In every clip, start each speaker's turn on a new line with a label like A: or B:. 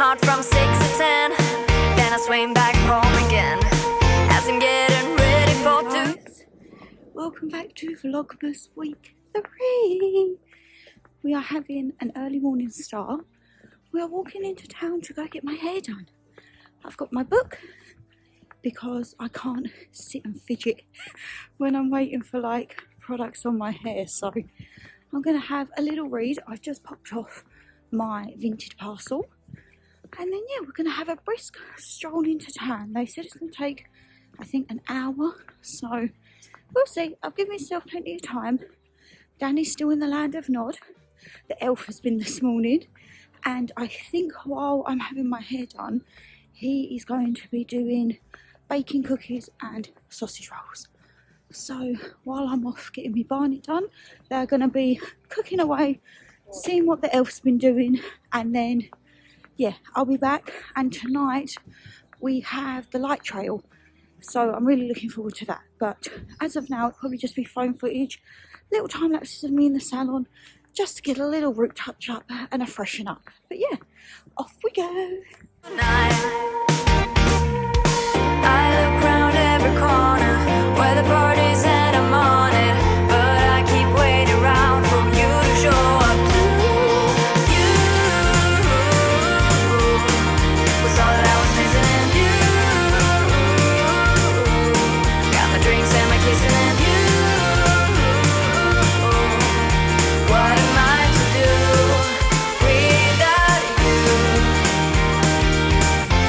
A: hard from 6 to 10. Then I swing back home again as I'm getting ready for two.
B: Welcome back to Vlogmas week 3. We are having an early morning start. We are walking into town to go get my hair done. I've got my book because I can't sit and fidget when I'm waiting for like products on my hair. So I'm going to have a little read. I've just popped off my vintage parcel. And then yeah, we're going to have a brisk stroll into town. They said it's going to take, I think, an hour. So we'll see. I've given myself plenty of time. Danny's still in the land of Nod. The elf has been this morning. And I think while I'm having my hair done, he is going to be doing baking cookies and sausage rolls. So while I'm off getting my barnet done, they're going to be cooking away, seeing what the elf's been doing, and then yeah, I'll be back. And tonight we have the light trail, so I'm really looking forward to that. But as of now, it'll probably just be phone footage, little time lapses of me in the salon, just to get a little root touch up and a freshen up. But yeah, off we go.
A: I look round every corner where the party's and I'm on it, but I keep waiting around for you to show up to you. Was all that I was missing in you. Got my drinks and my kissing in you. What am I to do without you?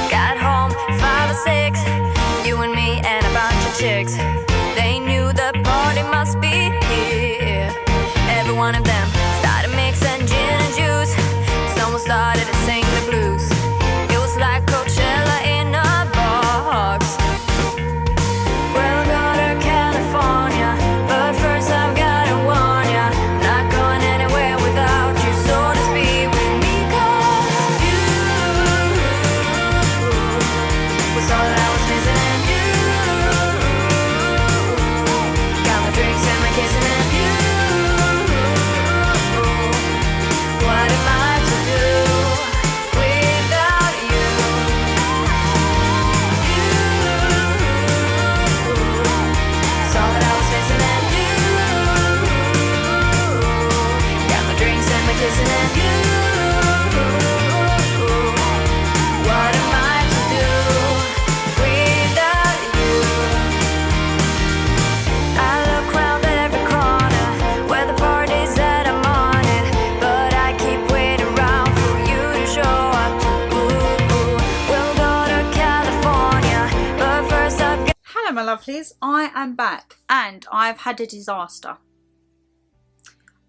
A: Got home 5 or 6. You and me and a bunch of chicks. They knew the party must be here. Every one of them started mixing gin and juice. Someone started to sing the blues. It was like Coachella in a box. We'll go to California, but first I've gotta warn ya, not going anywhere without you. So just be with me, 'cause you was all that I was missing in you. Got my drinks and my kissing in you. What am I to do without you? It's all that I was missing in you. Got my drinks and my kissing in you. What am I to do without you? I look round every corner where the party's at, I'm on it, but I keep waiting around for you to show up. We'll go to California, but first I've got.
B: Hello my lovelies, I am back and I've had a disaster.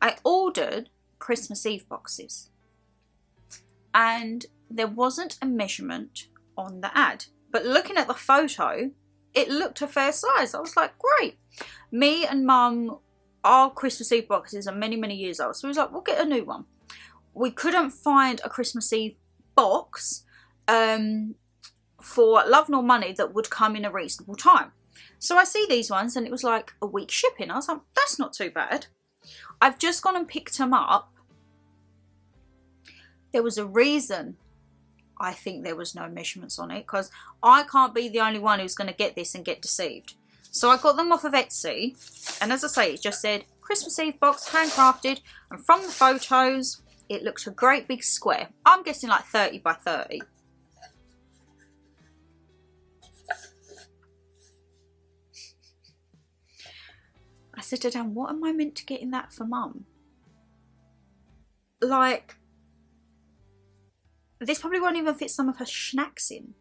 B: I ordered Christmas Eve boxes and there wasn't a measurement on the ad, but looking at the photo it looked a fair size. I was like, great. Me and Mum, our Christmas Eve boxes are many years old, so we was like, we'll get a new one. We couldn't find a Christmas Eve box for love nor money that would come in a reasonable time. So I see these ones and it was like a week shipping. I was like, that's not too bad. I've just gone and picked them up. There was a reason I think there was no measurements on it, because I can't be the only one who's going to get this and get deceived. So I got them off of Etsy, and as I say, it just said Christmas Eve box, handcrafted, and from the photos it looked a great big square. I'm guessing like 30 by 30. I said to Dan, what am I meant to get in that for Mum? Like, this probably won't even fit some of her snacks in.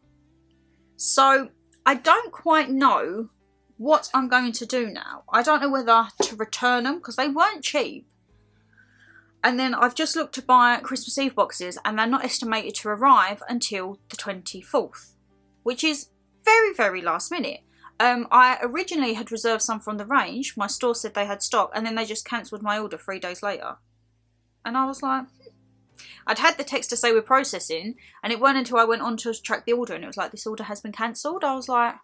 B: So I don't quite know what I'm going to do now. I don't know whether to return them because they weren't cheap. And then I've just looked to buy Christmas Eve boxes and they're not estimated to arrive until the 24th, which is very last minute. I originally had reserved some from the range. My store said they had stock and then they just cancelled my order 3 days later. And I was like, I'd had the text to say we're processing, and it wasn't until I went on to track the order and it was like, this order has been cancelled. I was like,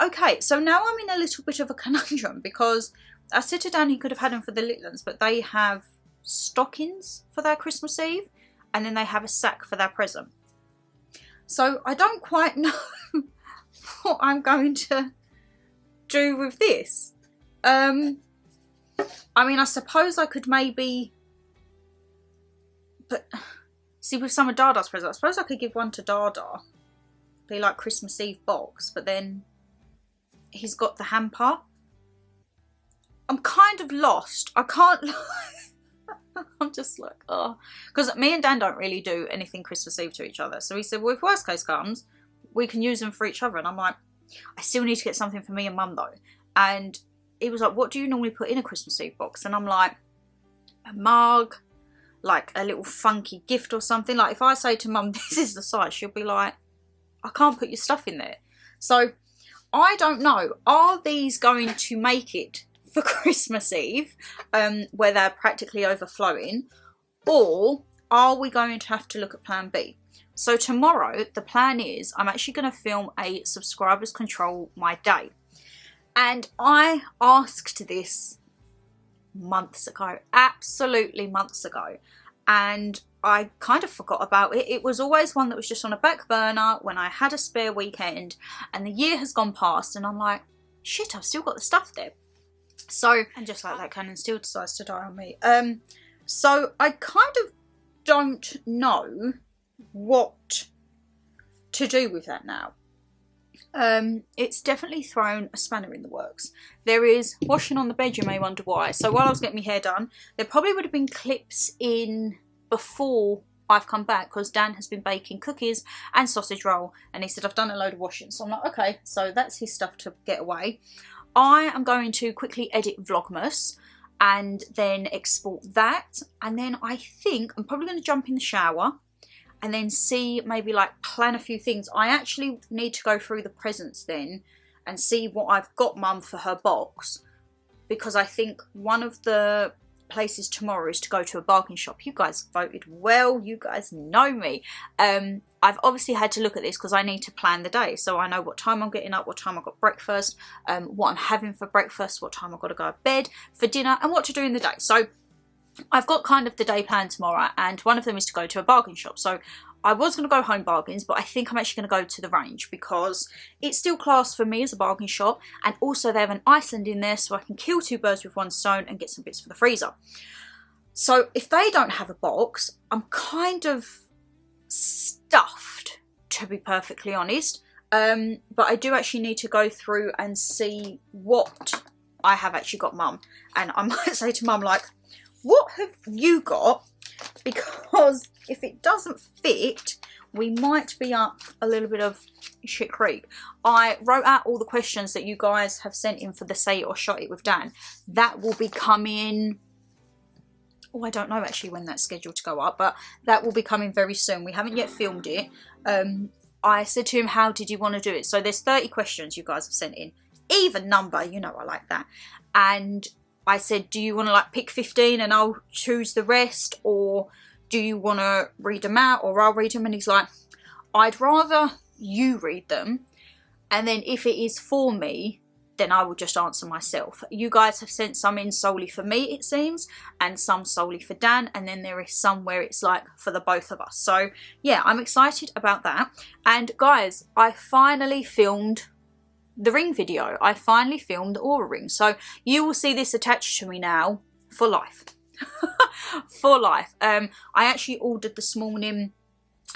B: okay, so now I'm in a little bit of a conundrum because I said to Dan he could have had them for the little ones, but they have stockings for their Christmas Eve and then they have a sack for their present. So I don't quite know what I'm going to do with this. I mean, I suppose I could maybe, but see, with some of Dada's presents, I suppose I could give one to Dada, be like Christmas Eve box, but then he's got the hamper. I'm kind of lost. I can't. I'm just like, oh, because me and Dan don't really do anything Christmas Eve to each other. So he said, well, if worst case comes, we can use them for each other. And I'm like, I still need to get something for me and Mum though. And he was like, what do you normally put in a Christmas Eve box? And I'm like, a mug, like a little funky gift or something. Like if I say to Mum, this is the size, she'll be like, I can't put your stuff in there. So I don't know. Are these going to make it for Christmas Eve, where they're practically overflowing? Or are we going to have to look at plan B? So tomorrow, the plan is I'm actually going to film a subscribers control my day. And I asked this months ago, absolutely months ago. And I kind of forgot about it. It was always one that was just on a back burner when I had a spare weekend, and the year has gone past and I'm like, shit, I've still got the stuff there. So, and just like that, Canon still decides to die on me. So I kind of don't know what to do with that now. It's definitely thrown a spanner in the works. There is washing on the bed, you may wonder why. So while I was getting my hair done, there probably would have been clips in before I've come back, because Dan has been baking cookies and sausage roll, and he said I've done a load of washing. So I'm like, okay, so that's his stuff to get away. I am going to quickly edit Vlogmas and then export that, and then I think I'm probably going to jump in the shower and then see, maybe like plan a few things. I actually need to go through the presents then and see what I've got Mum for her box, because I think one of the places tomorrow is to go to a bargain shop. You guys voted well, you guys know me. I've obviously had to look at this because I need to plan the day, so I know what time I'm getting up, what time I've got breakfast, what I'm having for breakfast, what time I've got to go to bed for dinner, and what to do in the day. So I've got kind of the day planned tomorrow, and one of them is to go to a bargain shop. So I was going to go Home Bargains, but I think I'm actually going to go to the Range because it's still classed for me as a bargain shop, and also they have an Iceland in there, so I can kill two birds with one stone and get some bits for the freezer. So if they don't have a box, I'm kind of stuffed, to be perfectly honest. But I do actually need to go through and see what I have actually got Mum, and I might say to Mum, like, what have you got? Because if it doesn't fit, we might be up a little bit of shit creek. I wrote out all the questions that you guys have sent in for the Say It or Shot It with Dan. That will be coming, oh, I don't know actually when that's scheduled to go up, but that will be coming very soon. We haven't yet filmed it. I said to him, how did you want to do it? So there's 30 questions you guys have sent in. Even number, you know I like that. And I said, do you want to like pick 15 and I'll choose the rest, or do you want to read them out or I'll read them? And he's like, I'd rather you read them, and then if it is for me, then I will just answer myself. You guys have sent some in solely for me, it seems, and some solely for Dan, and then there is some where it's like for the both of us. So yeah, I'm excited about that. And guys, I finally filmed the ring video. I finally filmed the Aura ring, so you will see this attached to me now for life. For life. I actually ordered this morning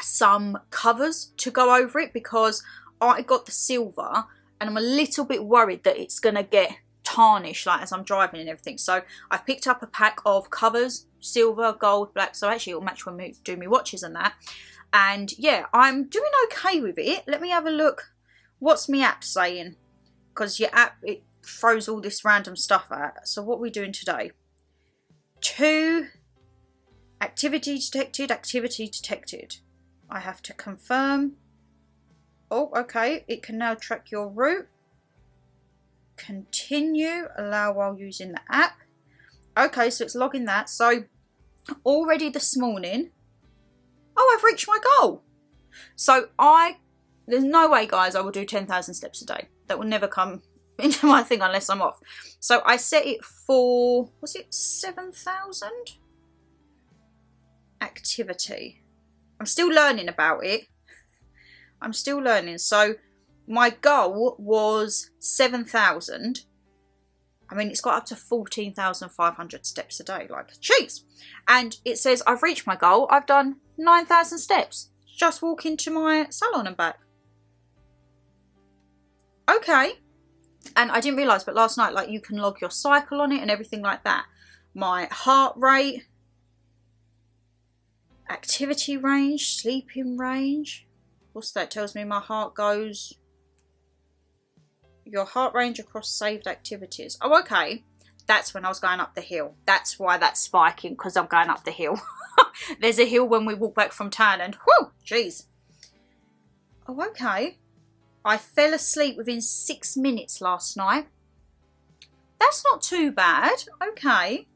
B: some covers to go over it because I got the silver and I'm a little bit worried that it's gonna get tarnished like as I'm driving and everything. So I've picked up a pack of covers, silver, gold, black, so actually it'll match when we do my watches and that. And yeah, I'm doing okay with it. Let me have a look. What's my app saying? Because your app, it throws all this random stuff out. So what are we doing today? 2, activity detected, activity detected. I have to confirm. Oh, okay. It can now track your route. Continue, allow while using the app. Okay, so it's logging that. So already this morning, oh, I've reached my goal. So there's no way, guys, I will do 10,000 steps a day. That will never come into my thing unless I'm off. So I set it for, was it 7,000? Activity.
C: I'm still learning about it. I'm still learning. So my goal was 7,000. I mean, it's got up to 14,500 steps a day, like cheese. And it says I've reached my goal. I've done 9,000 steps. Just walking to my salon and back. Okay. And I didn't realise, but last night, like, you can log your cycle on it and everything like that. My heart rate, activity range, sleeping range. What's that? Tells me my heart goes... Your heart range across saved activities. Oh, okay. That's when I was going up the hill. That's why that's spiking, because I'm going up the hill. There's a hill when we walk back from town and whoo, jeez. Oh, okay. I fell asleep within 6 minutes last night. That's not too bad. Okay.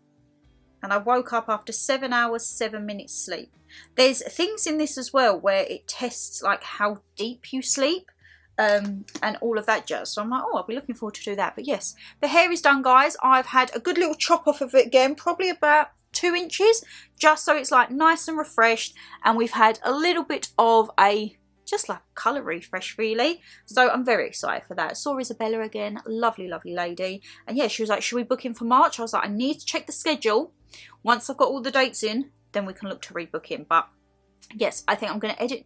C: And I woke up after 7 hours, 7 minutes sleep. There's things in this as well where it tests like how deep you sleep. And all of that jazz. So I'm like, oh, I'll be looking forward to do that. But yes, the hair is done, guys. I've had a good little chop off of it again, probably about 2 inches, just so it's like nice and refreshed. And we've had a little bit of a, just like colour refresh really. So I'm very excited for that. Saw Isabella again, lovely, lovely lady. And yeah, she was like, should we book in for March? I was like, I need to check the schedule. Once I've got all the dates in, then we can look to rebook in. But yes, I think I'm going to edit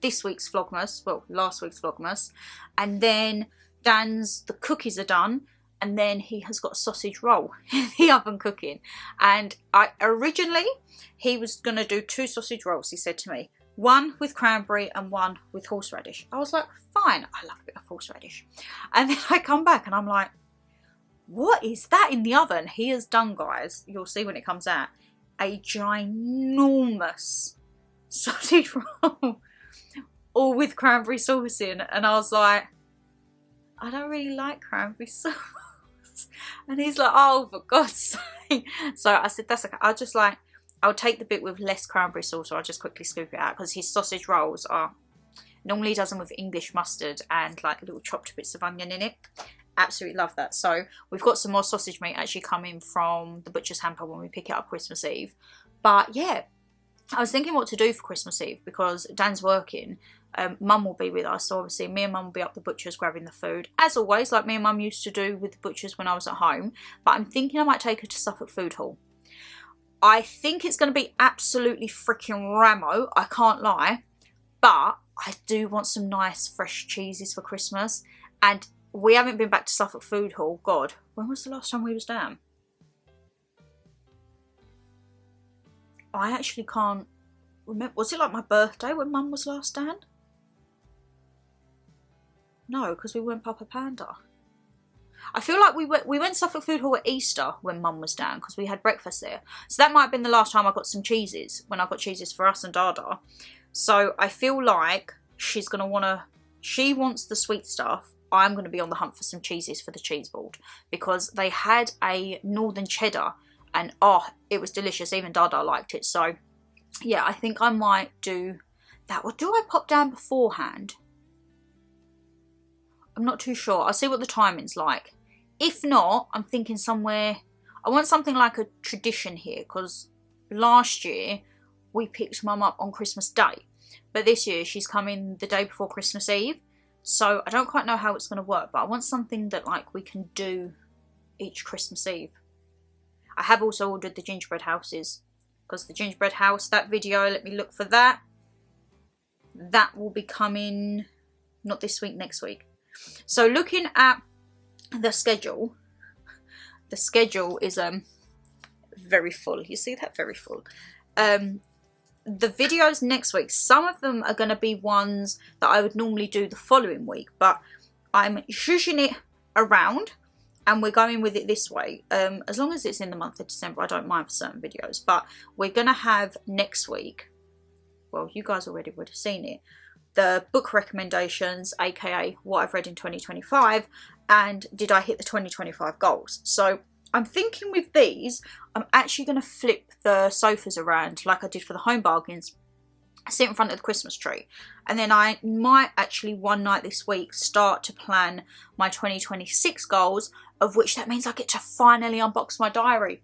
C: this week's Vlogmas, well, last week's Vlogmas, and then Dan's, the cookies are done, and then he has got a sausage roll in the oven cooking. And originally he was going to do 2 sausage rolls, he said to me, one with cranberry and one with horseradish. I was like, fine, I love a bit of horseradish. And then I come back and I'm like, what is that in the oven? He has done, guys, you'll see when it comes out, a ginormous sausage roll. All with cranberry sauce in. And I was like, I don't really like cranberry sauce. And he's like, oh, for God's sake. So I said, that's okay. I'll take the bit with less cranberry sauce, or I'll just quickly scoop it out. Because his sausage rolls are, normally does them with English mustard and like little chopped bits of onion in it. Absolutely love that. So we've got some more sausage meat actually coming from the butcher's hamper when we pick it up Christmas Eve. But yeah, I was thinking what to do for Christmas Eve because Dan's working. Mum will be with us, so obviously me and Mum will be up the butcher's grabbing the food, as always, like me and Mum used to do with the butchers when I was at home. But I'm thinking I might take her to Suffolk Food Hall. I think it's going to be absolutely freaking ramo, I can't lie, but I do want some nice fresh cheeses for Christmas. And we haven't been back to Suffolk Food Hall, God, when was the last time we was down? I actually can't remember. Was it like my birthday when Mum was last down? No, because we went Papa Panda. I feel like we went Suffolk Food Hall at Easter when Mum was down because we had breakfast there. So that might have been the last time I got some cheeses, when I got cheeses for us and Dada. So I feel like she's going to want to... She wants the sweet stuff. I'm going to be on the hunt for some cheeses for the cheese board because they had a Northern Cheddar and oh, it was delicious. Even Dada liked it. So yeah, I think I might do that. Or do I pop down beforehand? I'm not too sure. I'll see what the timing's like. If not, I'm thinking somewhere... I want something like a tradition here because last year we picked Mum up on Christmas Day. But this year she's coming the day before Christmas Eve. So I don't quite know how it's going to work. But I want something that like we can do each Christmas Eve. I have also ordered the gingerbread houses. Because the gingerbread house, that video, let me look for that. That will be coming not this week, next week. So looking at the schedule is very full. You see that? Very full. The videos next week, some of them are going to be ones that I would normally do the following week, but I'm zhuzhing it around and we're going with it this way. As long as it's in the month of December, I don't mind for certain videos, but we're going to have next week, well, you guys already would have seen it, the book recommendations, aka what I've read in 2025, and did I hit the 2025 goals. So I'm thinking with these, I'm actually going to flip the sofas around like I did for the home bargains, sit in front of the Christmas tree, and then I might actually one night this week start to plan my 2026 goals, of which that means I get to finally unbox my diary.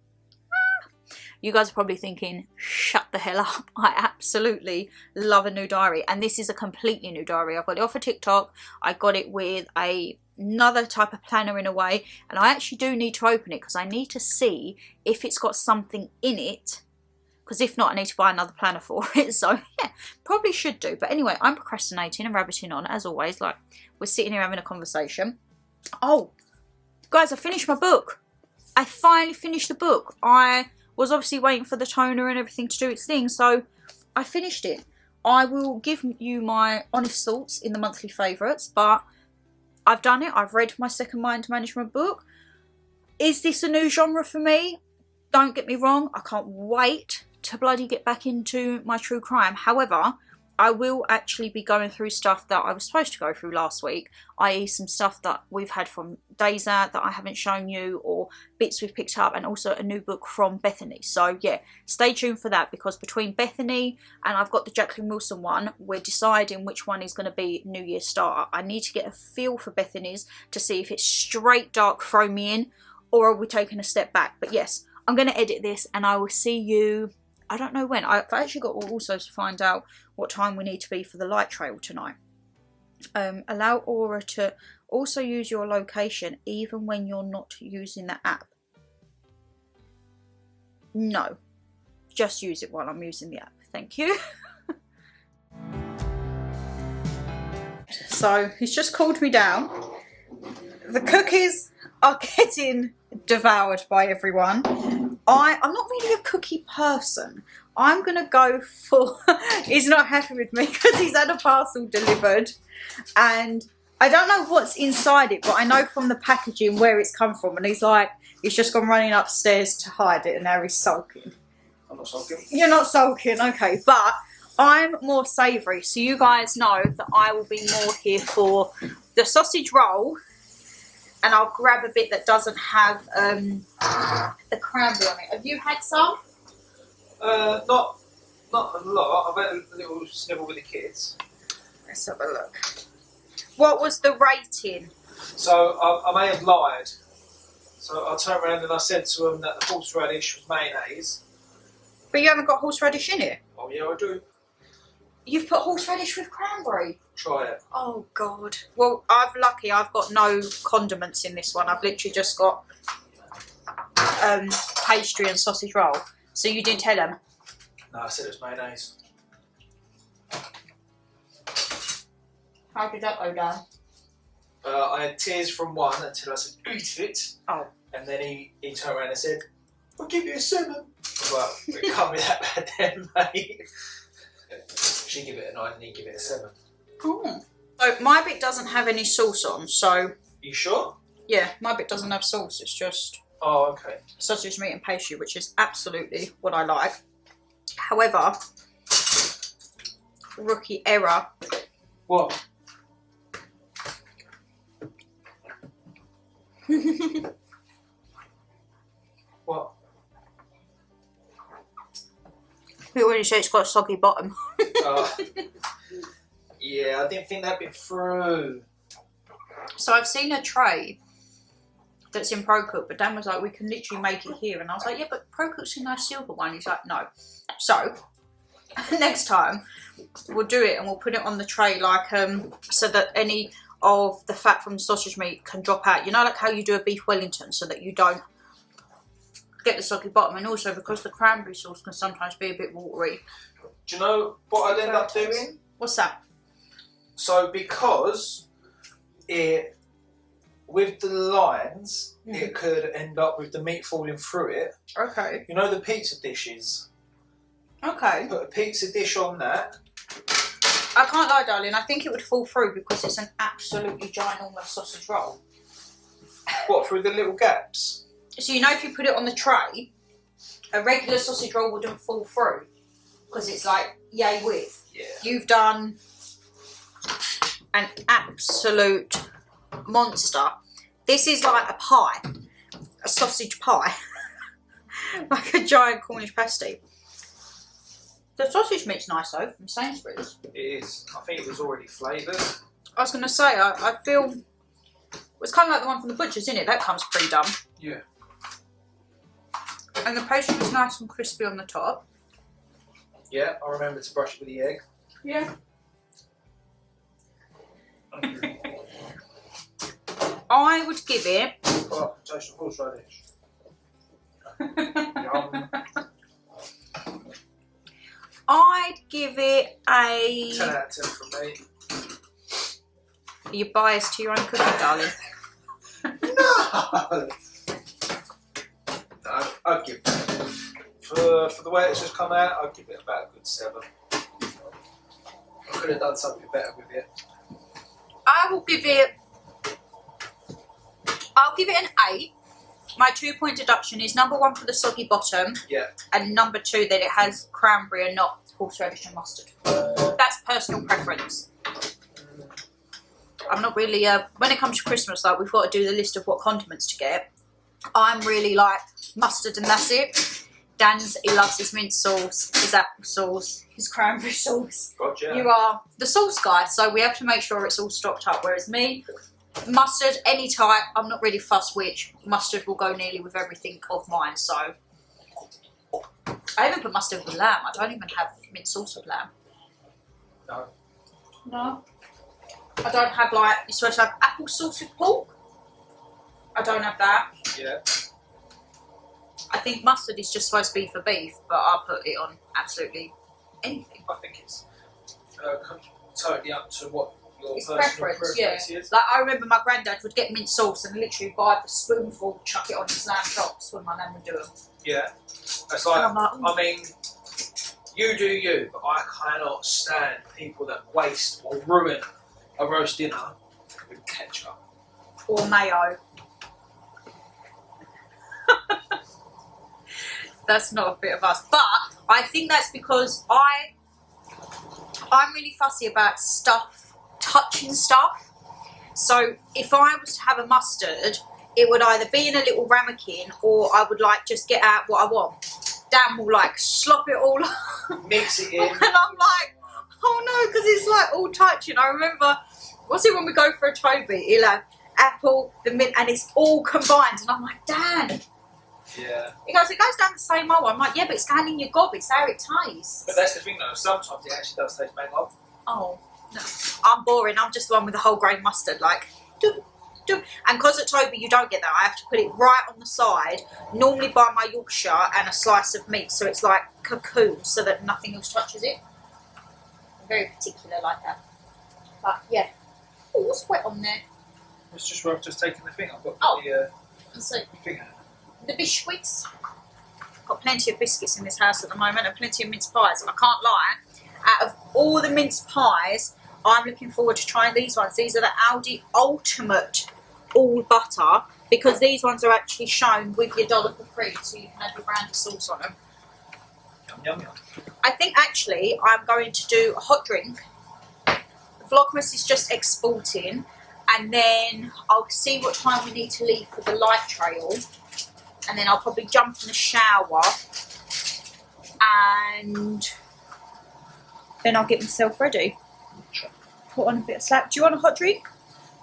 C: You guys are probably thinking, shut the hell up. I absolutely love a new diary. And this is a completely new diary. I got it off of TikTok. I got it with another type of planner in a way. And I actually do need to open it because I need to see if it's got something in it. Because if not, I need to buy another planner for it. So yeah, probably should do. But anyway, I'm procrastinating and rabbiting on as always. Like, we're sitting here having a conversation. Oh, guys, I finished my book. I finally finished the book. I was obviously waiting for the toner and everything to do its thing, so I finished it. I will give you my honest thoughts in the monthly favourites, but I've done it. I've read my second mind management book. Is this a new genre for me? Don't get me wrong. I can't wait to bloody get back into my true crime. However, I will actually be going through stuff that I was supposed to go through last week, i.e. some stuff that we've had from Dayza that I haven't shown you, or bits we've picked up, and also a new book from Bethany. So yeah, stay tuned for that, because between Bethany and I've got the Jacqueline Wilson one, we're deciding which one is going to be New Year starter. I need to get a feel for Bethany's to see if it's straight dark, throw me in, or are we taking a step back. But yes, I'm going to edit this and I will see you, I don't know when. I've actually got also to find out what time we need to be for the light trail tonight. Allow Aura to also use your location even when you're not using the app. No, just use it while I'm using the app. Thank you. So he's just called me down. The cookies are getting devoured by everyone. I'm not really a cookie person. I'm going to go for... He's not happy with me because he's had a parcel delivered. And I don't know what's inside it, but I know from the packaging where it's come from. And he's like, he's just gone running upstairs to hide it and now he's sulking.
D: I'm not sulking.
C: You're not sulking, okay. But I'm more savoury. So you guys know that I will be more here for the sausage roll. And I'll grab a bit that doesn't have the cranberry on it. Have you had some?
D: Not a lot. I've had a little snibble with the kids.
C: Let's have a look. What was the rating?
D: So I may have lied. So I turned around and I said to them that the horseradish was mayonnaise.
C: But you haven't got horseradish in it?
D: Oh yeah, I do.
C: You've put horseradish with cranberry?
D: Try it.
C: Oh God. Well, I've got no condiments in this one. I've literally just got pastry and sausage roll. So you didn't tell them?
D: No, I said it was mayonnaise.
C: How did that go down?
D: I had tears from one until I said, eat it.
C: Oh.
D: And then he turned around and said, I'll give you a 7. Well, it can't be that bad then, mate. She give it a 9 and he give it a 7.
C: Oh. So my bit doesn't have any sauce on, so...
D: You sure?
C: Yeah, my bit doesn't have sauce, it's just...
D: Oh, okay.
C: Sausage, meat and pastry, which is absolutely what I like. However, rookie error.
D: What? What?
C: When you say it's got a soggy bottom.
D: Yeah, I didn't think that'd been through.
C: So I've seen a tray that's in ProCook, but Dan was like, we can literally make it here. And I was like, yeah, but ProCook's a nice silver one. He's like, no. So next time we'll do it and we'll put it on the tray like so that any of the fat from the sausage meat can drop out. You know, like how you do a beef Wellington, so that you don't get the soggy bottom. And also because the cranberry sauce can sometimes be a bit watery.
D: Do you know what I'd end up doing?
C: What's that?
D: So because it, with the lines, it could end up with the meat falling through it.
C: Okay.
D: You know the pizza dishes?
C: Okay.
D: Put a pizza dish on that.
C: I can't lie, darling. I think it would fall through because it's an absolutely ginormous sausage roll.
D: What, through the little gaps?
C: So you know if you put it on the tray, a regular sausage roll wouldn't fall through because it's like yay width.
D: Yeah.
C: You've done an absolute monster. This is like a pie, a sausage pie, like a giant Cornish pasty. The sausage meat's nice though, from Sainsbury's.
D: It is. I think it was already flavoured.
C: I was going to say, I feel... It's kind of like the one from the butcher's, isn't it? That comes pre-done.
D: Yeah.
C: And the pastry was nice and crispy on the top.
D: Yeah, I remember to brush it with the egg.
C: Yeah. I would give it.
D: Oh, taste the horseradish. Yum.
C: I'd give it a.
D: 10 out of 10 from me.
C: Are you biased to your own cooking, darling?
D: No! No, I'd give it. For the way it's just come out, I'd give it about a good 7. I could have done something better with it.
C: I'll give it an 8. My 2-point deduction is number 1 for the soggy bottom,
D: Yeah.
C: and number 2 that it has cranberry and not horseradish and mustard. That's personal preference. I'm not really, when it comes to Christmas, like, we've got to do the list of what condiments to get. I'm really like mustard and that's it. Dan's, he loves his mint sauce, his apple sauce, his cranberry sauce.
D: Gotcha.
C: You are the sauce guy, so we have to make sure it's all stocked up. Whereas me, mustard, any type, I'm not really fussed which. Mustard will go nearly with everything of mine, so. I even put mustard with lamb. I don't even have mint sauce with lamb.
D: No.
C: No. I don't have like, you're supposed to have apple sauce with pork. I don't have that.
D: Yeah.
C: I think mustard is just supposed to be for beef, but I'll put it on absolutely anything.
D: I think it's totally up to what your
C: It's
D: personal
C: preference,
D: is.
C: Like, I remember my granddad would get mint sauce and literally buy the spoonful, chuck it on his lamb chops when my nan would do them.
D: Yeah. It's like,
C: And I'm like,
D: I mean, you do you, but I cannot stand people that waste or ruin a roast dinner with ketchup.
C: or mayo. That's not a bit of us. But I think that's because I'm really fussy about stuff, touching stuff. So if I was to have a mustard, it would either be in a little ramekin or I would like just get out what I want. Dan will like slop it all
D: Mix it in.
C: and I'm like, oh no, because it's like all touching. I remember, what's it when we go for a Toby? He'll have apple, the mint, and it's all combined. And I'm like, Dan.
D: Yeah.
C: He goes, it goes down the same hole. I'm like, yeah, but it's going in your gob. It's how it tastes.
D: But that's the thing though, sometimes it actually does taste bang on.
C: Oh, no. I'm boring. I'm just the one with the whole grain mustard. Like, doop, doop. And because at Toby you don't get that, I have to put it right on the side, normally by my Yorkshire and a slice of meat. So it's like cocoon so that nothing else touches it. I'm very particular like that. But yeah. Oh, what's wet on there?
D: It's just worth just taking the thing. I've got
C: Oh.
D: the thing out.
C: The biscuits. Got plenty of biscuits in this house at the moment and plenty of mince pies. And I can't lie, out of all the mince pies, I'm looking forward to trying these ones. These are the Aldi Ultimate All Butter, because these ones are actually shown with your dollop of cream, so you can have your brandy sauce on them.
D: Yum, yum, yum.
C: I think actually I'm going to do a hot drink. Vlogmas is just exporting, and then I'll see what time we need to leave for the light trail. And then I'll probably jump in the shower and then I'll get myself ready. Put on a bit of slap. Do you want a hot drink?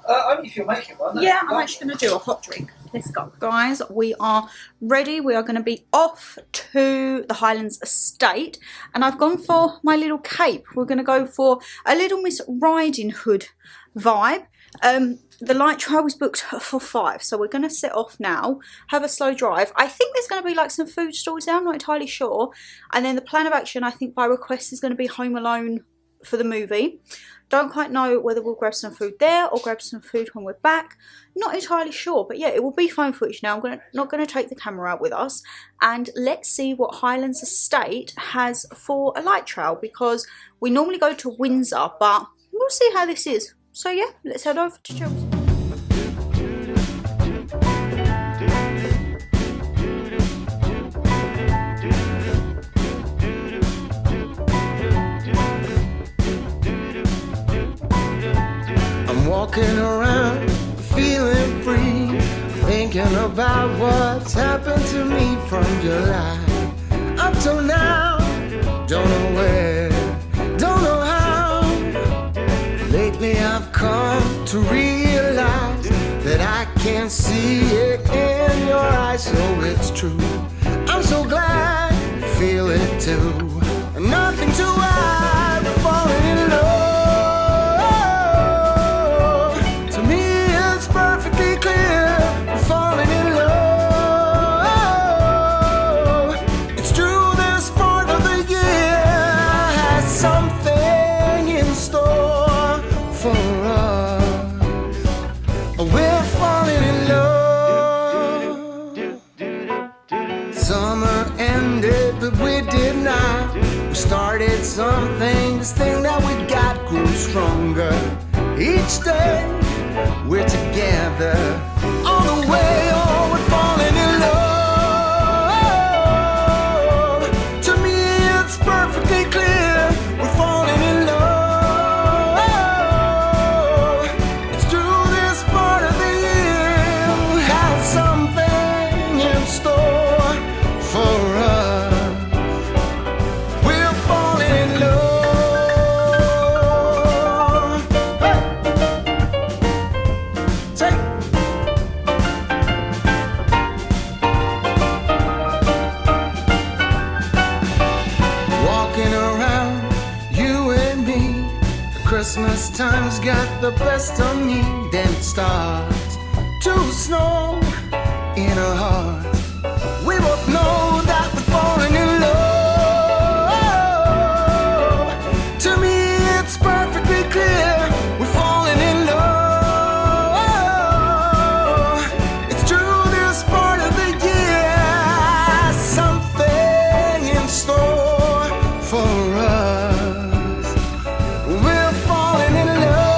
D: Only if you're making one.
C: Yeah, I'm actually going to do a hot drink. Let's go. Guys, we are ready. We are going to be off to the Highlands estate. And I've gone for my little cape. We're going to go for a Little Miss Riding Hood vibe. The light trail was booked for 5, so we're going to set off now, have a slow drive. I think there's going to be like some food stalls there, I'm not entirely sure. And then the plan of action, I think by request, is going to be Home Alone for the movie. Don't quite know whether we'll grab some food there or grab some food when we're back. Not entirely sure, but yeah, it will be phone footage now. I'm not going to take the camera out with us. And let's see what Highlands Estate has for a light trail, because we normally go to Windsor, but we'll see how this is. So yeah, let's head over to Chelsea.
E: I'm walking around feeling free, thinking about what's happened to me from July up till now. Don't know where, don't know how. Lately I've come to realize that I can see it in your eyes, so it's true. I'm so to. Nothing to hide, we're falling in love. To me it's perfectly clear, we're falling in love. It's true, this part of the year has something in store for us. We're falling in love. Summer ended, but we did not. We started something, this thing that we got grew stronger. Each day we're together, all the way, oh, we're falling in love. To me it's perfectly clear, we're falling in love. It's true, this part of the year has something in store for us. We're falling in love. Hey! Take. Walking around, you and me. Christmas time's got the best of me. Then it starts to snow in our hearts. We both know that we're falling in love. To me it's perfectly clear, we're falling in love. It's true, this part of the year has something in store for us. We're falling in love.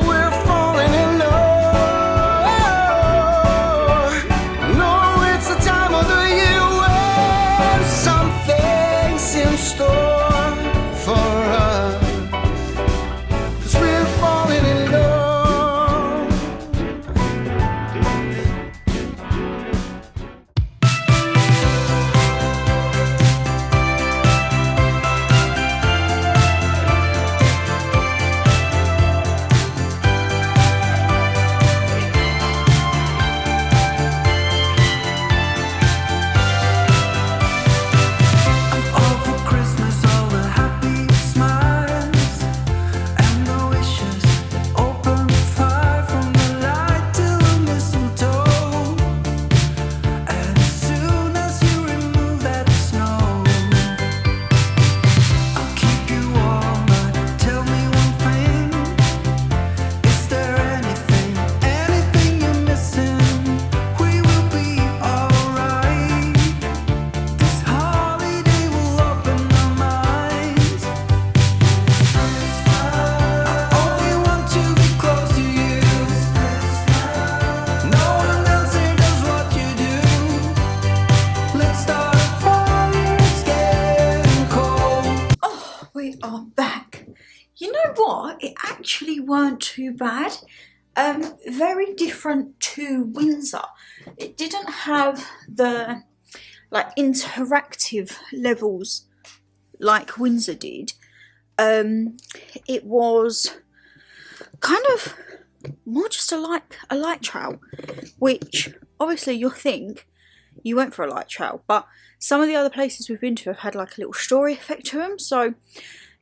E: We're falling in love. I know it's the time of the year when something's in store for us. 'Cause we're falling in love. All for Christmas, all the happy smiles and the wishes. Open fire from the light till the mistletoe. And as soon as you remove that snow, I'll keep you warm. But tell me one thing: is there anything you're missing? We will be alright. This holiday will open our minds. I only want to be close to you. No one else here does what you do. Let's start a fire, it's getting cold.
C: Oh, we are back. You know what? It actually weren't too bad. Very different to Windsor. It didn't have the like interactive levels like Windsor did. It was kind of more just a light trail, which obviously you'll think you went for a light trail, but some of the other places we've been to have had like a little story effect to them, so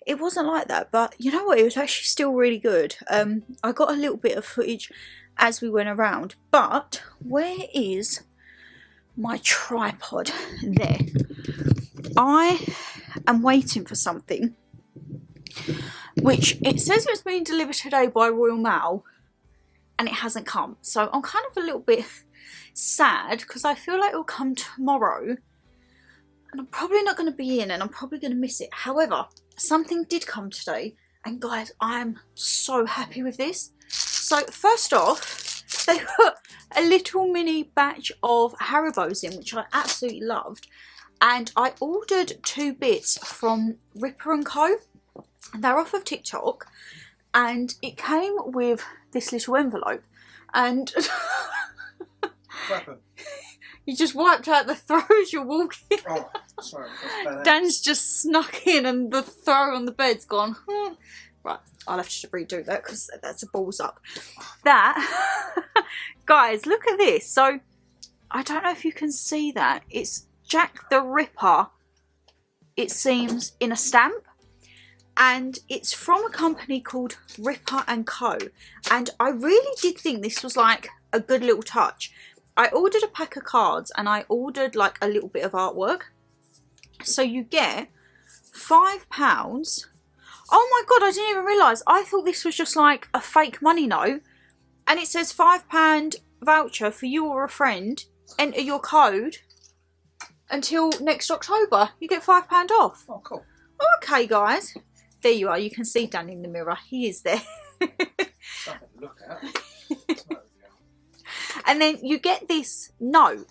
C: it wasn't like that. But you know what, it was actually still really good. I got a little bit of footage as we went around, but where is my tripod? There. I am waiting for something which it says it's being delivered today by Royal Mail and it hasn't come, so I'm kind of a little bit sad because I feel like it'll come tomorrow and I'm probably not going to be in and I'm probably going to miss it. However, something did come today and guys, I'm so happy with this. So first off, they put a little mini batch of Haribos in, which I absolutely loved, and I ordered 2 bits from Ripper & Co. They're off of TikTok and it came with this little envelope and you just wiped out the throw as you're walking.
D: Oh, sorry.
C: Dan's just snuck in and the throw on the bed's gone. Right, I'll have to redo that because that's a balls up. That, guys, look at this. So I don't know if you can see that. It's Jack the Ripper, it seems, in a stamp. And it's from a company called Ripper & Co. And I really did think this was like a good little touch. I ordered a pack of cards and I ordered like a little bit of artwork. So you get £5. Oh my god, I didn't even realise. I thought this was just like a fake money note. And it says £5 voucher for you or a friend. Enter your code until next October. You get £5 off.
D: Oh, cool.
C: Okay, guys. There you are. You can see Dan in the mirror. He is there.
D: Something to look at.
C: And then you get this note.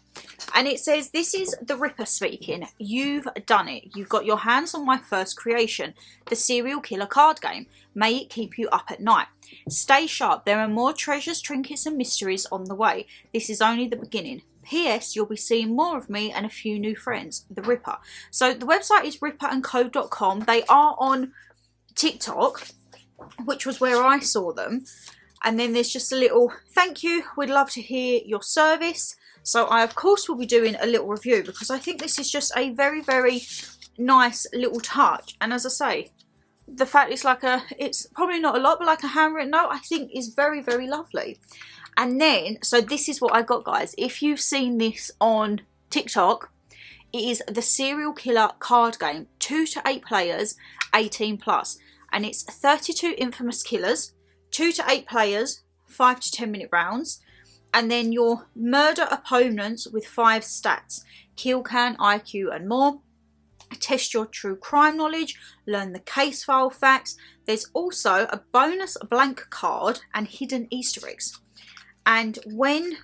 C: And it says, this is the Ripper speaking. You've done it. You've got your hands on my first creation, the serial killer card game. May it keep you up at night. Stay sharp. There are more treasures, trinkets and mysteries on the way. This is only the beginning. P.S. You'll be seeing more of me and a few new friends. The Ripper. So the website is ripperandco.com. They are on TikTok, which was where I saw them. And then there's just a little thank you. We'd love to hear your service. So I, of course, will be doing a little review because I think this is just a very, very nice little touch. And as I say, the fact it's like it's probably not a lot, but like a handwritten note, I think is very, very lovely. And then, so this is what I got, guys. If you've seen this on TikTok, it is the serial killer card game. 2 to 8 players, 18+. And it's 32 infamous killers, 2 to 8 players, 5 to 10 minute rounds. And then your murder opponents with 5 stats. Kill count, IQ and more. Test your true crime knowledge. Learn the case file facts. There's also a bonus blank card and hidden Easter eggs. And when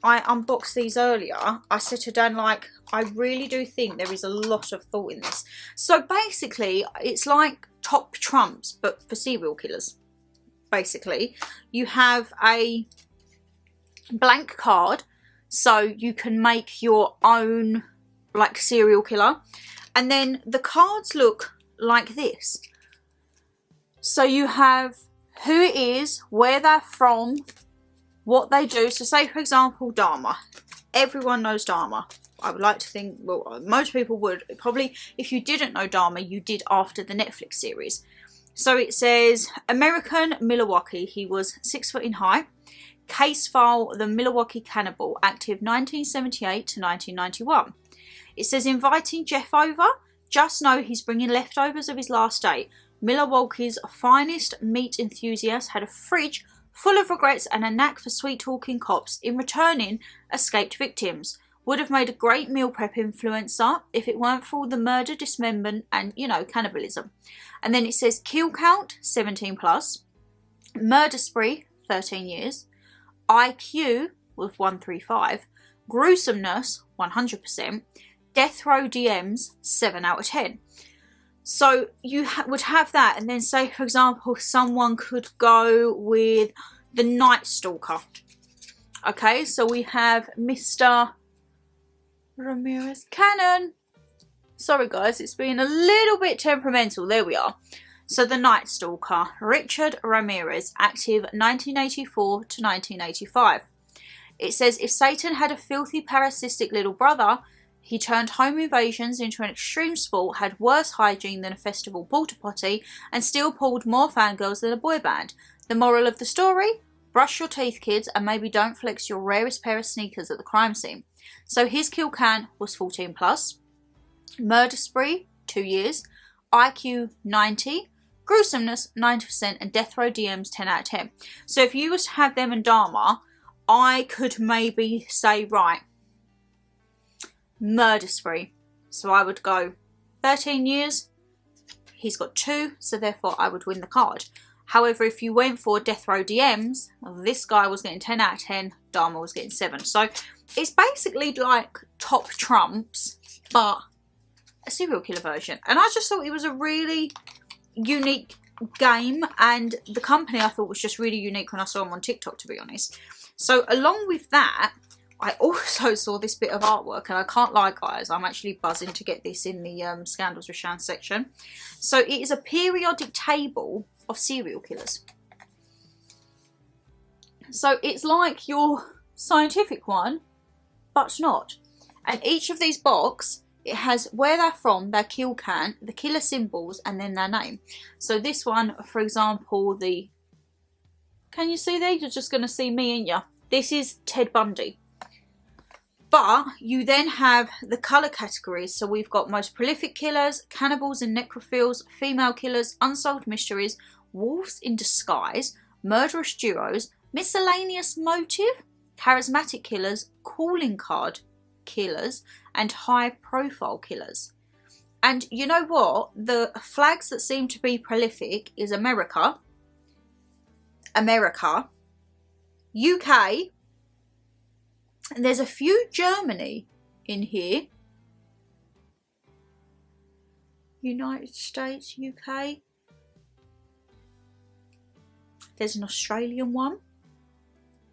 C: I unboxed these earlier, I said to Dan, like, I really do think there is a lot of thought in this. So basically, it's like top trumps, but for serial killers. Basically, you have a blank card, so you can make your own, like, serial killer. And then the cards look like this. So you have who it is, where they're from, what they do. So say, for example, Dharma. Everyone knows Dharma. I would like to think, well, most people would. Probably, if you didn't know Dharma, you did after the Netflix series. So it says, American Milwaukee. He was 6 foot in height. Case file, the Milwaukee Cannibal, active 1978 to 1991. It says, inviting Jeff over. Just know he's bringing leftovers of his last day. Milwaukee's finest meat enthusiast had a fridge full of regrets and a knack for sweet-talking cops in returning escaped victims. Would have made a great meal prep influencer if it weren't for all the murder, dismemberment and, you know, cannibalism. And then it says kill count, 17+. Murder spree, 13 years. IQ with 135. Gruesomeness, 100%. Death row DMs, 7 out of 10. So you would have that, and then say, for example, someone could go with the Night Stalker. Okay, so we have Mr. Ramirez Cannon. Sorry guys, it's been a little bit temperamental. There we are. So the Night Stalker, Richard Ramirez, active 1984 to 1985. It says, if Satan had a filthy parasitic little brother, he turned home invasions into an extreme sport, had worse hygiene than a festival porta potty, and still pulled more fangirls than a boy band. The moral of the story? Brush your teeth, kids, and maybe don't flex your rarest pair of sneakers at the crime scene. So his kill count was 14+. Murder spree, 2 years. IQ, 90. Gruesomeness, 90%. And death row DMs, 10 out of 10. So if you was to have them and Dharma, I could maybe say, right, murder spree. So I would go 13 years. He's got 2, so therefore I would win the card. However, if you went for death row DMs, this guy was getting 10 out of 10, Dharma was getting 7. So it's basically like top trumps, but a serial killer version. And I just thought it was a really unique game, and the company I thought was just really unique when I saw them on TikTok, to be honest. So along with that, I also saw this bit of artwork, and I can't lie guys, I'm actually buzzing to get this in the Scandals with Shan section. So it is a periodic table of serial killers. So it's like your scientific one, but not. And each of these box, it has where they're from, their kill can, the killer symbols, and then their name. So this one, for example, can you see there? You're just going to see me, ain't you? This is Ted Bundy. But you then have the colour categories. So we've got most prolific killers, cannibals and necrophiles, female killers, unsolved mysteries, wolves in disguise, murderous duos, miscellaneous motive, charismatic killers, calling card killers, and high profile killers. And you know what? The flags that seem to be prolific is America, UK, and there's a few Germany in here. United States, UK. There's an Australian one.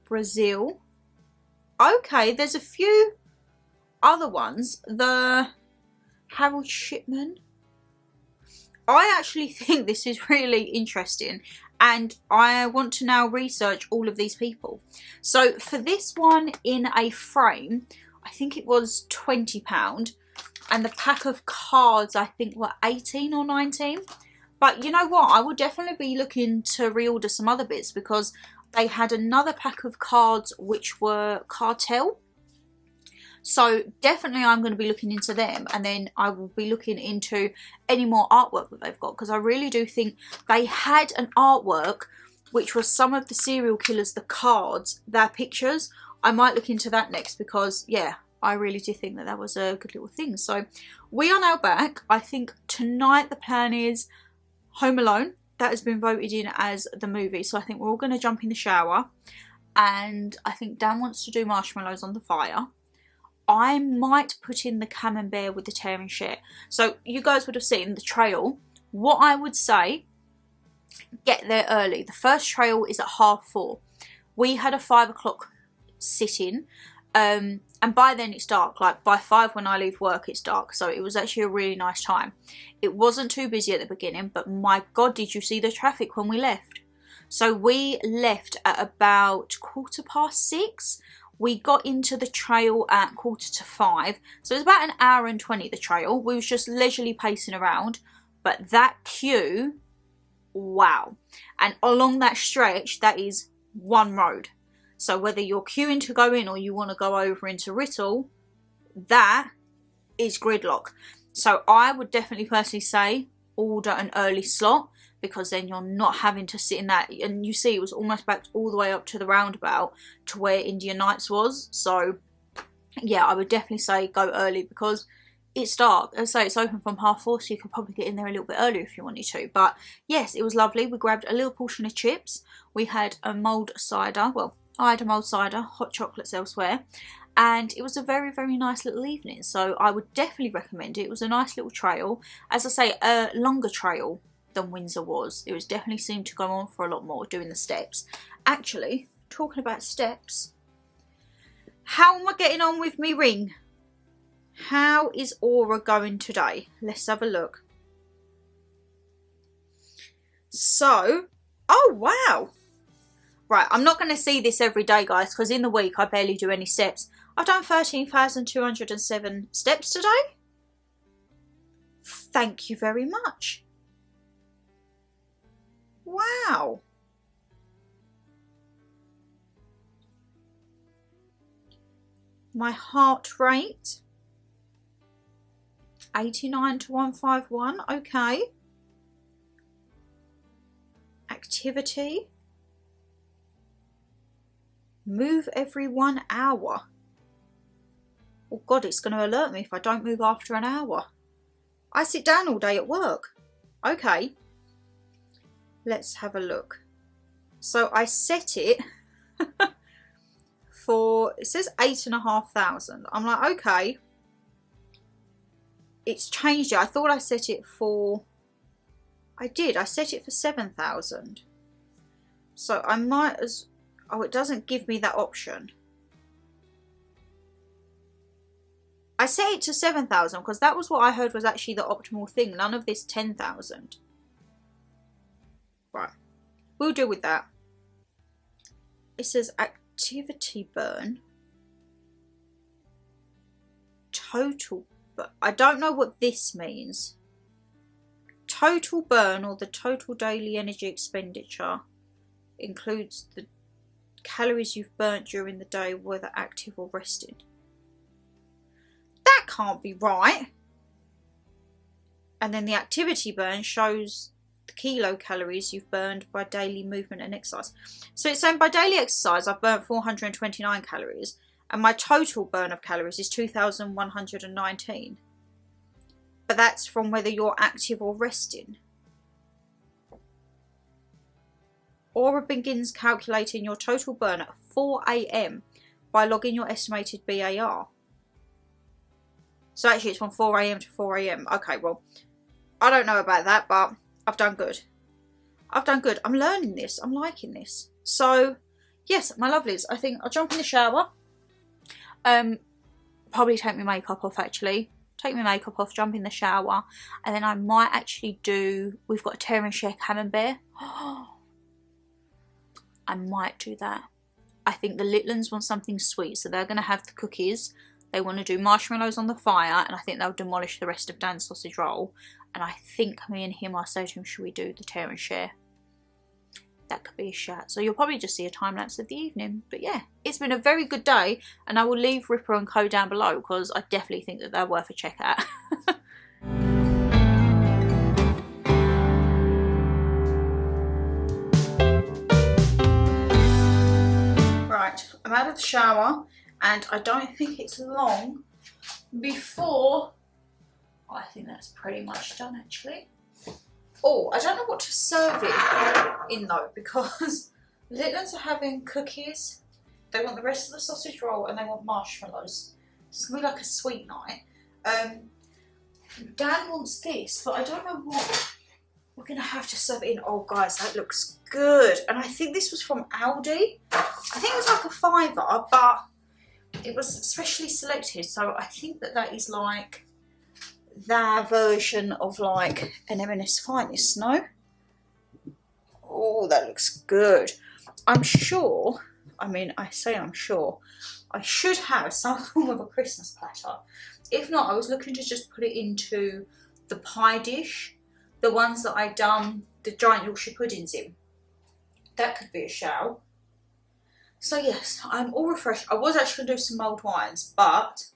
C: Brazil. Okay, there's a few other ones. The Harold Shipman. I actually think this is really interesting, and I want to now research all of these people. So for this one in a frame, I think it was £20, and the pack of cards I think were 18 or 19. But you know what, I will definitely be looking to reorder some other bits, because they had another pack of cards which were cartel. So definitely I'm going to be looking into them, and then I will be looking into any more artwork that they've got, because I really do think they had an artwork which was some of the serial killers, the cards, their pictures. I might look into that next, because yeah, I really do think that that was a good little thing. So we are now back. I think tonight the plan is Home Alone. That has been voted in as the movie, so I think we're all going to jump in the shower, and I think Dan wants to do marshmallows on the fire. I might put in the camembert with the tear and share. So you guys would have seen the trail. What I would say, get there early. The first trail is at 4:30. We had a 5 o'clock sit-in, and by then it's dark. Like by 5 when I leave work, it's dark. So it was actually a really nice time. It wasn't too busy at the beginning, but my God, did you see the traffic when we left? So we left at about 6:15. We got into the trail at 4:45, so it was about an hour and 20, the trail. We was just leisurely pacing around, but that queue, wow. And along that stretch, that is one road. So whether you're queuing to go in or you want to go over into Writtle, that is gridlock. So I would definitely personally say order an early slot, because then you're not having to sit in that. And you see, it was almost back all the way up to the roundabout to where Indian Nights was. So yeah, I would definitely say go early, because it's dark. As I say, it's open from 4:30, so you could probably get in there a little bit earlier if you wanted to. But yes, it was lovely. We grabbed a little portion of chips. We had a mulled cider. Well, I had a mulled cider, hot chocolates elsewhere. And it was a very, very nice little evening. So I would definitely recommend it. It was a nice little trail. As I say, a longer trail than Windsor was. It was definitely seemed to go on for a lot more, doing the steps. Actually, talking about steps, how am I getting on with me ring? How is Aura going today? Let's have a look. So, oh wow. Right, I'm not going to see this every day, guys, because in the week I barely do any steps. I've done 13,207 steps today. Thank you very much. Wow. My heart rate, 89 to 151, okay. Activity, move every 1 hour. Oh God, it's going to alert me if I don't move after an hour. I sit down all day at work. Okay. Let's have a look. So I set it for, it says 8,500. I'm like, okay. It's changed it. I thought I set it for, I did. I set it for 7,000. So I might as, oh, it doesn't give me that option. I set it to 7,000 because that was what I heard was actually the optimal thing. None of this 10,000. Right. We'll deal with that. It says activity burn. total, but I don't know what this means. Total burn, or the total daily energy expenditure, includes the calories you've burnt during the day, whether active or resting. That can't be right. And then the activity burn shows the kilocalories you've burned by daily movement and exercise. So it's saying by daily exercise I've burnt 429 calories, and my total burn of calories is 2,119. But that's from whether you're active or resting. Aura begins calculating your total burn at 4 AM by logging your estimated BAR. So actually it's from 4 AM to 4 AM. Okay, well, I don't know about that, but I've done good. I've done good. I'm learning this. I'm liking this. So, yes, my lovelies, I think I'll jump in the shower. Probably take my makeup off, actually. Take my makeup off, jump in the shower, and then I might actually do, we've got a tear and share camembert. I might do that. I think the Litlins want something sweet, so they're going to have the cookies. They want to do marshmallows on the fire, and I think they'll demolish the rest of Dan's sausage roll. And I think me and him, I say to him, should we do the tear and share? That could be a shout. So you'll probably just see a time lapse of the evening. But yeah, it's been a very good day, and I will leave Ripper and Co down below because I definitely think that they're worth a check out. Right, I'm out of the shower, and I don't think it's long before, I think that's pretty much done actually. Oh, I don't know what to serve it in though, because the Litlins are having cookies, they want the rest of the sausage roll, and they want marshmallows. It's going to be like a sweet night. Dan wants this, but I don't know what we're going to have to serve it in. Oh guys, that looks good. And I think this was from Aldi. I think it was like a £5, but it was specially selected. So I think that that is like their version of like an M&S Finest, no? Oh, that looks good. I'm sure, I mean, I say I'm sure, I should have some form of a Christmas platter. If not, I was looking to just put it into the pie dish, the ones that I've done the giant Yorkshire puddings in. That could be a shout. So yes, I'm all refreshed. I was actually going to do some mulled wines, but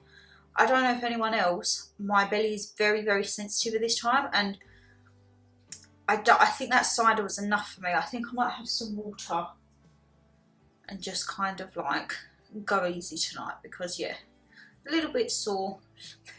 C: I don't know if anyone else, my belly is very, very sensitive at this time, and I think that cider was enough for me. I think I might have some water and just kind of like go easy tonight because, yeah, a little bit sore,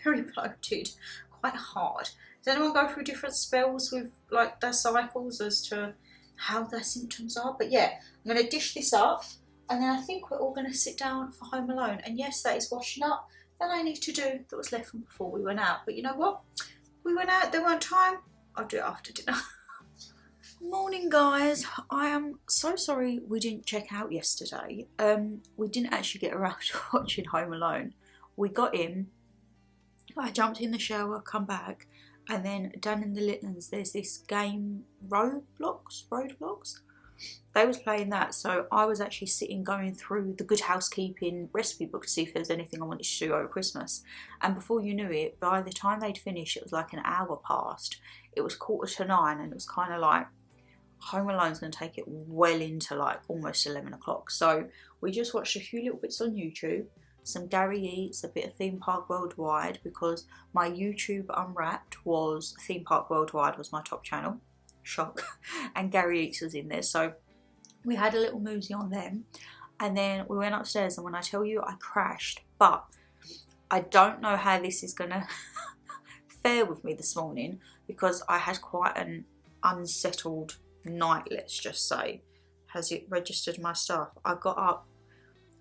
C: very bloated, quite hard. Does anyone go through different spells with like their cycles as to how their symptoms are? But yeah, I'm going to dish this up, and then I think we're all going to sit down for Home Alone. And yes, that is washing up that I need to do that was left from before we went out. But you know what? We went out, there weren't time. I'll do it after dinner. Morning guys, I am so sorry we didn't check out yesterday. We didn't actually get around to watching Home Alone. We got in, I jumped in the shower, come back, and then down in the Litlins there's this game, Roadblocks. They was playing that, so I was actually sitting going through the Good Housekeeping recipe book to see if there's anything I wanted to do over Christmas. And before you knew it, by the time they'd finished, it was like an hour past. It was 8:45, and it was kind of like, Home Alone's going to take it well into like almost 11 o'clock. So we just watched a few little bits on YouTube, some Gary Eats, a bit of Theme Park Worldwide, because my YouTube Unwrapped was Theme Park Worldwide was my top channel. Shock. And Gary Eats was in there, so we had a little moosey on them, and then we went upstairs, and when I tell you I crashed, but I don't know how this is gonna fare with me this morning because I had quite an unsettled night, let's just say. Has it registered my stuff? I got up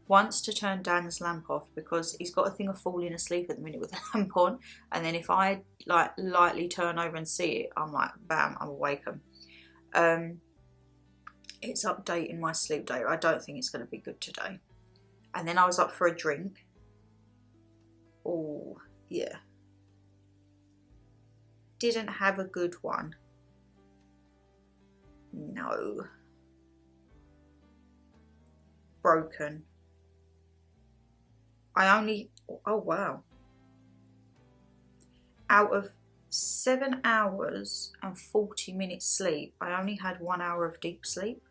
C: once to turn Dan's lamp off because he's got a thing of falling asleep at the minute with the lamp on, and then if I like lightly turn over and see it, I'm like, bam, I'm awakened. It's updating my sleep data. I don't think it's going to be good today. And then I was up for a drink. Oh, yeah. Didn't have a good one. No. Broken. Oh wow. out of 7 hours and 40 minutes sleep, I only had 1 hour of deep sleep.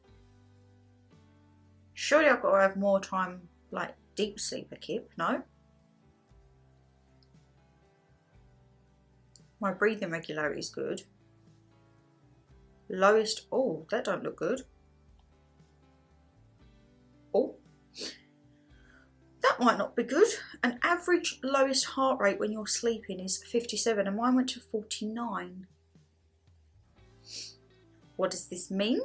C: Surely I've got to have more time, like deep sleeper kip, no? My breathing regularity is good. Lowest, oh, that don't look good. Oh, that might not be good. An average lowest heart rate when you're sleeping is 57 and mine went to 49. What does this mean?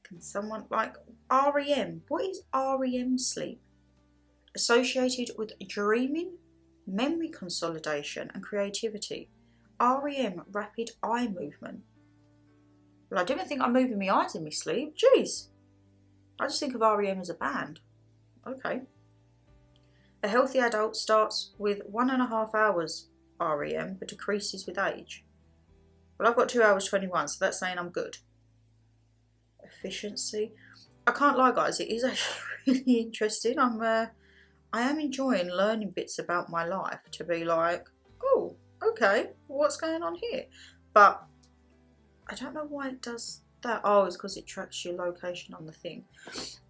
C: Can someone, like, REM? What is REM sleep? Associated with dreaming, memory consolidation and creativity. REM, rapid eye movement. Well, I didn't think I'm moving my eyes in my sleep. Jeez. I just think of REM as a band. Okay. A healthy adult starts with 1.5 hours REM but decreases with age. Well, I've got 2 hours 21, so that's saying I'm good. Efficiency. I can't lie, guys, it is actually really interesting. I am enjoying learning bits about my life to be like, oh, okay, what's going on here? But I don't know why it does that. Oh, it's because it tracks your location on the thing.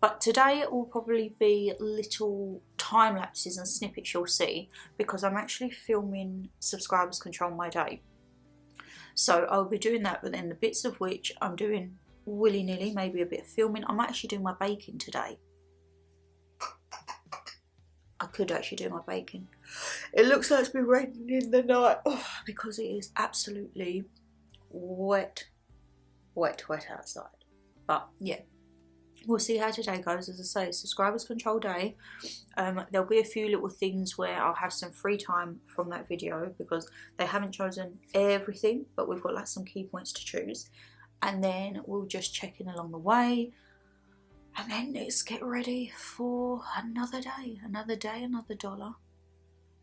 C: But today it will probably be little time lapses and snippets you'll see, because I'm actually filming Subscribers Control My Day. So I'll be doing that, but then the bits of which I'm doing willy-nilly, maybe a bit of filming. I'm actually doing my baking today. I could actually do my baking. It looks like it's been raining in the night because it is absolutely wet outside. But yeah, we'll see how today goes. As I say, Subscribers Control Day. There'll be a few little things where I'll have some free time from that video because they haven't chosen everything, but we've got like some key points to choose. And then we'll just check in along the way. And then let's get ready for another day, another dollar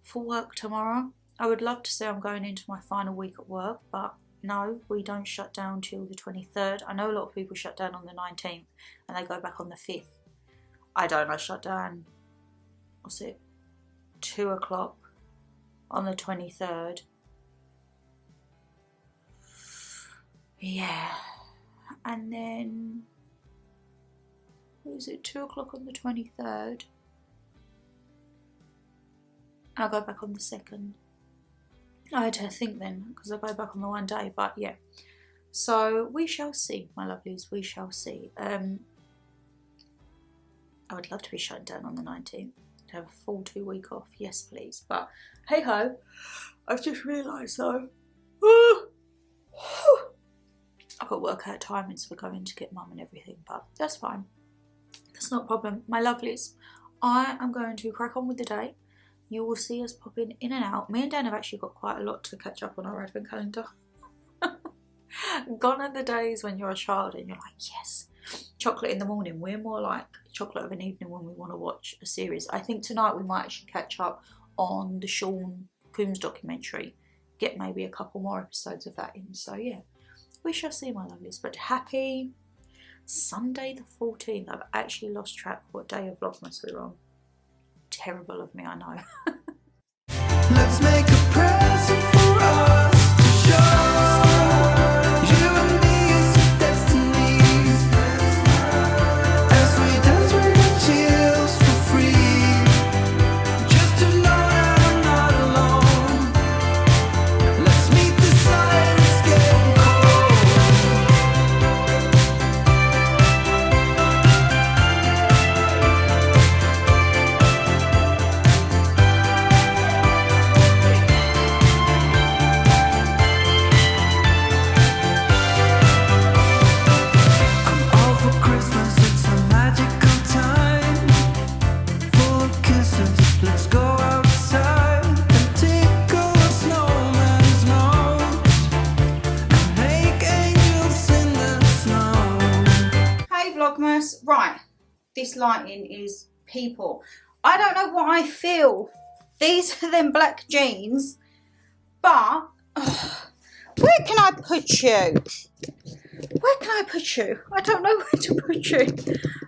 C: for work tomorrow. I would love to say I'm going into my final week at work, but no, we don't shut down till the 23rd. I know a lot of people shut down on the 19th and they go back on the 5th. I don't. I shut down, what's it, 2 o'clock on the 23rd. Yeah, and then, what is it, 2 o'clock on the 23rd? I'll go back on the 2nd. I had to think then, because I go back on the one day, but yeah. So, we shall see, my lovelies, we shall see. I would love to be shut down on the 19th, to have a full 2 week off, yes please. But, hey ho, I've just realised though, I've got to work out timings for going to get mum and everything, but that's fine. That's not a problem. My lovelies, I am going to crack on with the day. You will see us popping in and out. Me and Dan have actually got quite a lot to catch up on our advent calendar. Gone are the days when you're a child and you're like, yes, chocolate in the morning. We're more like chocolate of an evening when we want to watch a series. I think tonight we might actually catch up on the Sean Coombs documentary. Get maybe a couple more episodes of that in. So yeah. We shall see, my lovelies, but happy Sunday the 14th. I've actually lost track what day of Vlogmas we're on. Terrible of me, I know.
E: Let's make a present for us to show you and me as destinies. As we dance with the chills for free. Just to know that I'm not alone. Let's meet the sign, it's getting cold.
C: Vlogmas. Right, this lighting is people. I don't know what I feel. These are them black jeans, but where can I put you? Where can I put you? I don't know where to put you.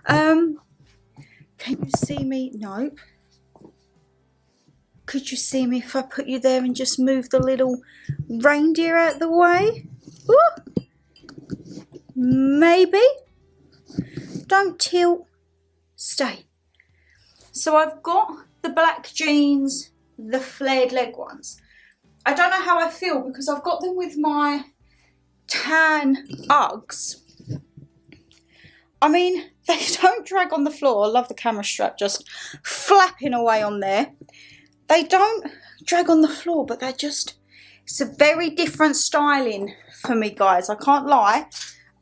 C: Can you see me? Nope. Could you see me if I put you there and just move the little reindeer out the way? Ooh. Maybe. Don't tilt. Stay. So I've got the black jeans, the flared leg ones. I don't know how I feel because I've got them with my tan Uggs. I mean, they don't drag on the floor. I love the camera strap just flapping away on there. They don't drag on the floor, but they're just, it's a very different styling for me, guys. I can't lie.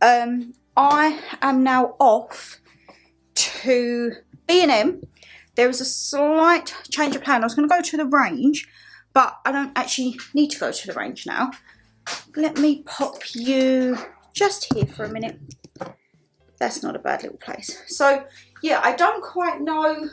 C: I am now off to B&M. There was a slight change of plan. I was going to go to the range, but I don't actually need to go to the range now. Let me pop you just here for a minute. That's not a bad little place. So, yeah, I don't quite know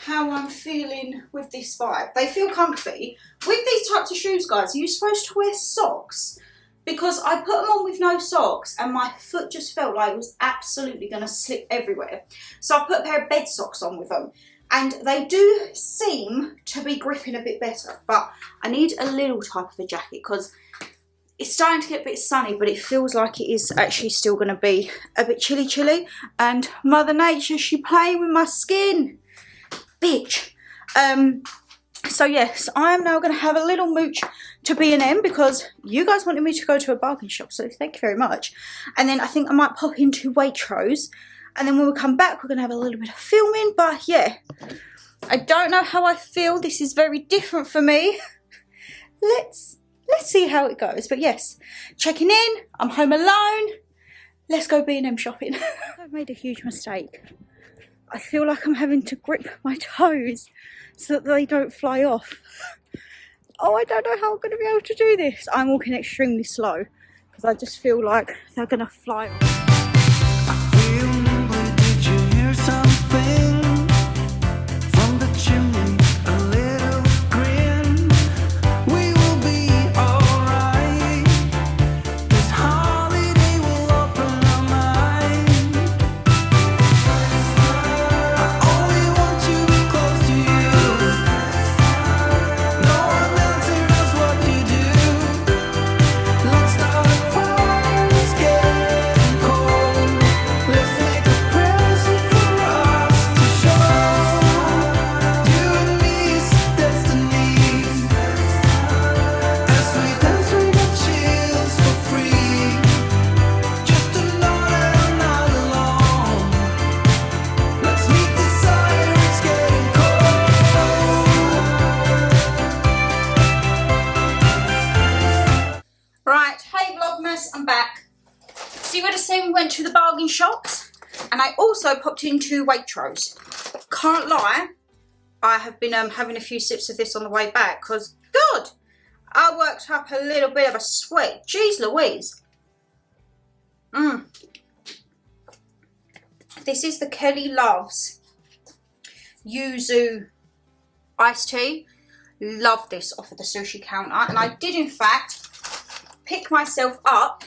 C: how I'm feeling with this vibe. They feel comfy. With these types of shoes, guys, are you supposed to wear socks? Because I put them on with no socks and my foot just felt like it was absolutely going to slip everywhere. So I put a pair of bed socks on with them. And they do seem to be gripping a bit better. But I need a little type of a jacket because it's starting to get a bit sunny, but it feels like it is actually still going to be a bit chilly. And Mother Nature, she playing with my skin. Bitch. So yes, I am now going to have a little mooch to B&M because you guys wanted me to go to a bargain shop, so thank you very much. And then I think I might pop into Waitrose, and then when we come back we're going to have a little bit of filming. But yeah, I don't know how I feel. This is very different for me. Let's see how it goes. But yes, checking in. I'm home alone. Let's go B&M shopping. I've made a huge mistake. I feel like I'm having to grip my toes so that they don't fly off. Oh, I don't know how I'm going to be able to do this. I'm walking extremely slow because I just feel like they're going to fly off.
E: Did you hear something from the chimney? A little grin. We will be alright. This holiday will open our mind. I only want to be close to you. No one else knows what you do. Let's start a fire. It's getting cold. Let's make a present for us to show. You and me's destiny. As we dance, we got chills for free. Just another night alone. Let's meet the desire. It's getting cold.
C: Right, hey Vlogmas, I'm back. So you would have seen we went to the bargain shops and I also popped into Waitrose. Can't lie, I have been having a few sips of this on the way back because, God, I worked up a little bit of a sweat. Jeez Louise. This is the Kelly Loves Yuzu iced tea. Love this off of the sushi counter. And I did, in fact, pick myself up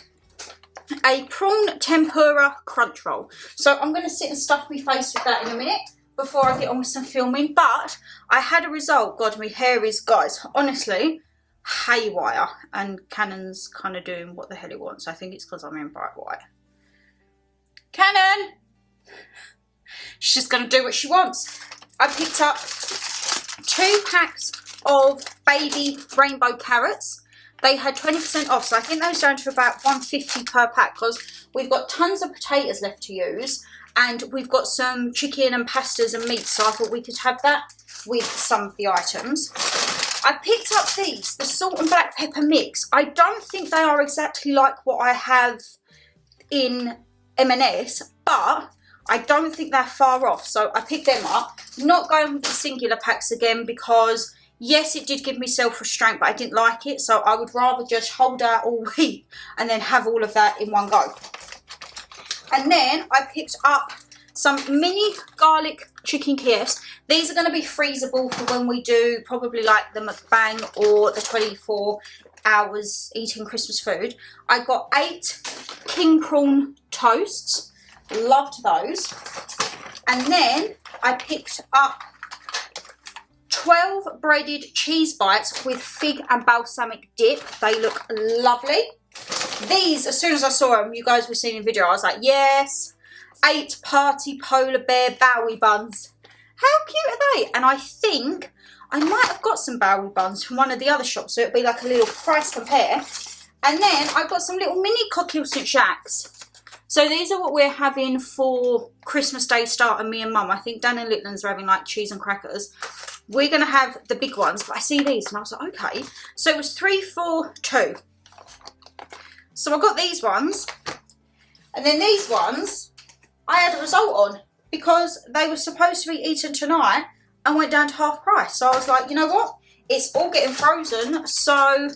C: a prawn tempura crunch roll. So I'm going to sit and stuff my face with that in a minute before I get on with some filming. But I had a result. God, my hair is, guys, honestly, haywire. And Canon's kind of doing what the hell it wants. I think it's because I'm in bright white. Canon! She's just going to do what she wants. I picked up 2 packs of baby rainbow carrots. They had 20% off, so I think those down to about $1.50 per pack because we've got tons of potatoes left to use and we've got some chicken and pastas and meat, so I thought we could have that with some of the items. I picked up these, the salt and black pepper mix. I don't think they are exactly like what I have in M&S, but I don't think they're far off, so I picked them up. Not going with the singular packs again because yes, it did give me self-restraint, but I didn't like it, so I would rather just hold out all week and then have all of that in one go. And then I picked up some mini garlic chicken Kievs. These are going to be freezable for when we do probably like the mukbang or the 24 hours eating Christmas food. I got 8 king prawn toasts. Loved those. And then I picked up 12 breaded cheese bites with fig and balsamic dip. They look lovely. These, as soon as I saw them, you guys were seeing in video, I was like, yes. 8 party polar bear Bowie buns. How cute are they? And I think I might have got some Bowie buns from one of the other shops, so it'll be like a little price compare. And then I've got some little mini coquille St. Jacques. So these are what we're having for Christmas Day start, and me and Mum. I think Dan and Litlands are having like cheese and crackers. We're going to have the big ones, but I see these and I was like, okay. So it was 3 for 2. So I got these ones. And then these ones, I had a result on because they were supposed to be eaten tonight and went down to half price. So I was like, you know what? It's all getting frozen, so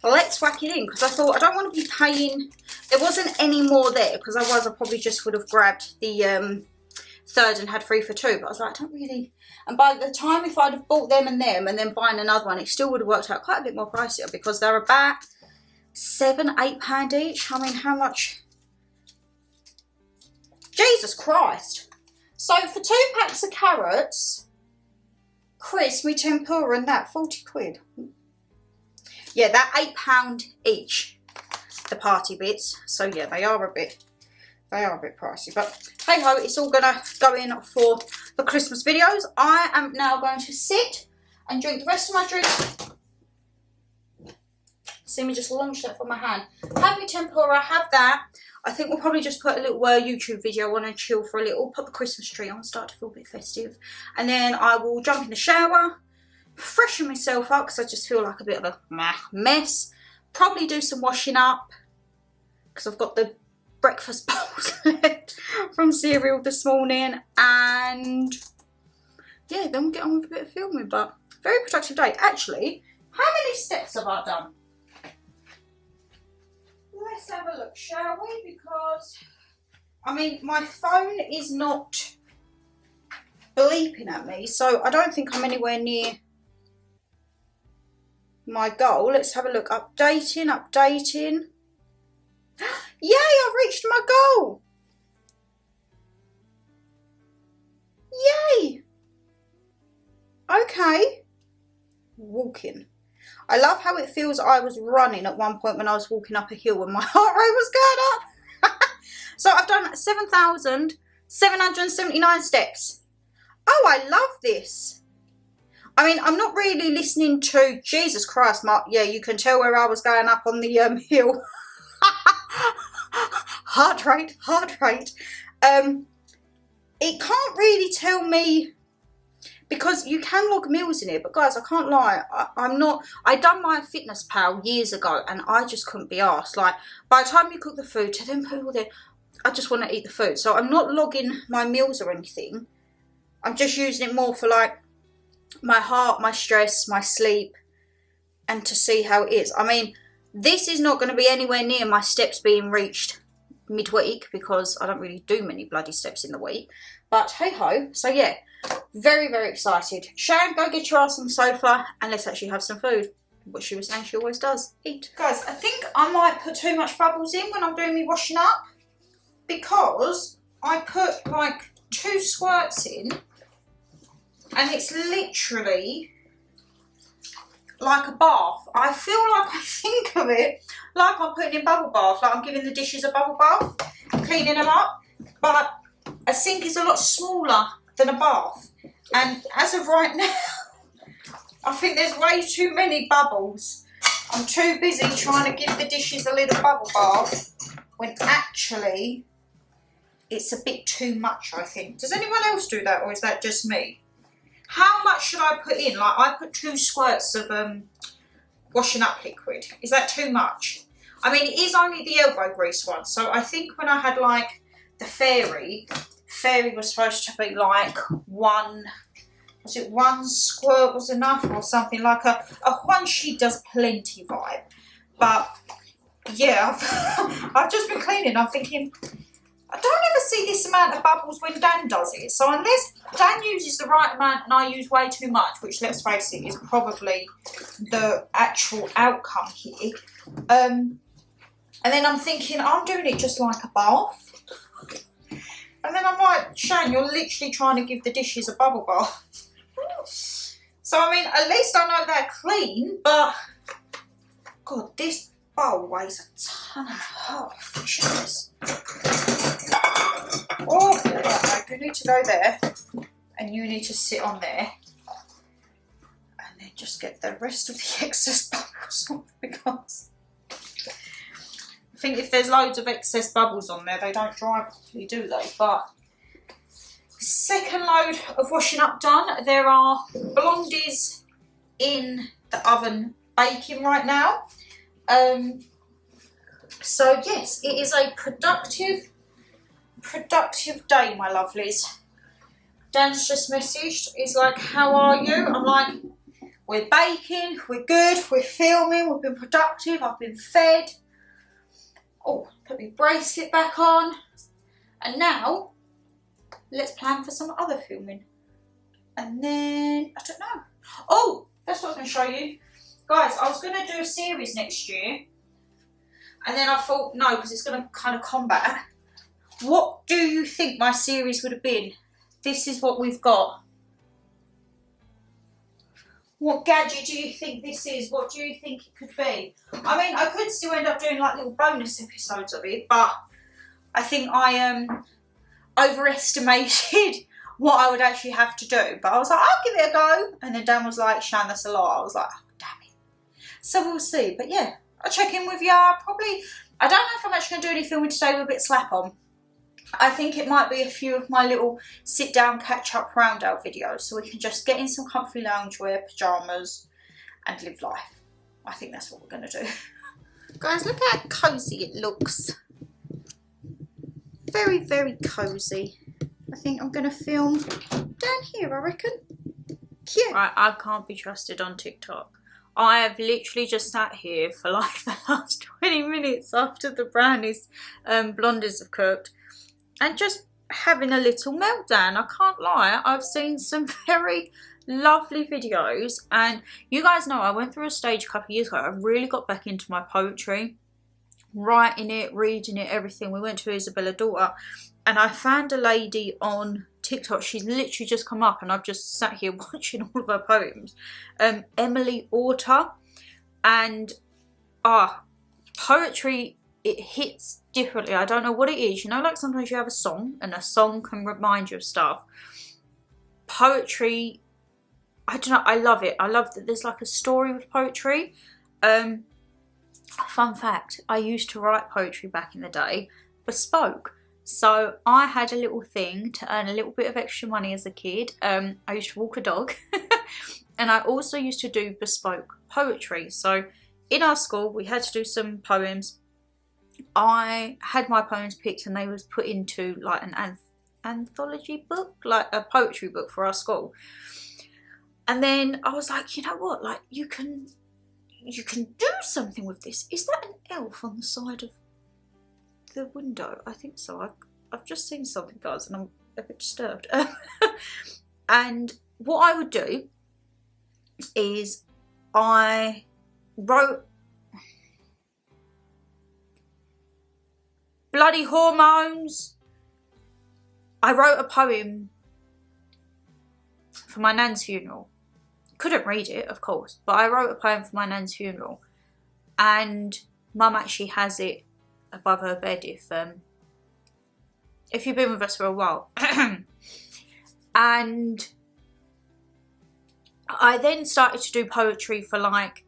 C: let's whack it in. Because I thought, I don't want to be paying... There wasn't any more there, because otherwise I probably just would have grabbed the third and had 3 for 2. But I was like, I don't really... And by the time, if I'd have bought them and then buying another one, it still would have worked out quite a bit more pricier, because they're about £7-8 each. I mean, how much... Jesus Christ. So for 2 packs of carrots, crisp, me tempura and that, 40 quid. Yeah, they're £8 each, the party bits. So yeah, they are a bit pricey. But hey ho, it's all gonna go in for the Christmas videos. I am now going to sit and drink the rest of my drink. See me just launch that from my hand. Have your tempura, have that. I think we'll probably just put a little YouTube video on and chill for a little, put the Christmas tree on, start to feel a bit festive. And then I will jump in the shower, freshen myself up because I just feel like a bit of a mess. Probably do some washing up because I've got the breakfast bowls left from cereal this morning. And yeah, then we'll get on with a bit of filming. But very productive day. Actually, how many steps have I done? Let's have a look, shall we? Because, I mean, my phone is not bleeping at me, so I don't think I'm anywhere near my goal. Let's have a look. Updating. Yay, I've reached my goal. Yay. Okay. Walking. I love how it feels I was running at one point when I was walking up a hill and my heart rate was going up. So I've done 7,779 steps. Oh, I love this. I mean, I'm not really listening to... Jesus Christ, Mark. Yeah, you can tell where I was going up on the hill. Heart rate. It can't really tell me... Because you can log meals in here, but guys, I can't lie, I'm not... I done my Fitness Pal years ago, and I just couldn't be arsed. Like, by the time you cook the food, to then put all there, I just want to eat the food. So I'm not logging my meals or anything. I'm just using it more for, like, my heart, my stress, my sleep, and to see how it is. I mean, this is not going to be anywhere near my steps being reached midweek, because I don't really do many bloody steps in the week. But hey-ho, so yeah. Very, very excited. Shan, go get your ass on the sofa and let's actually have some food. What she was saying she always does. Eat. Guys, I think I might put too much bubbles in when I'm doing me washing up, because I put like 2 squirts in and it's literally like a bath. I feel like I think of it like I'm putting in bubble bath, like I'm giving the dishes a bubble bath, cleaning them up. But a sink is a lot smaller than a bath, and as of right now I think there's way too many bubbles. I'm too busy trying to give the dishes a little bubble bath when actually it's a bit too much, I think. Does anyone else do that, or is that just me? How much should I put in? Like, I put 2 squirts of washing up liquid. Is that too much? I mean, it is only the elbow grease one, so I think when I had like the fairy was supposed to be like 1 squirt was enough, or something like a one she does plenty vibe. But yeah, I've just been cleaning. I'm thinking, I don't ever see this amount of bubbles when Dan does it. So unless Dan uses the right amount and I use way too much, which let's face it is probably the actual outcome here. And then I'm thinking, I'm doing it just like a bath. And then I'm like, Shan, you're literally trying to give the dishes a bubble bath. So So, I mean, at least I know they're clean, but God, this bowl weighs a ton and a half. Jeez. Oh, right, you need to go there, and you need to sit on there, and then just get the rest of the excess bubbles off, because I think if there's loads of excess bubbles on there, they don't dry properly, do they? But second load of washing up done. There are blondies in the oven baking right now. So yes, it is a productive day, my lovelies. Dan's just messaged. He's like, how are you? I'm like, we're baking, we're good, we're filming, we've been productive, I've been fed. Oh, put my bracelet back on. And now, let's plan for some other filming. And then, I don't know. Oh, that's what I was going to show you. Guys, I was going to do a series next year. And then I thought, no, because it's going to kind of combat. What do you think my series would have been? This is what we've got. What gadget do you think this is? What do you think it could be? I mean, I could still end up doing like little bonus episodes of it, but I think I overestimated what I would actually have to do. But I was like, I'll give it a go. And then Dan was like, Shan, that's a lot. I was like, oh, damn it. So we'll see. But yeah, I'll check in with ya. Probably, I don't know if I'm actually going to do any filming today with a bit slap on. I think it might be a few of my little sit down catch up round out videos, so we can just get in some comfy loungewear, pyjamas and live life. I think that's what we're going to do. Guys, look how cosy it looks. Very, very cosy. I think I'm going to film down here, I reckon. Cute. Right, I can't be trusted on TikTok. I have literally just sat here for like the last 20 minutes after the brownies blondies have cooked and just having a little meltdown. I can't lie, I've seen some very lovely videos, and you guys know I went through a stage a couple of years ago. I really got back into my poetry, writing it, reading it, everything. We went to Isabella Daughter, and I found a lady on TikTok. She's literally just come up, and I've just sat here watching all of her poems. Emily Orta, and poetry, it hits differently. I don't know what it is. You know, like sometimes you have a song, and a song can remind you of stuff. Poetry, I don't know, I love it. I love that there's like a story with poetry. Fun fact, I used to write poetry back in the day, bespoke. So I had a little thing to earn a little bit of extra money as a kid. I used to walk a dog and I also used to do bespoke poetry. So in our school we had to do some poems. I had my poems picked and they was put into like an anthology book, like a poetry book for our school. And then I was like, you know what, like you can do something with this. Is that an elf on the side of the window? I think so. I've just seen something, guys, and I'm a bit disturbed. And what I would do is I wrote bloody hormones. I wrote a poem for my nan's funeral. Couldn't read it, of course, but I wrote a poem for my nan's funeral, and Mum actually has it above her bed if you've been with us for a while. And I then started to do poetry for like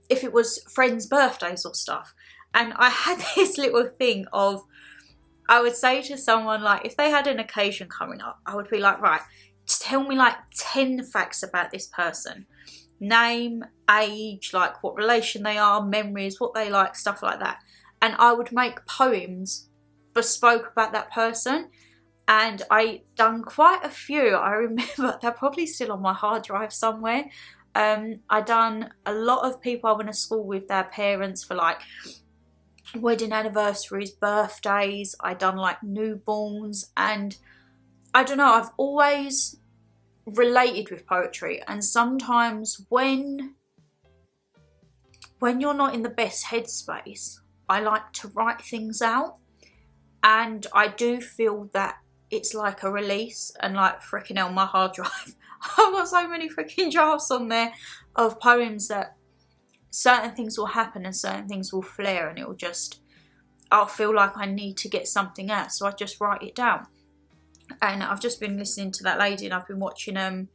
C: if it was friends' birthdays or stuff. And I had this little thing of, I would say to someone, like if they had an occasion coming up, I would be like, right, just tell me like 10 facts about this person. Name, age, like what relation they are, memories, what they like, stuff like that. And I would make poems bespoke about that person. And I done quite a few. I remember they're probably still on my hard drive somewhere. I done a lot of people I went to school with, their parents, for like wedding anniversaries, birthdays. I done like newborns, and I don't know, I've always related with poetry. And sometimes when you're not in the best headspace, I like to write things out, and I do feel that it's like a release. And like freaking hell, my hard drive, I've got so many freaking drafts on there of poems that certain things will happen and certain things will flare, and it'll just, I'll feel like I need to get something out, so I just write it down. And I've just been listening to that lady, and I've been watching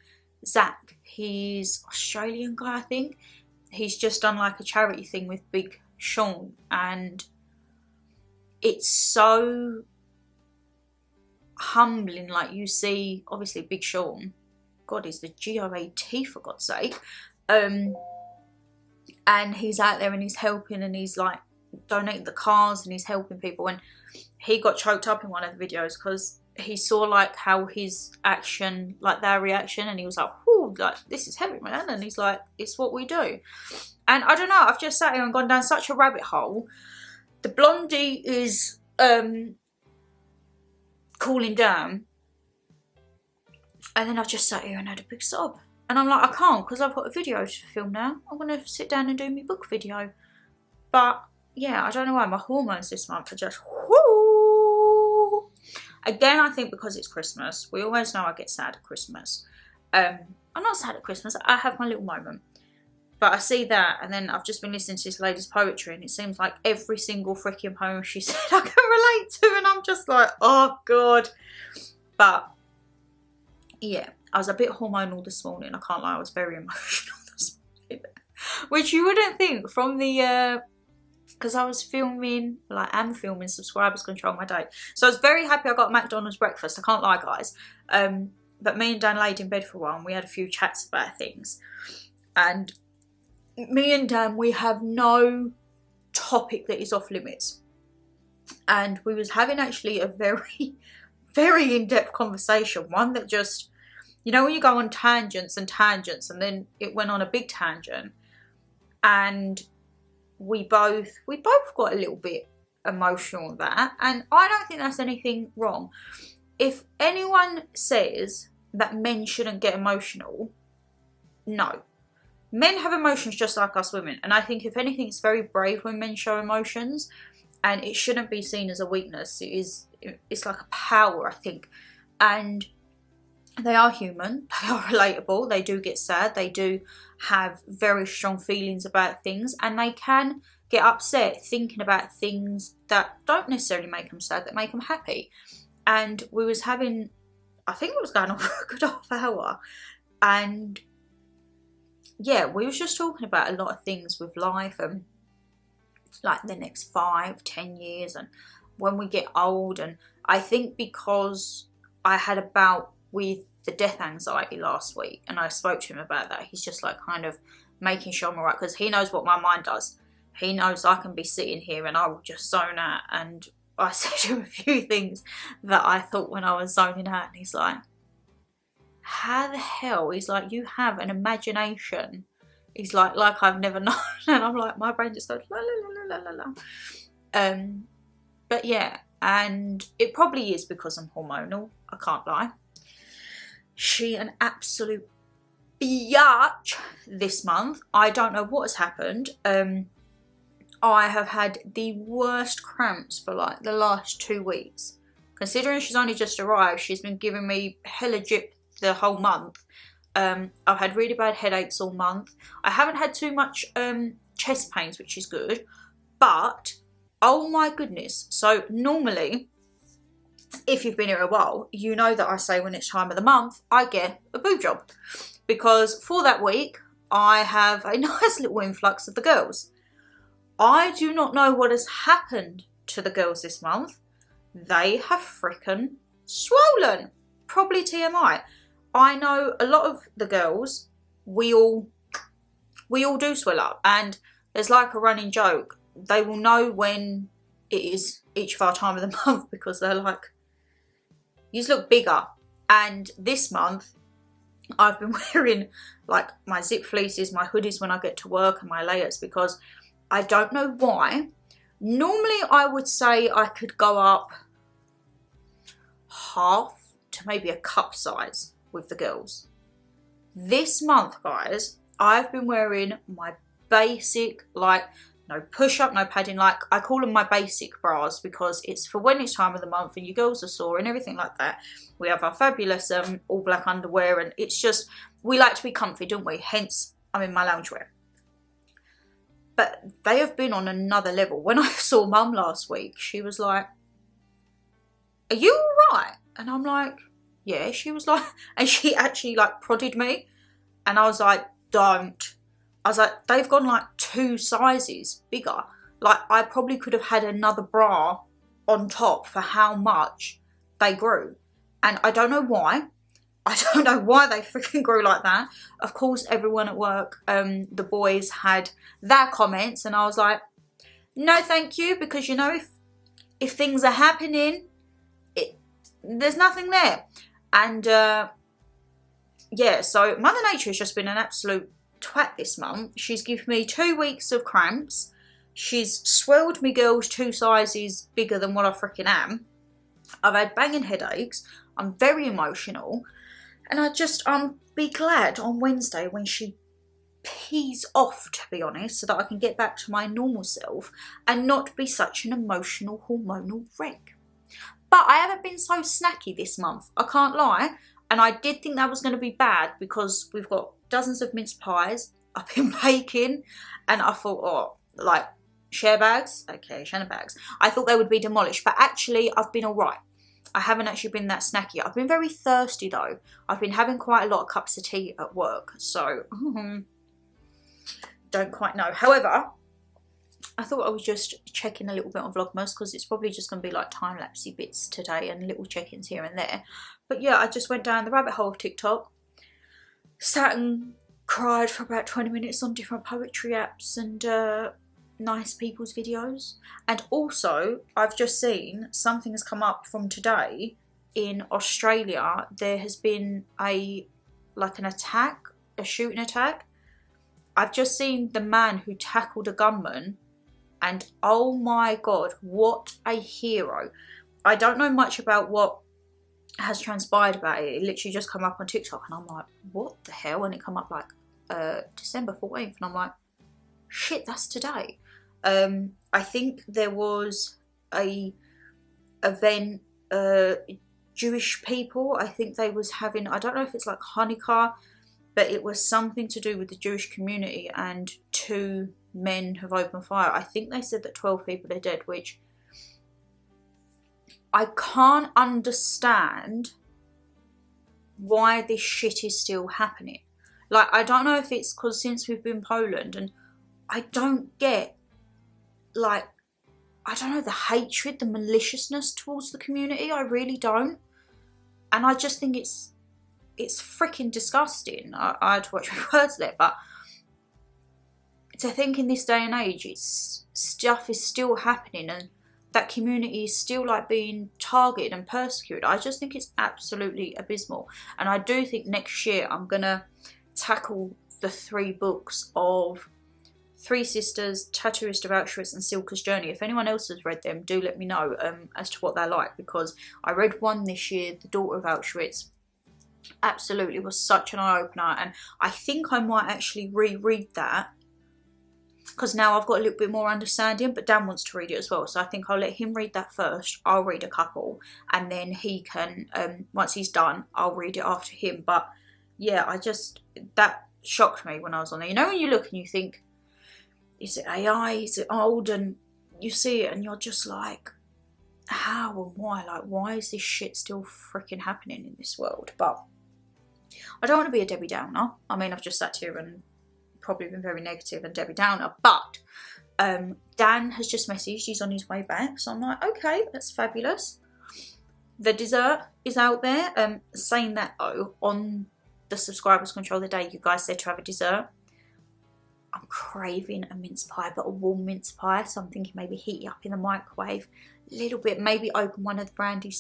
C: Zach. He's Australian guy, I think. He's just done like a charity thing with Big Sean, and it's so humbling. Like, you see, obviously Big Sean, God, he's the GOAT for God's sake, and he's out there and he's helping, and he's like donating the cars and he's helping people. And he got choked up in one of the videos because he saw like how his action, like their reaction, and he was like, "Whoo, like this is heavy, man." And he's like, "It's what we do." And I don't know, I've just sat here and gone down such a rabbit hole. The blondie is cooling down, and then I've just sat here and had a big sob. And I'm like, I can't, because I've got a video to film now. I'm going to sit down and do my book video. But yeah, I don't know why, my hormones this month are just whoo. Again, I think because it's Christmas. We always know I get sad at Christmas. I'm not sad at Christmas, I have my little moment. But I see that, and then I've just been listening to this lady's poetry, and it seems like every single freaking poem she said I can relate to, and I'm just like, oh God. But yeah, I was a bit hormonal this morning, I can't lie, I was very emotional this morning. Which you wouldn't think from the, because I was filming, like I'm filming Subscribers Control My Day. So I was very happy I got McDonald's breakfast, I can't lie guys. But me and Dan laid in bed for a while, and we had a few chats about things. And me and Dan, we have no topic that is off limits. And we was having actually a very, very in-depth conversation. One that just, you know, when you go on tangents and tangents, and then it went on a big tangent. And we both got a little bit emotional with that. And I don't think that's anything wrong. If anyone says that men shouldn't get emotional, no. Men have emotions just like us women, and I think if anything, it's very brave when men show emotions, and it shouldn't be seen as a weakness. It's like a power, I think. And they are human, they are relatable, they do get sad, they do have very strong feelings about things, and they can get upset thinking about things that don't necessarily make them sad, that make them happy. And we was having, I think it was going on for a good half hour, and yeah, we was just talking about a lot of things with life, and like the next 5-10 years, and when we get old. And I think because I had a bout with the death anxiety last week, and I spoke to him about that, he's just like kind of making sure I'm alright, because he knows what my mind does. He knows I can be sitting here and I will just zone out. And I said to him a few things that I thought when I was zoning out, and he's like, how the hell? He's like, you have an imagination. He's like I've never known. And I'm like, my brain just goes la la la la la la. But yeah, and it probably is because I'm hormonal, I can't lie. She an absolute biatch this month. I don't know what has happened. I have had the worst cramps for like the last 2 weeks. Considering she's only just arrived, she's been giving me hella jip the whole month. I've had really bad headaches all month. I haven't had too much chest pains, which is good. But, oh my goodness. So normally, if you've been here a while, you know that I say when it's time of the month, I get a boob job. Because for that week, I have a nice little influx of the girls. I do not know what has happened to the girls this month. They have frickin' swollen. Probably TMI. I know a lot of the girls, we all do swell up, and there's like a running joke. They will know when it is each of our time of the month, because they're like, you just look bigger. And this month, I've been wearing like my zip fleeces, my hoodies when I get to work, and my layers, because I don't know why. Normally I would say I could go up half to maybe a cup size with the girls. This month, guys, I've been wearing my basic, like no push-up, no padding. Like, I call them my basic bras because it's for when it's time of the month and you girls are sore and everything like that. We have our fabulous all black underwear, and it's just, we like to be comfy, don't we? Hence, I'm in my loungewear. But they have been on another level. When I saw Mum last week, she was like, are you all right? And I'm like, yeah. She was like, and she actually like prodded me. And I was like, don't. I was like, they've gone like 2 sizes bigger. Like, I probably could have had another bra on top for how much they grew. And I don't know why. I don't know why they freaking grew like that. Of course, everyone at work, the boys had their comments. And I was like, no, thank you. Because, you know, if things are happening, there's nothing there. And, yeah, so Mother Nature has just been an absolute twat this month. She's given me 2 weeks of cramps. She's swelled me girls 2 sizes bigger than what I freaking am. I've had banging headaches. I'm very emotional. And I'll be glad on Wednesday when she pees off, to be honest, so that I can get back to my normal self and not be such an emotional hormonal wreck. But I haven't been so snacky this month, I can't lie. And I did think that was going to be bad because we've got dozens of mince pies. I've been baking, and I thought, oh, like share bags, okay, Shannon bags. I thought they would be demolished, but actually I've been all right. I haven't actually been that snacky. I've been very thirsty though. I've been having quite a lot of cups of tea at work, so don't quite know. However, I thought I was just checking a little bit on Vlogmas because it's probably just going to be like time-lapsey bits today and little check-ins here and there. But yeah, I just went down the rabbit hole of TikTok, sat and cried for about 20 minutes on different poetry apps and nice people's videos. And also, I've just seen something has come up from today in Australia. There has been an attack, a shooting attack. I've just seen the man who tackled a gunman. And oh my God, what a hero. I don't know much about what has transpired about it. It literally just come up on TikTok and I'm like, what the hell? And it come up like December 14th and I'm like, shit, that's today. I think there was a event, Jewish people, I think they was having, I don't know if it's like Hanukkah, but it was something to do with the Jewish community and 2 men have opened fire. I think they said that 12 people are dead, which I can't understand why this shit is still happening. Like, I don't know if it's because since we've been Poland, and I don't get, like, I don't know, the hatred, the maliciousness towards the community. I really don't. And I just think it's freaking disgusting. I had to watch my words there, but to think in this day and age, stuff is still happening and that community is still like being targeted and persecuted. I just think it's absolutely abysmal. And I do think next year I'm gonna tackle the 3 books of 3 Sisters, Tattooist of Auschwitz and Silka's Journey. If anyone else has read them, do let me know as to what they're like, because I read one this year, The Daughter of Auschwitz. Absolutely was such an eye-opener, and I think I might actually reread that because now I've got a little bit more understanding, but Dan wants to read it as well, so I think I'll let him read that first. I'll read a couple and then he can, once he's done, I'll read it after him. But yeah, that shocked me when I was on there. You know, when you look and you think, is it AI, is it old, and you see it and you're just like, how and why? Like, why is this shit still freaking happening in this world? But I don't want to be a Debbie Downer. I mean, I've just sat here and probably been very negative and Debbie Downer, but Dan has just messaged, he's on his way back, so I'm like, okay, that's fabulous. The dessert is out there. Saying that though, on the subscribers control the day, you guys said to have a dessert. I'm craving a mince pie, but a warm mince pie, so I'm thinking maybe heat it up in the microwave a little bit, maybe open one of the brandy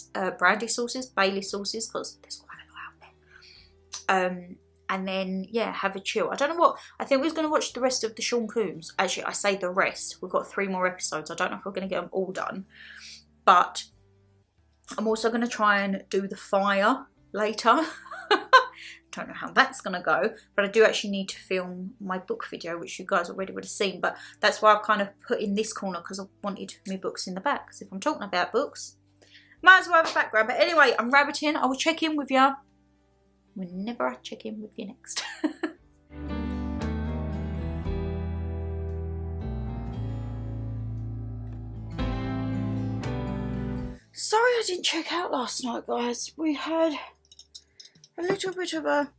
C: sauces, Bailey sauces, because there's quite a lot out there. And then, yeah, have a chill. I don't know what, I think we was going to watch the rest of the Sean Combs. Actually, I say the rest. We've got 3 more episodes. I don't know if we're going to get them all done. But I'm also going to try and do The Fire later. Don't know how that's gonna go, but I do actually need to film my book video, which you guys already would have seen, but that's why I've kind of put in this corner, because I wanted my books in the back, because if I'm talking about books, might as well have a background. But anyway, I'm rabbiting. I will check in with you whenever I check in with you next. Sorry I didn't check out last night, guys. We had a little bit of a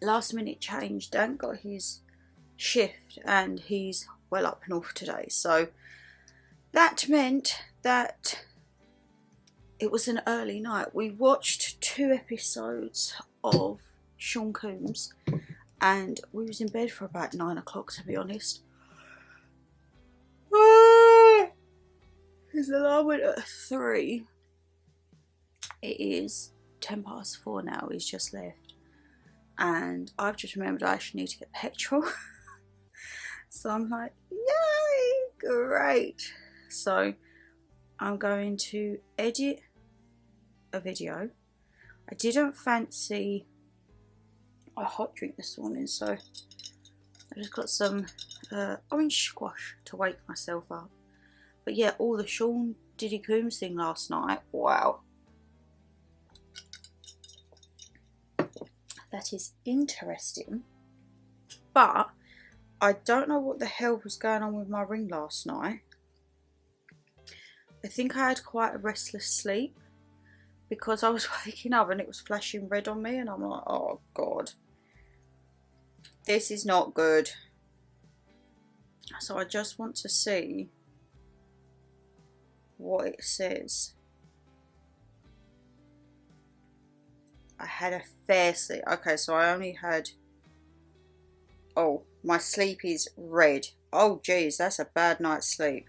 C: last minute change. Dan got his shift and he's well up north today, so that meant that it was an early night. We watched 2 episodes of Sean Combs and we was in bed for about 9 o'clock, to be honest. His alarm went at 3. It is 4:10 now. He's just left, and I've just remembered I actually need to get petrol. So I'm like, yay, great. So I'm going to edit a video. I didn't fancy a hot drink this morning, so I just got some orange squash to wake myself up. But yeah, all the Sean Diddy Coombs thing last night, wow. That is interesting. But I don't know what the hell was going on with my ring last night. I think I had quite a restless sleep, because I was waking up and it was flashing red on me, and I'm like, oh God, this is not good. So I just want to see what it says. I had a fair sleep. Okay, so I only had, oh, my sleep is red. Oh geez, that's a bad night's sleep.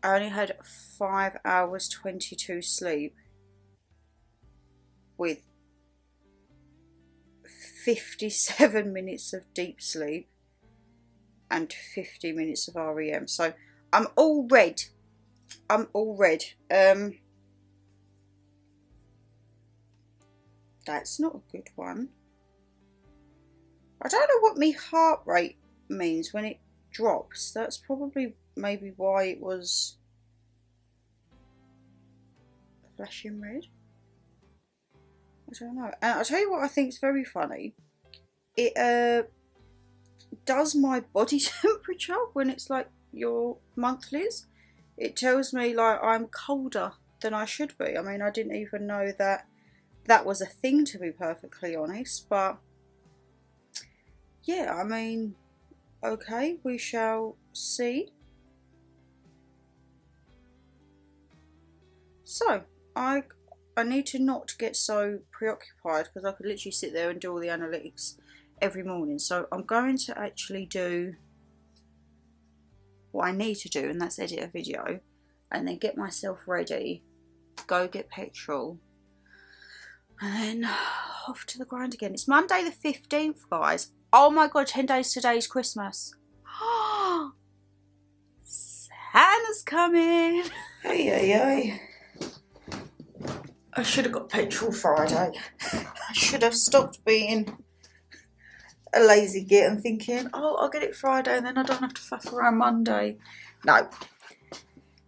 C: I only had 5 hours 22 sleep with 57 minutes of deep sleep and 50 minutes of REM. So I'm all red. I'm all red. That's not a good one. I don't know what my heart rate means when it drops. That's probably maybe why it was flashing red. I don't know. And I'll tell you what I think is very funny. It does my body temperature when it's like your monthlies. It tells me like I'm colder than I should be. I mean, I didn't even know that that was a thing, to be perfectly honest, but yeah, I mean, okay, we shall see. So I need to not get so preoccupied, because I could literally sit there and do all the analytics every morning. So I'm going to actually do what I need to do, and that's edit a video and then get myself ready, go get petrol, and then off to the grind again. It's Monday the 15th, guys. Oh my God, 10 days today is Christmas. Santa's coming. Hey, hey, hey. I should have got petrol Friday. I should have stopped being a lazy git and thinking, oh, I'll get it Friday and then I don't have to faff around Monday. No.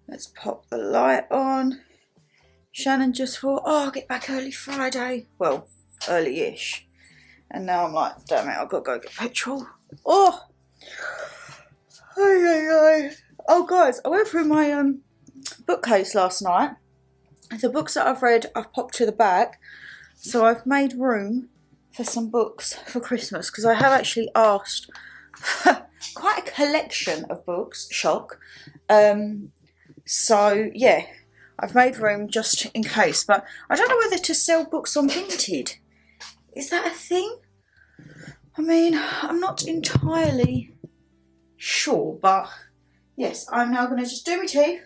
C: Let's pop the light on. Shannon just thought, oh, I'll get back early Friday. Well, early-ish. And now I'm like, damn it, I've got to go get petrol. Oh! Oh, guys, I went through my bookcase last night. The books that I've read, I've popped to the back. So I've made room for some books for Christmas, because I have actually asked for quite a collection of books. Shock. So, yeah, I've made room just in case. But I don't know whether to sell books on Vinted. Is that a thing? I mean, I'm not entirely sure, but yes, I'm now going to just do my teeth,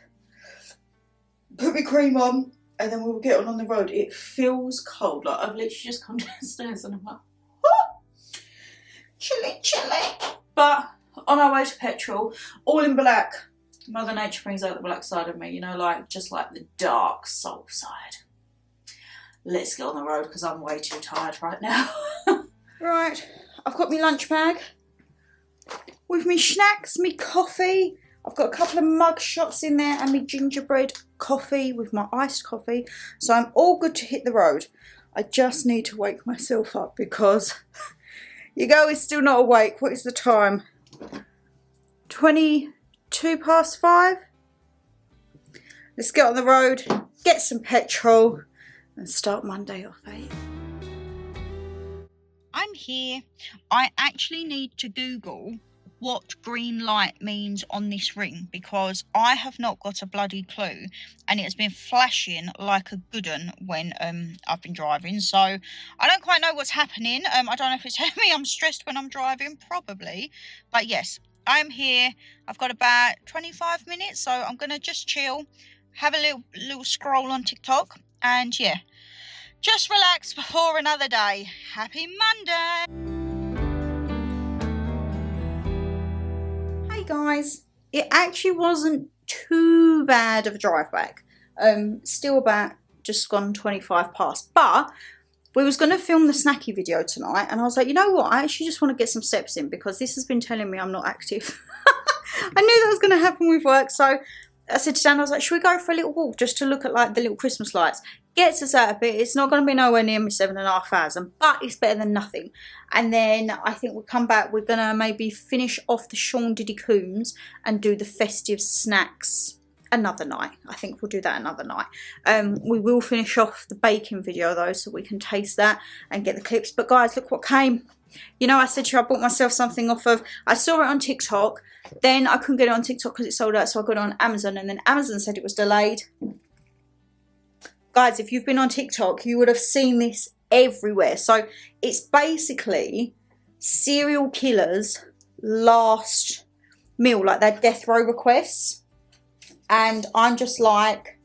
C: put my cream on, and then we'll get on the road. It feels cold. Like, I've literally just come downstairs and I'm like, oh, chilly, chilly. But on our way to petrol, all in black. Mother Nature brings out the black side of me, you know, like just like the dark soul side. let's get on the road because I'm way too tired right now. Right, I've got my lunch bag with me snacks, me coffee. I've got a couple of mug shots in there and me gingerbread coffee with my iced coffee. So I'm all good to hit the road. I just need to wake myself up because your girl is still not awake. What is the time? 5:22. Let's get on the road, get some petrol and start Monday off, eh? I'm here. I actually need to Google what green light means on this ring because I have not got a bloody clue, and it has been flashing like a good un when I've been driving, so I don't quite know what's happening. I don't know if it's telling me I'm stressed when I'm driving, probably, but yes, I am here. I've got about 25 minutes, so I'm gonna just chill, have a little scroll on TikTok, and yeah, just relax before another day. Happy Monday. Guys, it actually wasn't too bad of a drive back. Still about just gone 25 past, but we was going to film the snacky video tonight, and I was like, you know what, I actually just want to get some steps in because this has been telling me I'm not active. I knew that was going to happen with work, so I said to Dan, I was like, should we go for a little walk just to look at like the little Christmas lights? Gets us out a bit. It's not going to be nowhere near me 7.5 hours, but it's better than nothing. And then I think we'll come back. We're going to maybe finish off the Sean Diddy Coombs and do the festive snacks another night. I think we'll do that another night. We will finish off the baking video though, so we can taste that and get the clips. But guys, look what came. You know, I said to you I bought myself something off of, I saw it on TikTok, then I couldn't get it on TikTok because it sold out, so I got it on Amazon, and then Amazon said it was delayed. Guys, if you've been on TikTok, you would have seen this everywhere. So it's basically serial killers' last meal, like their death row requests. And I'm just like,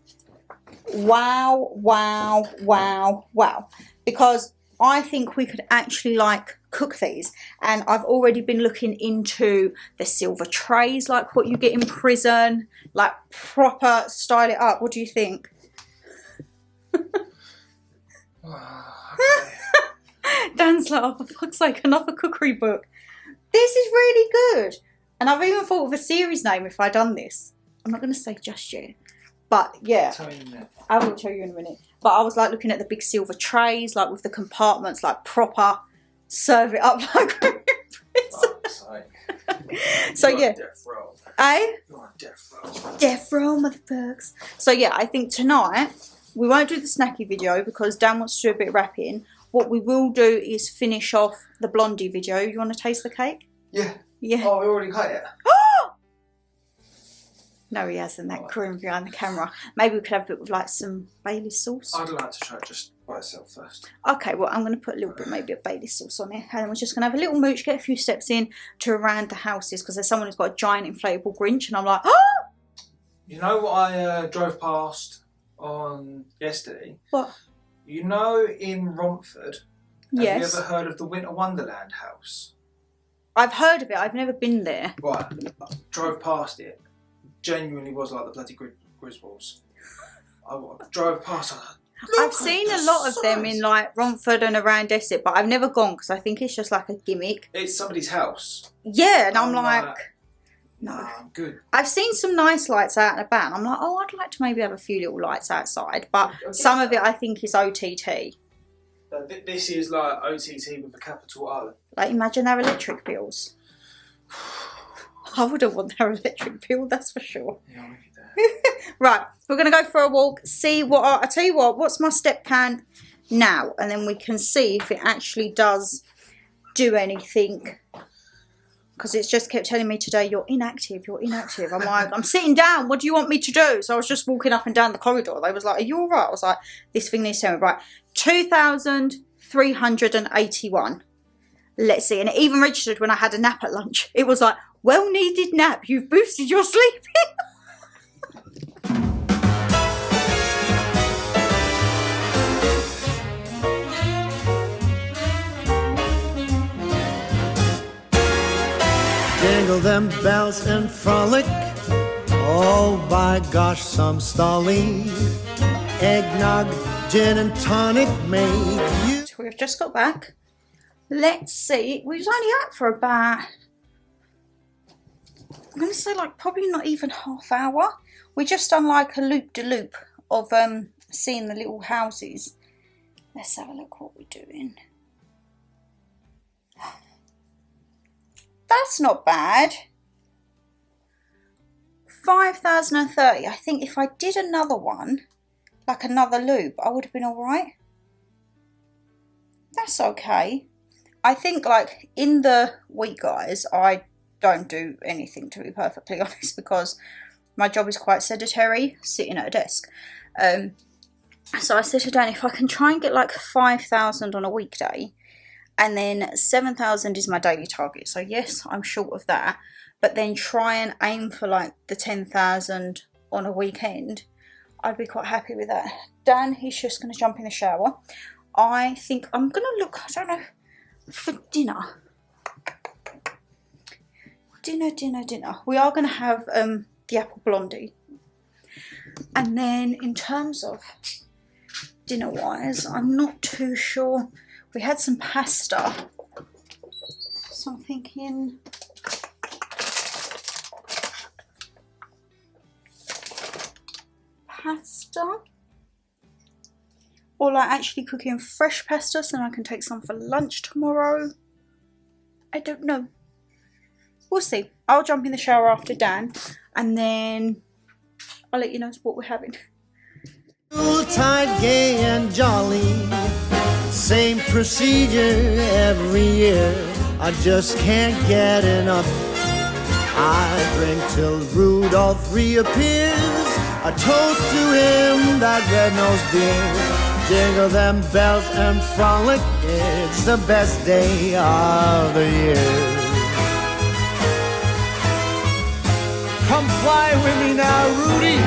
C: wow, wow, wow, wow. Because I think we could actually like cook these, and I've already been looking into the silver trays like what you get in prison, like proper style it up. What do you think? Dan's like, oh, for fuck's sake, another cookery book. This is really good, and I've even thought of a series name if I'd done this. I'm not going to say just yet, but yeah,
D: Tell me in a minute.
C: I will tell you in a minute. But I was like looking at the big silver trays, like with the compartments, like proper, serve it up like we're in prison. So yeah,
D: Death row.
C: eh?
D: You're on death row.
C: Death row, motherfuckers. So yeah, I think tonight we won't do the snacky video because Dan wants to do a bit of wrapping. What we will do is finish off the blondie video. You want to taste the cake?
D: Yeah.
C: Yeah.
D: Oh, we already cut it.
C: No, he hasn't. That cream behind the camera. Maybe we could have a bit with like some Bailey sauce.
D: I'd like to try it just by itself first.
C: Okay, well, I'm going to put a little bit, maybe of Bailey sauce on it. And then we're just going to have a little mooch, get a few steps in to around the houses because there's someone who's got a giant inflatable Grinch. And I'm like, oh!
D: You know what I drove past on yesterday?
C: What?
D: You know in Romford,
C: Yes.
D: have you ever heard of the Winter Wonderland house?
C: I've heard of it. I've never been there.
D: Right, I drove past it. Genuinely was like the bloody Griswolds. I drove past it.
C: I've seen a lot of them in like Romford and around Essex, but I've never gone because I think it's just like a gimmick.
D: It's somebody's house.
C: Yeah, and I'm like, no.
D: I'm good.
C: I've seen some nice lights out and about. And I'm like, oh, I'd like to maybe have a few little lights outside, but some of it I think is OTT.
D: This is like OTT with a capital O.
C: Like, imagine their electric bills. I wouldn't want their electric bill, that's for sure.
D: Yeah, I'm with you there.
C: Right, we're going to go for a walk, see what, I tell you what, what's my step count now? And then we can see if it actually does do anything. Because it's just kept telling me today, you're inactive, you're inactive. I'm like, I'm sitting down, what do you want me to do? So I was just walking up and down the corridor. They was like, are you all right? I was like, this thing needs to tell me, right, 2,381. Let's see, and it even registered when I had a nap at lunch. It was like, well needed nap, you've boosted your sleeping.
E: Jingle them bells and frolic. Oh, by gosh, some stolly. Eggnog, gin and tonic make you.
C: So we've just got back. Let's see. We was only out for about, I'm going to say like probably not even half hour. We just done like a loop-de-loop of seeing the little houses. Let's have a look what we're doing. That's not bad. 5,030. I think if I did another one, like another loop, I would have been alright. That's okay. I think like in the week, guys, I don't do anything, to be perfectly honest, because my job is quite sedentary, sitting at a desk. So I said down, if I can try and get like 5,000 on a weekday, and then 7,000 is my daily target. So yes, I'm short of that, but then try and aim for like the 10,000 on a weekend. I'd be quite happy with that. Dan, he's just going to jump in the shower. I think I'm going to look, I don't know, for dinner. Dinner. We are going to have the apple blondie. And then in terms of dinner-wise, I'm not too sure. We had some pasta. So I'm thinking pasta, or like actually cooking fresh pasta so I can take some for lunch tomorrow. I don't know. We'll see. I'll jump in the shower after Dan, and then I'll let you know what we're having.
E: Yuletide, gay and jolly, same procedure every year. I just can't get enough. I drink till Rudolph reappears. A toast to him, that red-nosed dear. Jingle them bells and frolic, it's the best day of the year. Come fly with me now, Rudy.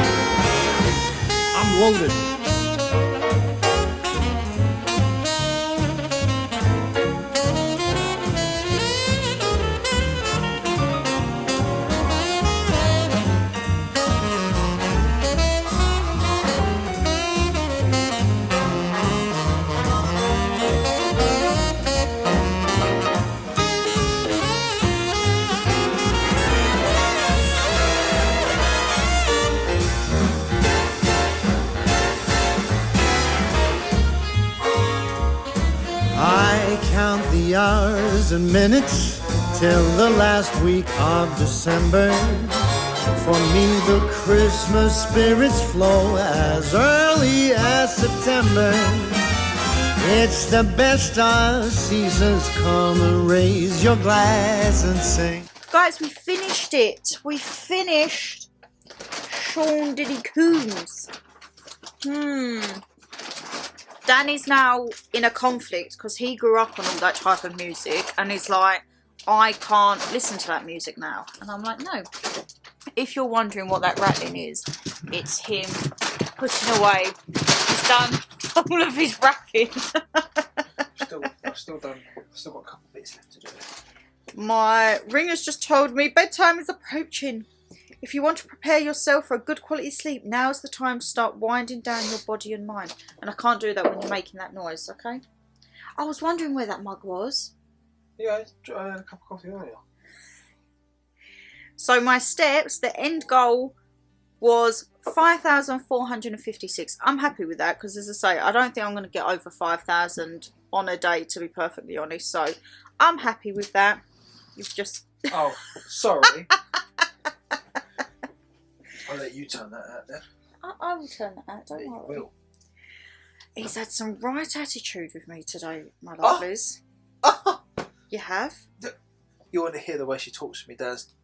E: I'm loaded. The hours and minutes till the last week of December. For me the Christmas spirits flow as early as September. It's the best of seasons, come and raise your glass and sing.
C: Guys, we finished it. We finished Sean Diddy Combs. Danny's now in a conflict because he grew up on all that type of music and he's like, I can't listen to that music now. And I'm like, no. If you're wondering what that rattling is, it's him putting away. He's done all of his rapping.
D: I've still got a couple bits left to do.
C: My ringer's just told me bedtime is approaching. If you want to prepare yourself for a good quality sleep, now's the time to start winding down your body and mind. And I can't do that when you're making that noise, okay? I was wondering where that mug was.
D: Yeah, I had a cup of coffee earlier.
C: So my steps, the end goal was 5,456. I'm happy with that because, as I say, I don't think I'm going to get over 5,000 on a day, to be perfectly honest. So I'm happy with that. You've just...
D: Oh, sorry. I'll let you turn that out then.
C: I will turn that out, don't worry.
D: Will.
C: He's had some right attitude with me today, my lovelies. You have?
D: You want to hear the way she talks to me downstairs?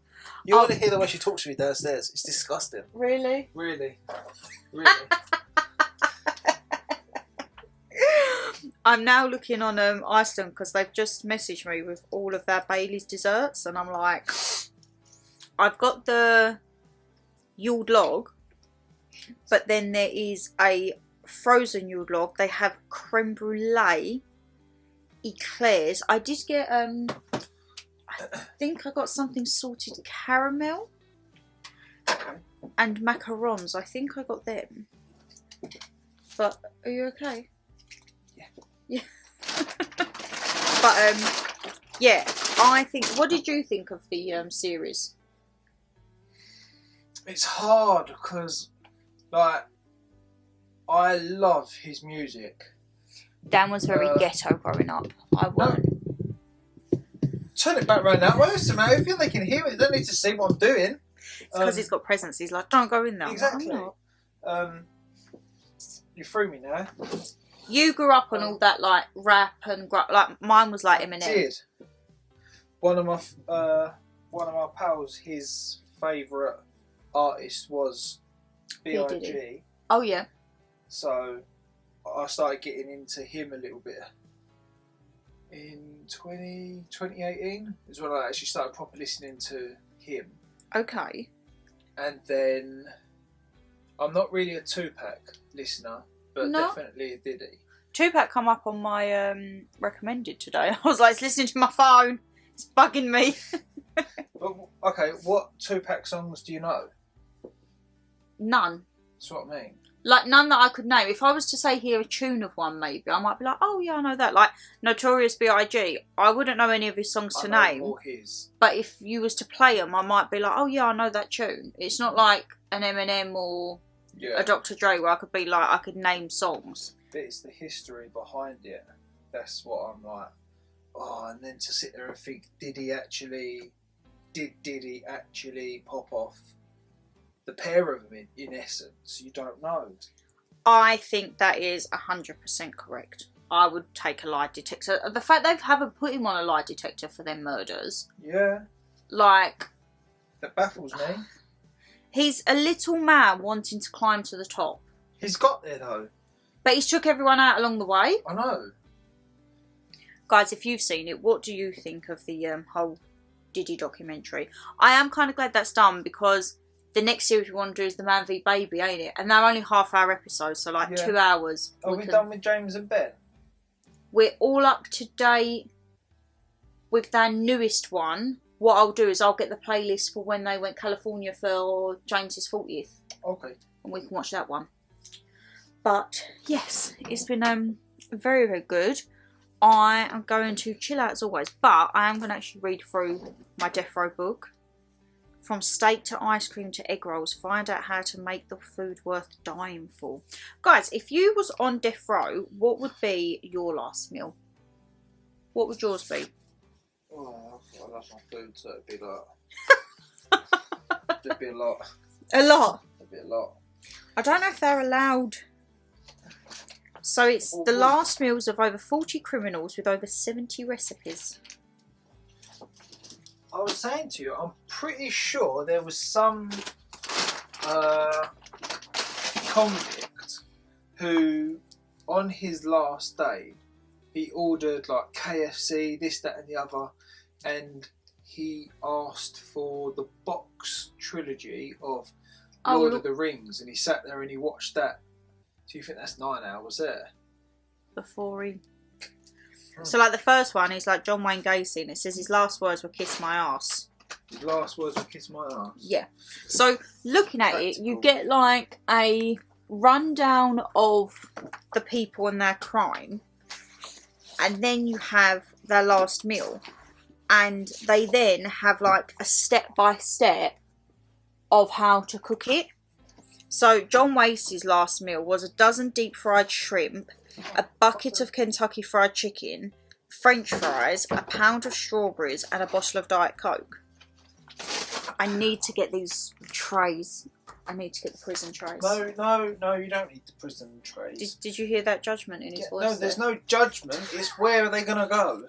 D: You want to hear the way she talks to me downstairs? It's disgusting.
C: Really?
D: Really.
C: I'm now looking on Iceland because they've just messaged me with all of their Bailey's desserts, and I'm like, I've got the Yule log, but then there is a frozen Yule log. They have creme brulee, eclairs. I did get I think I got something salted caramel and macarons. I think I got them. But are you okay?
D: Yeah.
C: Yeah. But yeah, I think. What did you think of the series?
D: It's hard because, like, I love his music.
C: Dan was very ghetto growing up. I won't.
D: Turn it back round that way. Listen, mate, if they can hear it, they don't need to see what I'm doing.
C: It's because he's got presence. He's like, don't go in there.
D: Exactly.
C: I'm not.
D: You threw me now.
C: You grew up on all that like rap and like mine was like Eminem.
D: Did one of my pals, his favourite artist was B.I.G.
C: Oh yeah.
D: So I started getting into him a little bit in 2018 is when I actually started proper listening to him.
C: Okay.
D: And then I'm not really a Tupac listener, but definitely a Diddy.
C: Tupac come up on my recommended today. I was like, it's listening to my phone. It's bugging me.
D: Okay, what Tupac songs do you know?
C: None.
D: That's what I mean.
C: Like, none that I could name. If I was to say here a tune of one, maybe, I might be like, oh, yeah, I know that. Like, Notorious B.I.G., I wouldn't know any of his songs to name.
D: Or his.
C: But if you was to play them, I might be like, oh, yeah, I know that tune. It's not like an Eminem or a Dr. Dre where I could be like, I could name songs.
D: But it's the history behind it. That's what I'm like, oh, and then to sit there and think, did he actually pop off? The pair of them, in essence, you don't know.
C: I think that is 100% correct. I would take a lie detector. The fact they haven't put him on a lie detector for their murders.
D: Yeah.
C: Like.
D: That baffles me.
C: He's a little man wanting to climb to the top.
D: He's got there though.
C: But he's took everyone out along the way.
D: I know.
C: Guys, if you've seen it, what do you think of the whole Diddy documentary? I am kind of glad that's done because the next series we want to do is The Man v Baby, ain't it? And they're only half-hour episodes, so like 2 hours.
D: Are we done with James and Ben?
C: We're all up to date with their newest one. What I'll do is I'll get the playlist for when they went California for James's 40th.
D: Okay.
C: And we can watch that one. But yes, it's been very, very good. I am going to chill out as always, but I am going to actually read through my death row book. From steak to ice cream to egg rolls, find out how to make the food worth dying for. Guys, if you was on death row, what would be your last meal? What would yours be?
D: Oh, I love my food, so it'd be like... it'd be a lot.
C: A lot?
D: It'd be a lot.
C: I don't know if they're allowed. So it's the last meals of over 40 criminals with over 70 recipes.
D: I was saying to you, I'm pretty sure there was some convict who, on his last day, he ordered like KFC, this, that and the other, and he asked for the box trilogy of Lord of the Rings, and he sat there and he watched that. Do you think that's 9 hours there?
C: Before he... So like the first one is like John Wayne Gacy and it says his last words were kiss my ass.
D: His last words were kiss my ass?
C: Yeah. So looking at it, you get like a rundown of the people and their crime, and then you have their last meal, and they then have like a step by step of how to cook it. So John Wasey's last meal was a dozen deep fried shrimp, a bucket of Kentucky fried chicken, French fries, a pound of strawberries and a bottle of Diet Coke. I need to get these trays. I need to get the prison trays.
D: No, you don't need the prison trays.
C: Did you hear that judgment in his voice?
D: No, there's no judgment. It's where are they going to go?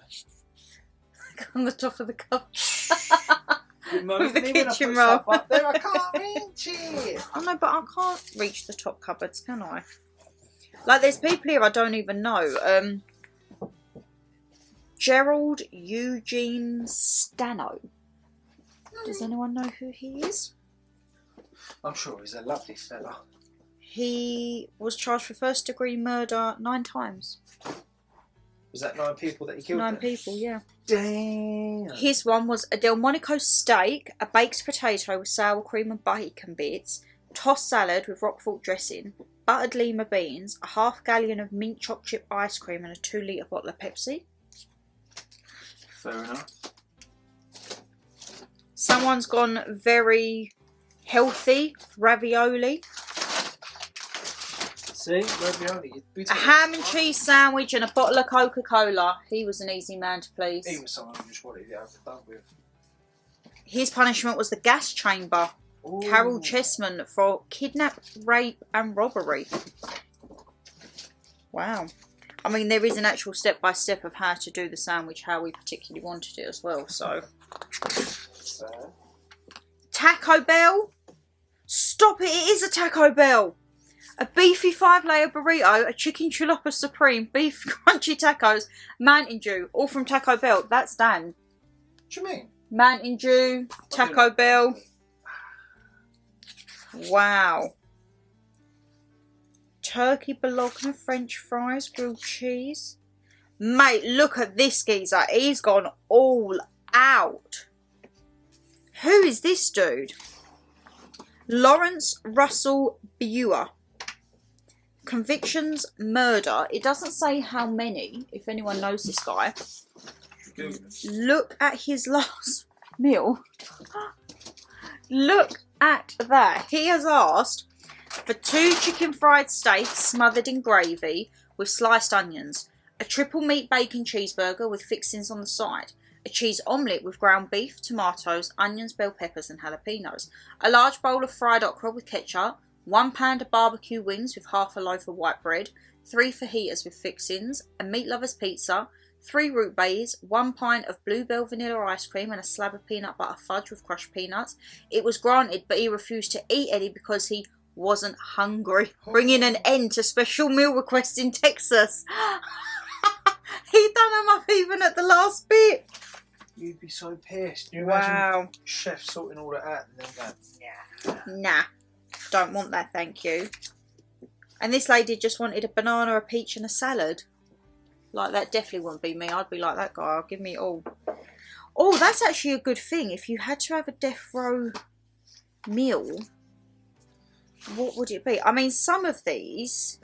C: On the top of the cup.
D: With
C: the kitchen roll.
D: Up there, I can't reach it.
C: Oh no, but I can't reach the top cupboards, can I? Like, there's people here I don't even know. Gerald Eugene Stano. Does anyone know who he is?
D: I'm sure he's a lovely fella.
C: He was charged for first degree murder 9 times.
D: Was that 9 people that he killed?
C: 9 people, yeah.
D: Damn.
C: His one was a Delmonico steak, a baked potato with sour cream and bacon bits, tossed salad with Roquefort dressing, buttered lima beans, a half gallon of mint choc chip ice cream and a 2-litre bottle of Pepsi.
D: Fair enough.
C: Someone's gone very healthy, ravioli.
D: See, ravioli.
C: A ham and cheese sandwich and a bottle of Coca-Cola. He was an easy man to please.
D: He was someone who just wanted it overdone with.
C: His punishment was the gas chamber.
D: Ooh.
C: Carol Chessman for kidnap, rape and robbery. Wow. I mean, there is an actual step-by-step of how to do the sandwich, how we particularly wanted it as well, so. Taco Bell? Stop it, it is a Taco Bell. A beefy 5-layer burrito, a chicken chalupa supreme, beef crunchy tacos, Mountain Dew, all from Taco Bell. That's Dan.
D: What do you mean?
C: Mountain Dew, Taco Bell. Wow. Turkey bologna, French fries, grilled cheese. Mate, look at this geezer. He's gone all out. Who is this dude? Lawrence Russell Buer. Convictions, murder. It doesn't say how many, if anyone knows this guy. Look at his last meal. Look at that. He has asked for 2 chicken fried steaks smothered in gravy with sliced onions, a triple meat bacon cheeseburger with fixings on the side, a cheese omelette with ground beef, tomatoes, onions, bell peppers and jalapenos, a large bowl of fried okra with ketchup, 1 pound of barbecue wings with half a loaf of white bread, 3 fajitas with fixings, a meat lover's pizza, 3 root bays, 1 pint of bluebell vanilla ice cream and a slab of peanut butter fudge with crushed peanuts. It was granted, but he refused to eat any because he wasn't hungry, bringing an end to special meal requests in Texas. He done them up even at the last bit.
D: You'd be so pissed. You
C: Wow.
D: imagine chef sorting all that out and then going, yeah.
C: Nah, don't want that, thank you. And this lady just wanted a banana, a peach and a salad. Like, that definitely wouldn't be me. I'd be like that guy. I'll give me it all. Oh, that's actually a good thing. If you had to have a death row meal, what would it be? I mean, some of these...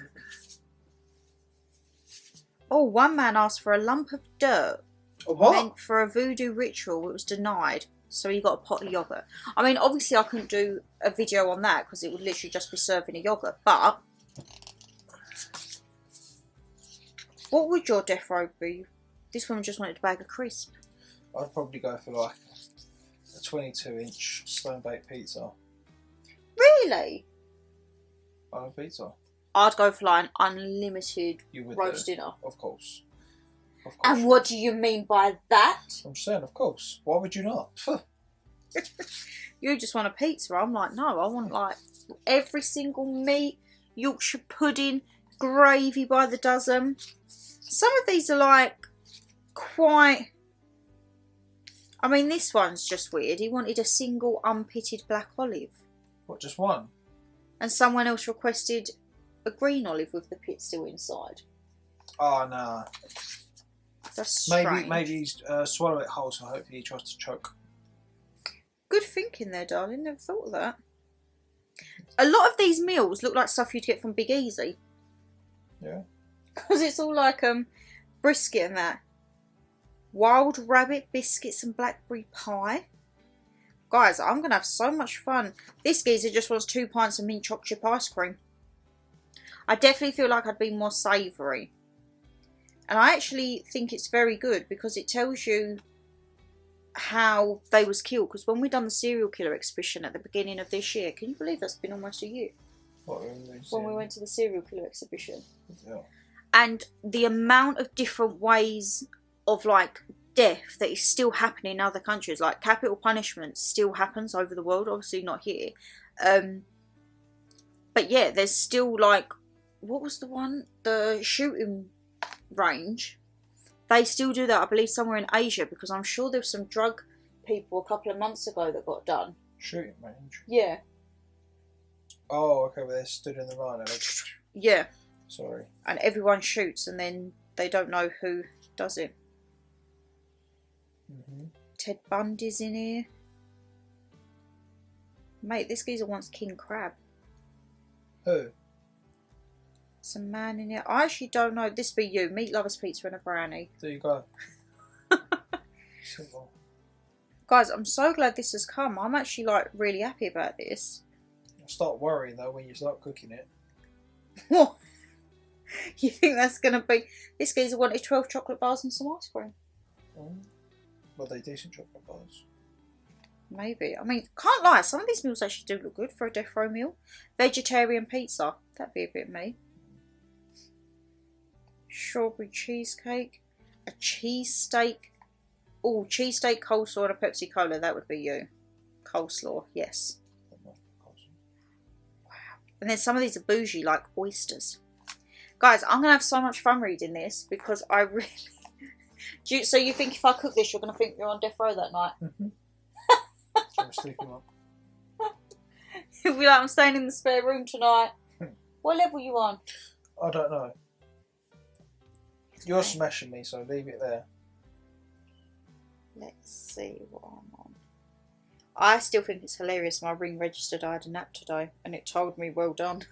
C: Oh, one man asked for a lump of dirt.
D: A what?
C: Meant for a voodoo ritual. It was denied. So he got a pot of yoghurt. I mean, obviously I couldn't do a video on that because it would literally just be serving a yoghurt. But... what would your death row be? This woman just wanted a bag of crisp.
D: I'd probably go for like a 22-inch stone-baked pizza.
C: Really?
D: On a pizza.
C: I'd go for like an unlimited
D: You would
C: roast
D: do.
C: dinner.
D: Of course. Of course.
C: And what do you mean by that?
D: I'm saying, of course. Why would you not?
C: You just want a pizza. I'm like, no, I want like every single meat, Yorkshire pudding, gravy by the dozen. Some of these are like quite... I mean, this one's just weird. He wanted a single unpitted black olive.
D: What, just one?
C: And someone else requested a green olive with the pit still inside.
D: Oh, no.
C: That's strange.
D: Maybe he's swallow it whole, so hopefully he tries to choke.
C: Good thinking there, darling. Never thought of that. A lot of these meals look like stuff you'd get from Big Easy.
D: Yeah.
C: Because it's all like brisket and that. Wild rabbit biscuits and blackberry pie. Guys, I'm going to have so much fun. This geezer just wants 2 pints of mint choc chip ice cream. I definitely feel like I'd be more savoury. And I actually think it's very good because it tells you how they was killed. Because when we done the serial killer exhibition at the beginning of this year, can you believe that's been almost a year?
D: What,
C: when we went to the serial killer exhibition.
D: Yeah.
C: And the amount of different ways of like death that is still happening in other countries, like capital punishment still happens over the world, obviously not here. But yeah, there's still like, what was the one? The shooting range. They still do that, I believe, somewhere in Asia, because I'm sure there were some drug people a couple of months ago that got done.
D: Shooting range?
C: Yeah.
D: Oh, okay, well, they stood in the line and
C: yeah.
D: Sorry.
C: And everyone shoots and then they don't know who does it. Ted Bundy's in here. Mate, this geezer wants king crab.
D: Who?
C: Some man in it. I actually don't know. This be you. Meat lovers pizza and a brownie.
D: There you go. Simple.
C: Guys, I'm so glad this has come. I'm actually like really happy about this.
D: I'll start worrying though when you start cooking it.
C: What? You think that's going to be... This geezer wanted 12 chocolate bars and some ice cream.
D: Well, they decent chocolate bars.
C: Maybe. I mean, can't lie. Some of these meals actually do look good for a death row meal. Vegetarian pizza. That'd be a bit me. Strawberry cheesecake. A cheesesteak. Oh, cheesesteak, coleslaw and a Pepsi Cola. That would be you. Coleslaw, yes. Wow. And then some of these are bougie, like oysters. Guys, I'm going to have so much fun reading this because I really... So you think if I cook this, you're going to think you're on death row that night?
D: Mm-hmm. I'm sleeping up.
C: You'll be like, I'm staying in the spare room tonight. What level are you on?
D: I don't know. You're smashing me, so leave it there.
C: Let's see what I'm on. I still think it's hilarious. My ring registered I had a nap today and it told me well done.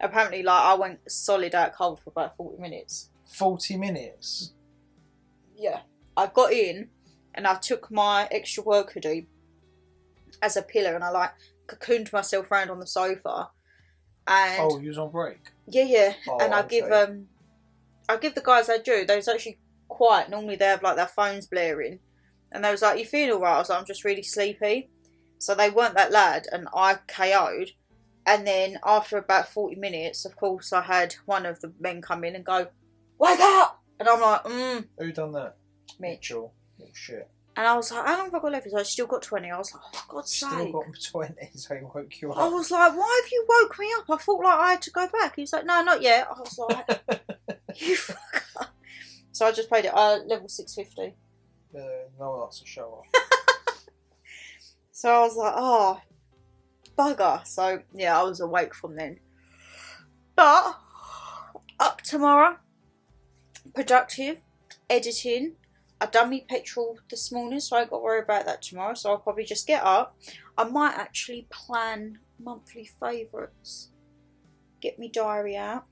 C: Apparently, like, I went solid out cold for about 40 minutes.
D: 40 minutes?
C: Yeah. I got in and I took my extra work hoodie as a pillow and I like cocooned myself around on the sofa. And
D: oh, you was on break?
C: Yeah.
D: Oh,
C: and I
D: okay.
C: give the guys their due. They was actually quiet. Normally they have like their phones blaring. And they was like, you feel alright? I was like, I'm just really sleepy. So they weren't that loud and I KO'd. And then after about 40 minutes, of course, I had one of the men come in and go, wake up! And I'm like,
D: Who done that?
C: Mitchell.
D: Oh, shit.
C: And I was like, how long have I got left? So I still got 20. I was like, oh, for God's
D: Still
C: sake.
D: got 20, so he woke you up.
C: I was like, why have you woke me up? I thought like I had to go back. He was like, no, not yet. I was like, you fucker. So I just played it level 650.
D: No one likes to show off.
C: So I was like, oh, bugger. So yeah, I was awake from then. But up tomorrow, productive, editing. I done me petrol this morning, so I ain't got to worry about that tomorrow. So I'll probably just get up. I might actually plan monthly favourites. Get me diary out.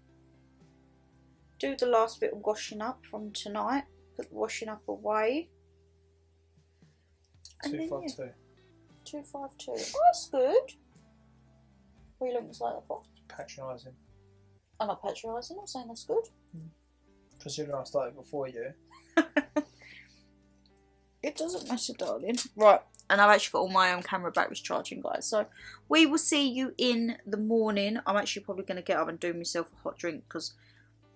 C: Do the last bit of washing up from tonight. Put the washing up away.
D: 252.
C: 252. Oh, that's good. What are you looking like that for?
D: Patronising.
C: I'm not patronising. I'm saying that's good.
D: Considering I started before you.
C: It doesn't matter, darling. Right, and I've actually got all my own camera batteries charging, guys. So we will see you in the morning. I'm actually probably going to get up and do myself a hot drink because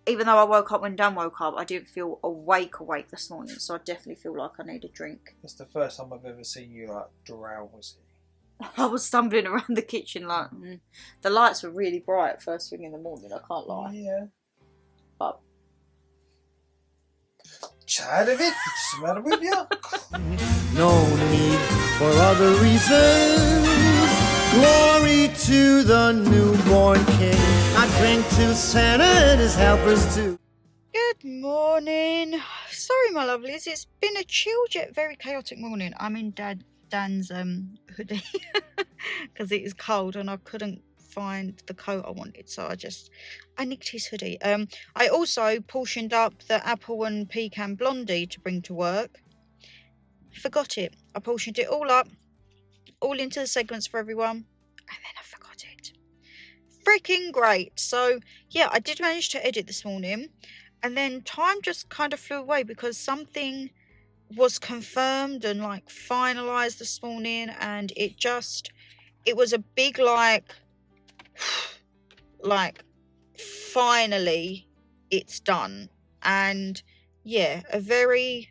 C: even though I woke up when Dan woke up, I didn't feel awake this morning. So I definitely feel like I need a drink.
D: It's the first time I've ever seen you like drowsy.
C: I was stumbling around the kitchen like the lights were really bright first thing in the morning. I can't lie.
D: Yeah.
C: But
D: Child of it, what's the matter with you?
E: No need for other reasons. Glory to the newborn king. I drink to Santa and his helpers too.
C: good morning. Sorry, my lovelies. It's been a chilled yet very chaotic morning. I'm in Dan's hoodie because it is cold and I couldn't find the coat I wanted, so I nicked his hoodie. I also portioned up the apple and pecan blondie to bring to work. Forgot it. I portioned it all up, all into the segments for everyone, and then I forgot it. Freaking great. So yeah, I did manage to edit this morning, and then time just kind of flew away because something was confirmed and like finalized this morning, and it was a big like finally it's done. And yeah, a very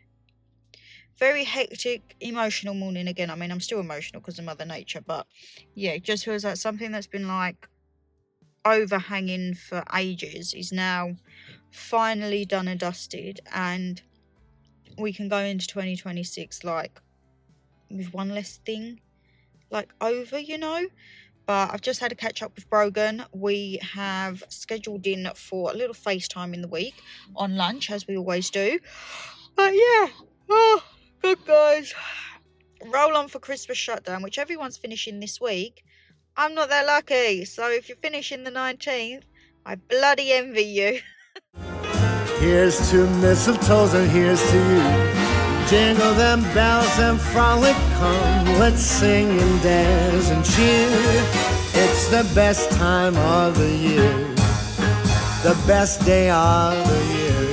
C: very hectic, emotional morning again. I mean, I'm still emotional because of Mother Nature, but yeah, it just feels like something that's been like overhanging for ages is now finally done and dusted, and we can go into 2026 like with one less thing like over, you know. But I've just had a catch up with Brogan. We have scheduled in for a little FaceTime in the week on lunch, as we always do. But yeah, oh, good guys. Roll on for Christmas shutdown, which everyone's finishing this week. I'm not that lucky. So if you're finishing the 19th, I bloody envy you.
E: Here's to mistletoes and here's to you. Jingle them bells and frolic, come, let's sing and dance and cheer. It's the best time of the year, the best day of the year.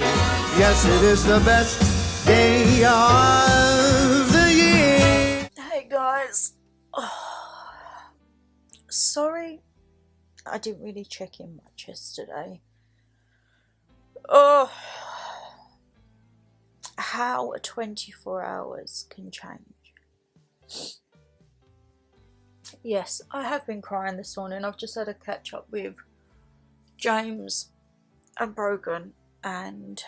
E: Yes, it is the best day of the year.
C: Hey guys. Sorry, I didn't really check in much yesterday. Oh, how 24 hours can change. Yes, I have been crying this morning. I've just had a catch up with James and Brogan, and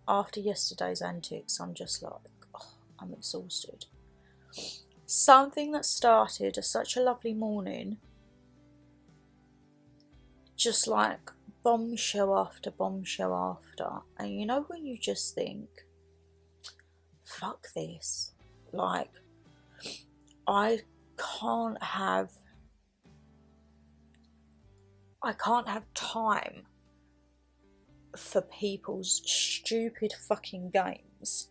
C: after yesterday's antics, I'm just like, oh, I'm exhausted. Something that started as such a lovely morning, just like bombshell after bombshell after, and you know when you just think, fuck this, like I can't have time for people's stupid fucking games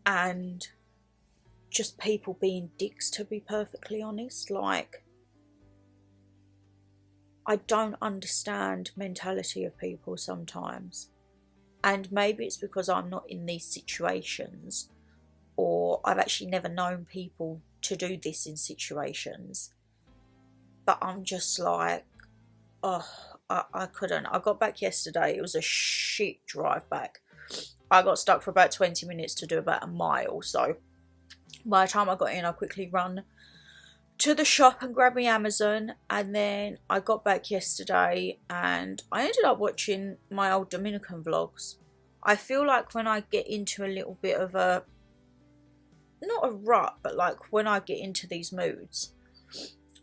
C: and just people being dicks, to be perfectly honest. Like, I don't understand mentality of people sometimes, and maybe it's because I'm not in these situations, or I've actually never known people to do this in situations, but I'm just like, oh, I couldn't. I got back yesterday, it was a shit drive back. I got stuck for about 20 minutes to do about a mile, so by the time I got in, I quickly run to the shop and grabbed my Amazon, and then I got back yesterday and I ended up watching my old Dominican vlogs. I feel like when I get into a little bit of a, not a rut, but like when I get into these moods,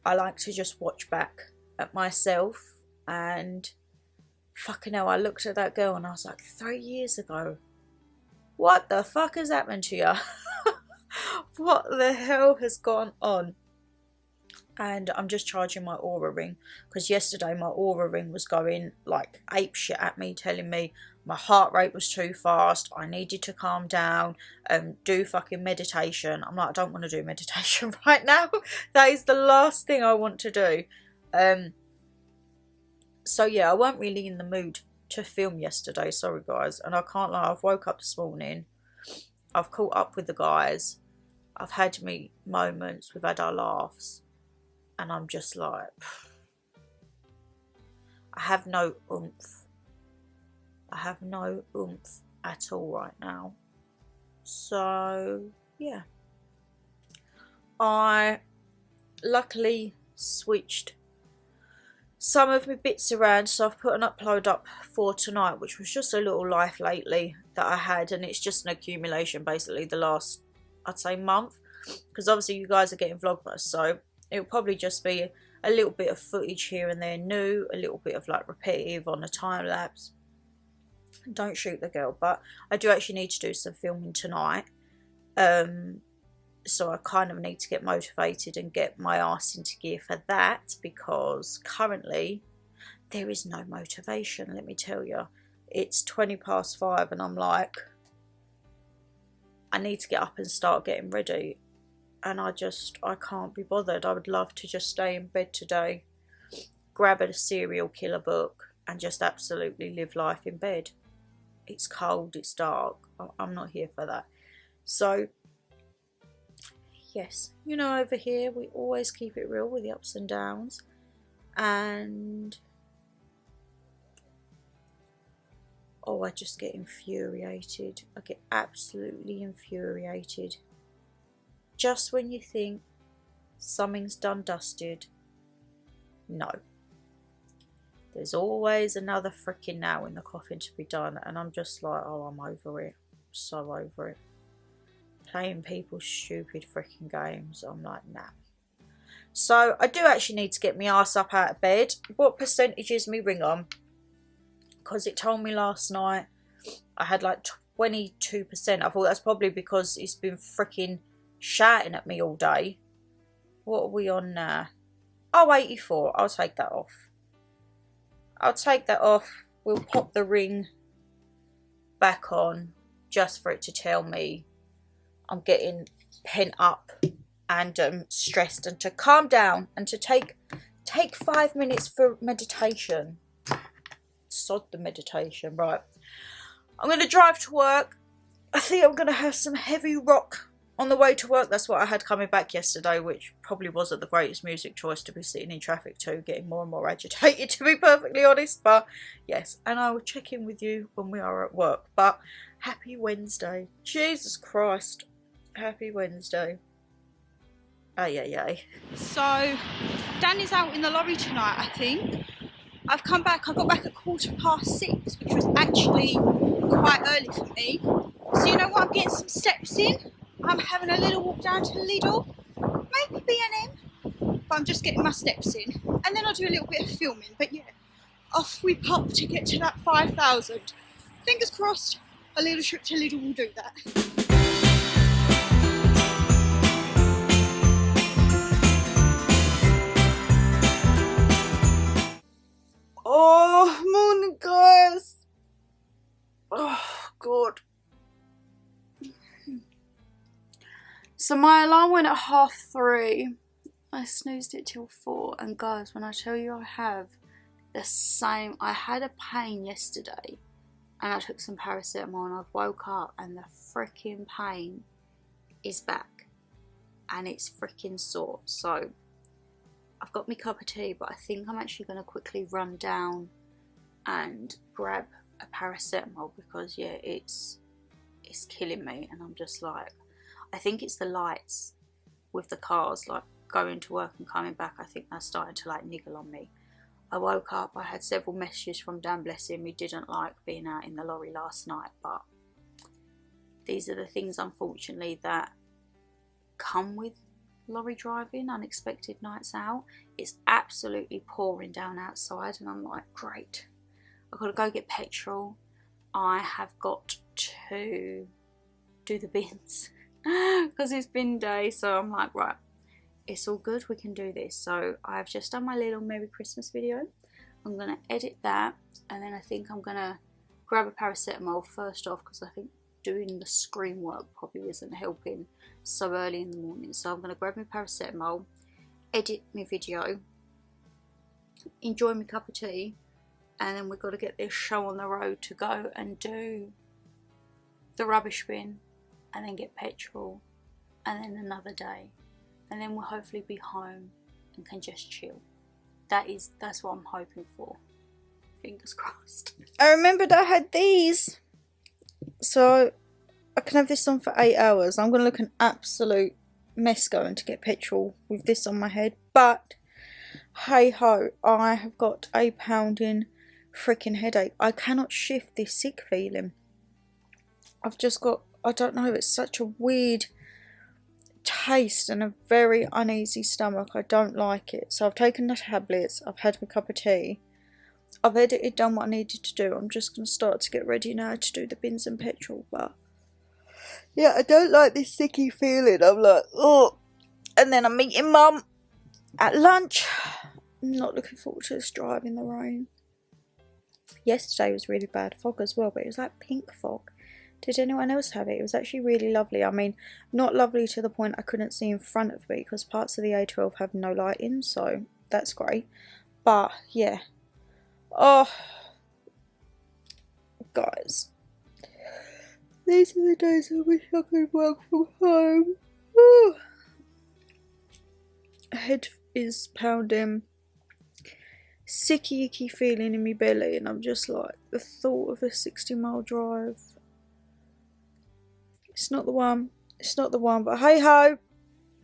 C: I like to just watch back at myself. And fucking hell, I looked at that girl and I was like, 3 years ago, what the fuck has happened to you? What the hell has gone on? And I'm just charging my Aura ring, because yesterday my Aura ring was going like ape shit at me, telling me my heart rate was too fast, I needed to calm down, do fucking meditation. I'm like, I don't want to do meditation right now. That is the last thing I want to do. So yeah, I weren't really in the mood to film yesterday, sorry guys. And I can't lie, I've woke up this morning, I've caught up with the guys, I've had me moments, we've had our laughs, and I'm just like, I have no oomph. I have no oomph at all right now. So yeah, I luckily switched some of my bits around, so I've put an upload up for tonight, which was just a little life lately that I had, and it's just an accumulation basically the last, I'd say, month, because obviously you guys are getting Vlogmas, so it'll probably just be a little bit of footage here and there new, a little bit of like repetitive on a time lapse. Don't shoot the girl, but I do actually need to do some filming tonight, so I kind of need to get motivated and get my arse into gear for that, because currently there is no motivation, let me tell you. It's 5:20 and I'm like, I need to get up and start getting ready, and I can't be bothered. I would love to just stay in bed today, grab a serial killer book and just absolutely live life in bed. It's cold, it's dark, I'm not here for that. So yes, you know, over here we always keep it real with the ups and downs, and oh, I just get infuriated. I get absolutely infuriated. Just when you think something's done dusted, no. There's always another freaking nail in the coffin to be done, and I'm just like, oh, I'm over it. I'm so over it. Playing people's stupid freaking games, I'm like, nah. So I do actually need to get my ass up out of bed. What percentage is me ring on? Because it told me last night I had like 22%. I thought that's probably because it's been freaking shouting at me all day. What are we on now? Oh, 84. I'll take that off. I'll take that off. We'll pop the ring back on just for it to tell me I'm getting pent up and stressed, and to calm down and to take 5 minutes for meditation. Sod the meditation. Right. I'm going to drive to work. I think I'm going to have some heavy rock on the way to work. That's what I had coming back yesterday, which probably wasn't the greatest music choice to be sitting in traffic to, getting more and more agitated, to be perfectly honest. But yes, and I will check in with you when we are at work. But happy Wednesday. Jesus Christ. Happy Wednesday. Ay. So, Dan is out in the lorry tonight, I think. I've come back, I got back at 6:15, which was actually quite early for me. So you know what, I'm getting some steps in. I'm having a little walk down to Lidl, maybe B&M, but I'm just getting my steps in. And then I'll do a little bit of filming, but yeah, off we pop to get to that 5,000. Fingers crossed, a little trip to Lidl will do that. Oh, morning guys. Oh, God. So my alarm went at 3:30. I snoozed it till 4. And guys, when I tell you I have the same, I had a pain yesterday and I took some paracetamol and I've woke up and the freaking pain is back and it's freaking sore. So I've got my cup of tea, but I think I'm actually going to quickly run down and grab a paracetamol because yeah, it's killing me. And I'm just like, I think it's the lights with the cars, like going to work and coming back. I think that's starting to like niggle on me. I woke up, I had several messages from Dan, bless him. He didn't like being out in the lorry last night, but these are the things unfortunately that come with lorry driving, unexpected nights out. It's absolutely pouring down outside and I'm like, great, I've got to go get petrol. I have got to do the bins because it's bin day. So I'm like, right, it's all good, we can do this. So I've just done my little Merry Christmas video. I'm going to edit that and then I think I'm going to grab a paracetamol first off because I think doing the screen work probably isn't helping so early in the morning. So I'm going to grab my paracetamol, edit my video, enjoy my cup of tea, and then we've got to get this show on the road to go and do the rubbish bin and then get petrol and then another day, and then we'll hopefully be home and can just chill. That's what I'm hoping for. Fingers crossed. I remembered I had these, so I can have this on for 8 hours. I'm going to look an absolute mess going to get petrol with this on my head. But hey ho, I have got a pounding freaking headache. I cannot shift this sick feeling. I've just got, I don't know, it's such a weird taste and a very uneasy stomach. I don't like it. So I've taken the tablets, I've had my cup of tea, I've edited, done what I needed to do. I'm just going to start to get ready now to do the bins and petrol. But yeah, I don't like this sicky feeling. I'm like, oh. And then I'm meeting Mum at lunch. I'm not looking forward to this drive in the rain. Yesterday was really bad fog as well, but it was like pink fog. Did anyone else have it? It was actually really lovely. I mean, not lovely to the point I couldn't see in front of me because parts of the A12 have no lighting, so that's great. But yeah. Oh, guys. These are the days I wish I could work from home. Ooh. Head is pounding. Sicky icky feeling in my belly, and I'm just like, the thought of a 60-mile drive. It's not the one. It's not the one. But hey ho,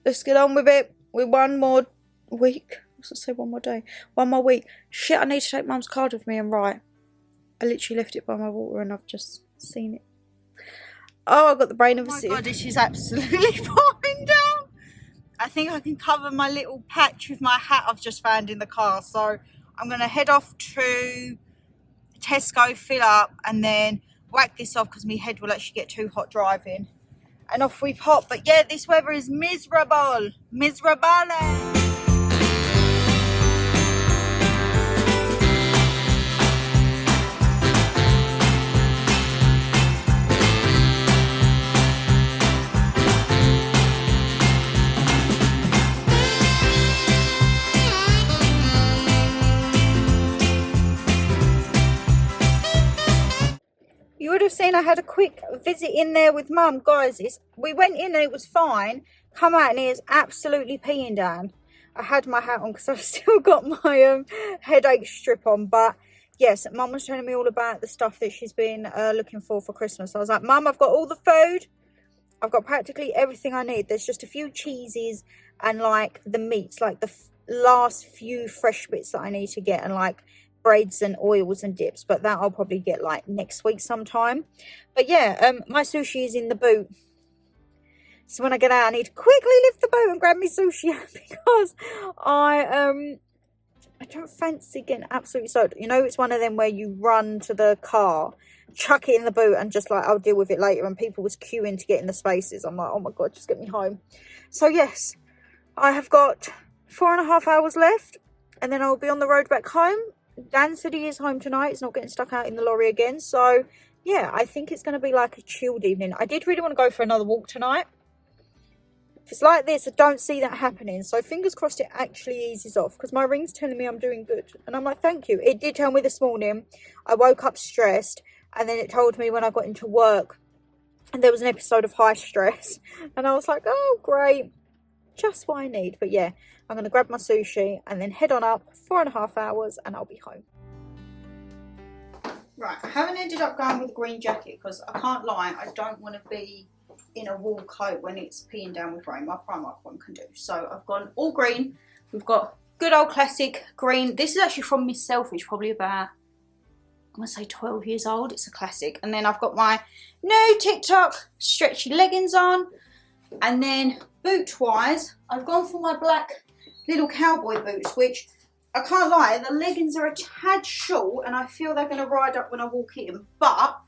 C: let's get on with it. We're one more week. I was going to say one more day. One more week. Shit, I need to take Mum's card with me and write. I literally left it by my water and I've just seen it. Oh, I've got the brain of a sieve. Oh my god, this is absolutely pouring down. I think I can cover my little patch with my hat I've just found in the car. So I'm going to head off to Tesco, fill up, and then whack this off because my head will actually get too hot driving. And off we pop. But yeah, this weather is miserable. Miserable.
B: I had a quick visit in there with Mum. Guys, we went in and it was fine. Come out and it is absolutely peeing down. I had my hat on because I've still got my headache strip on. But yes, Mum was telling me all about the stuff that she's been looking for Christmas. I was like, Mum, I've got all the food. I've got practically everything I need. There's just a few cheeses and like the meats, like the last few fresh bits that I need to get, and like breads and oils and dips, but that I'll probably get like next week sometime. But yeah, my sushi is in the boot, so when I get out I need to quickly lift the boat and grab me sushi because I don't fancy getting absolutely soaked. You know, it's one of them where you run to the car, chuck it in the boot and just like, I'll deal with it later, and people was queuing to get in the spaces. I'm like, oh my god, just get me home. So yes, I have got 4.5 hours left and then I'll be on the road back home. Dan said he is home tonight. He's not getting stuck out in the lorry again. So yeah, I think it's going to be like a chilled evening. I did really want to go for another walk tonight. If it's like this, I don't see that happening. So fingers crossed it actually eases off, because my ring's telling me I'm doing good. And I'm like, thank you. It did tell me this morning. I woke up stressed, and then it told me when I got into work and there was an episode of high stress. And I was like, oh, great. Just what I need. But yeah, I'm going to grab my sushi and then head on up 4.5 hours and I'll be home.
C: Right, I haven't ended up going with a green jacket because I can't lie, I don't want to be in a wool coat when it's peeing down with rain. My Primark one can do. So I've gone all green. We've got good old classic green. This is actually from Miss Selfish, probably about, I'm going to say 12 years old. It's a classic. And then I've got my new TikTok stretchy leggings on. And then boot-wise, I've gone for my black little cowboy boots, which I can't lie, the leggings are a tad short and I feel they're going to ride up when I walk in, but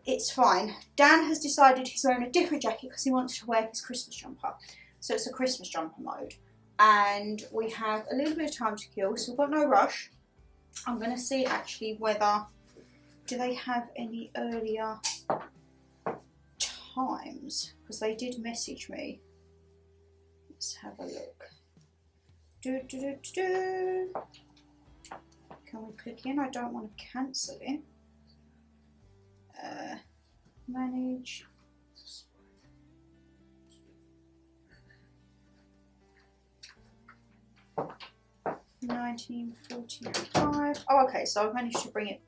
C: it's fine. Dan has decided he's wearing a different jacket because he wants to wear his Christmas jumper. So it's a Christmas jumper mode. And we have a little bit of time to kill, so we've got no rush. I'm going to see actually whether, do they have any earlier times? Because they did message me. Let's have a look. Can we click in? I don't want to cancel it. Manage. 1945. Oh, okay, so I've managed to bring it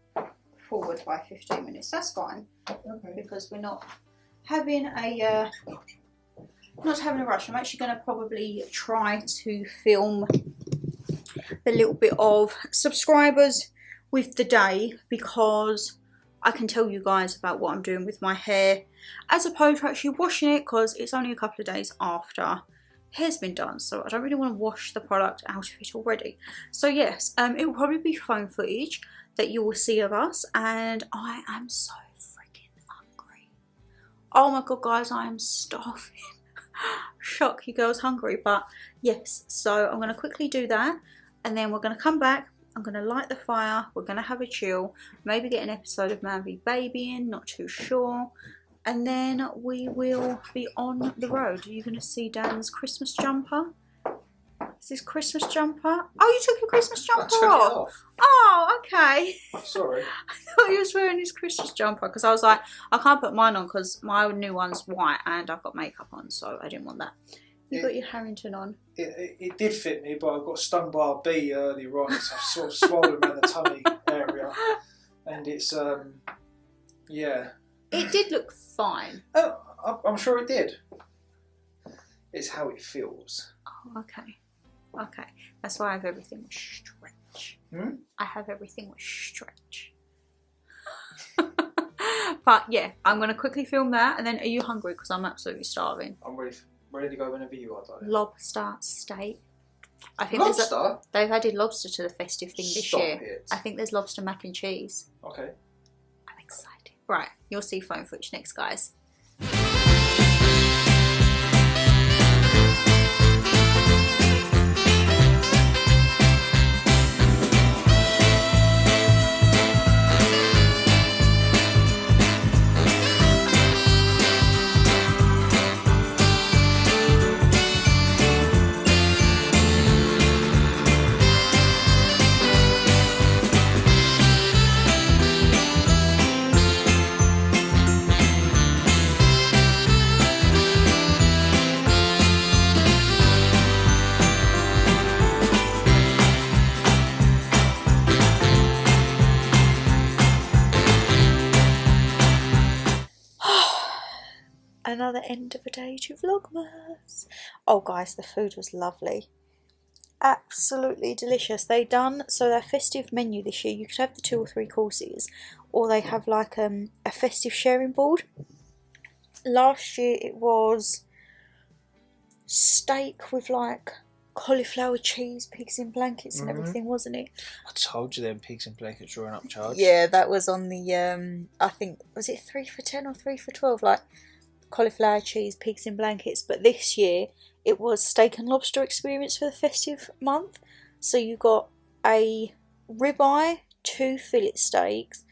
C: forward by 15 minutes. That's fine. Okay. Because we're not having a rush. I'm actually going to probably try to film a little bit of subscribers with the day, because I can tell you guys about what I'm doing with my hair as opposed to actually washing it, because it's only a couple of days after hair's been done, so I don't really want to wash the product out of it already. So yes, it will probably be phone footage that you will see of us, and I am so freaking hungry. Oh my god guys, I am starving. Shock, you girls hungry. But yes, so I'm going to quickly do that, and then we're going to come back. I'm going to light the fire, we're going to have a chill, maybe get an episode of Man v Baby in, not too sure. And then we will be on the road. Are you going to see Dan's Christmas jumper? Is this Christmas jumper? Oh, you took your Christmas jumper off?
D: I took it off.
C: Oh, okay.
D: Sorry.
C: I thought he was wearing his Christmas jumper, because I was like, I can't put mine on because my new one's white and I've got makeup on, so I didn't want that. You got your Harrington on.
D: It did fit me, but I got stung by a bee earlier on, so I've sort of swollen around the tummy area. And it's, yeah.
C: It did look fine.
D: Oh, I'm sure it did. It's how it feels.
C: Oh, okay. Okay. That's why I have everything with stretch. I have everything with stretch. But yeah, I'm going to quickly film that. And then, are you hungry? Because I'm absolutely starving.
D: I'm ready to go whenever you are, darling.
C: Lobster steak. I think
D: Lobster?
C: They've added lobster to the festive thing this year.
D: It.
C: I think there's lobster mac and cheese.
D: Okay.
C: I'm excited. Right, you'll see phone footage next, guys.
B: another end of a day to Vlogmas. Oh guys, the food was lovely. Absolutely delicious. So their festive menu this year, you could have the 2 or 3 courses, or they have like a festive sharing board. Last year it was steak with like cauliflower cheese, pigs in blankets and everything, wasn't it?
D: I told you them pigs in blankets drawing up charge.
B: Yeah, that was on the I think, was it 3 for 10 or 3 for 12? Like cauliflower cheese, pigs in blankets. But this year it was steak and lobster experience for the festive month. So you got a ribeye, 2 fillet steaks,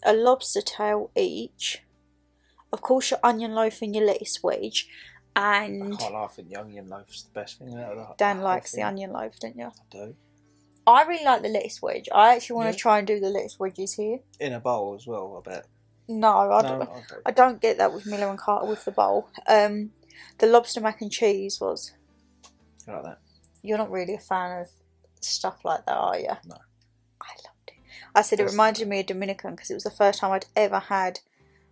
B: a lobster tail each, of course your onion loaf and your lettuce wedge, and
D: I can't laugh at the onion loaf's the best thing out of that.
B: Dan likes the onion loaf, don't you?
D: I do.
B: I really like the lettuce wedge. I actually want to try and do the lettuce wedges here.
D: In a bowl as well, I bet.
B: No, I don't get that with Miller and Carter with the bowl. The lobster mac and cheese was...
D: You like that?
B: You're not really a fan of stuff like that, are you?
D: No.
B: I loved it. I said it reminded me of Dominican because it was the first time I'd ever had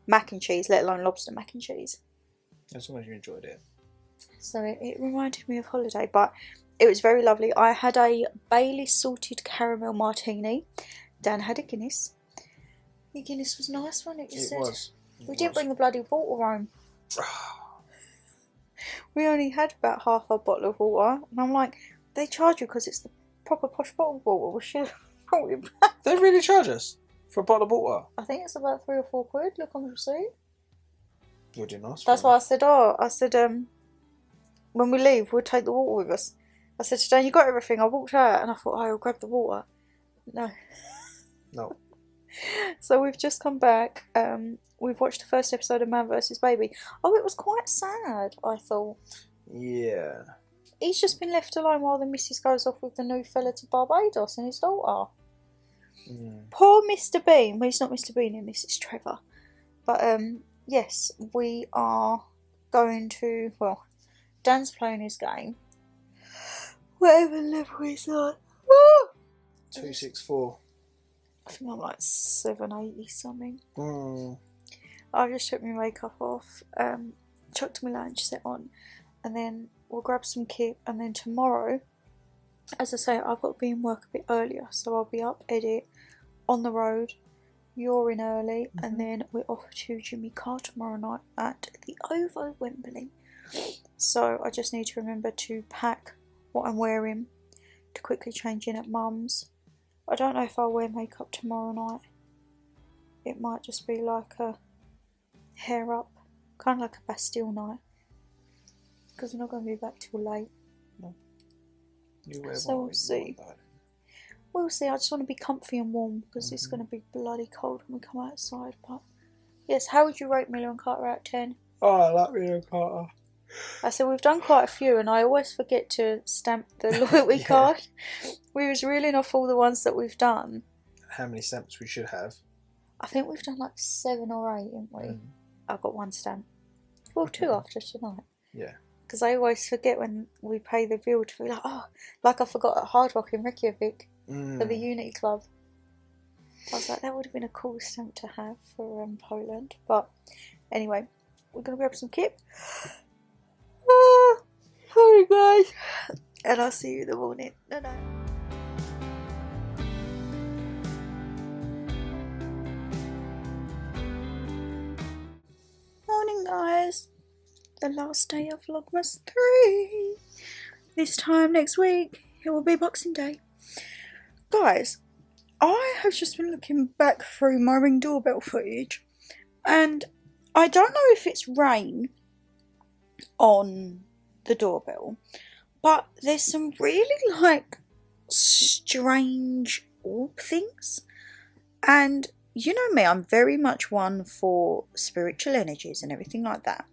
B: mac and cheese, let alone lobster mac and cheese.
D: As long as you enjoyed it.
B: So it reminded me of holiday, but it was very lovely. I had a Baileys salted caramel martini. Dan had a Guinness. The Guinness was nice, wasn't it?
D: It was.
B: We didn't bring the bloody water home. We only had about half a bottle of water, and I'm like, they charge you because it's the proper posh bottle of water. We should have brought it back.
D: They really charge us for a bottle of water?
B: I think it's about 3 or 4 quid. Look on the receipt.
D: You're doing nice.
B: That's why I said, when we leave, we'll take the water with us. I said to Dan, you got everything. I walked out and I thought, I'll grab the water. No.
D: No.
B: So we've just come back. We've watched the first episode of Man vs. Baby. Oh, it was quite sad, I thought.
D: Yeah.
B: He's just been left alone while the missus goes off with the new fella to Barbados and his daughter. Poor Mr. Bean. Well, he's not Mr. Bean in this, it's Trevor. But, yes, we are going to, well, Dan's playing his game. Whatever level he's on.
D: 264.
B: I think I'm like 780 something.
D: Mm.
B: I just took my makeup off, chucked my lunch set on, and then we'll grab some kit. And then tomorrow, as I say, I've got to be in work a bit earlier, so I'll be up, edit, on the road. You're in early, and then we're off to Jimmy Carr tomorrow night at the OVO Wembley. So I just need to remember to pack what I'm wearing, to quickly change in at Mum's. I don't know if I'll wear makeup tomorrow night. It might just be like a hair up, kind of like a Bastille night, because we're not going to be back till late.
D: No. You wear
B: So we'll see. We'll see. I just want to be comfy and warm because it's going to be bloody cold when we come outside. But yes, how would you rate Miller and Carter out of 10?
D: Oh, I like Miller and Carter.
B: I said we've done quite a few, and I always forget to stamp the loyalty card. We was reeling off all the ones that we've done.
D: How many stamps we should have?
B: I think we've done like 7 or 8, haven't we? I've got 1 stamp. Well, 2 after tonight.
D: Yeah.
B: Because I always forget when we pay the bill to be like, oh, like I forgot at Hard Rock in Reykjavik for the Unity Club. I was like, that would have been a cool stamp to have for Poland. But anyway, we're going to grab some kit. Sorry guys. And I'll see you in the morning. No. Morning guys. The last day of Vlogmas 3. This time next week it will be Boxing Day. Guys, I have just been looking back through my Ring doorbell footage, and I don't know if it's rain on the doorbell, but there's some really like strange orb things. And you know me, I'm very much one for spiritual energies and everything like that.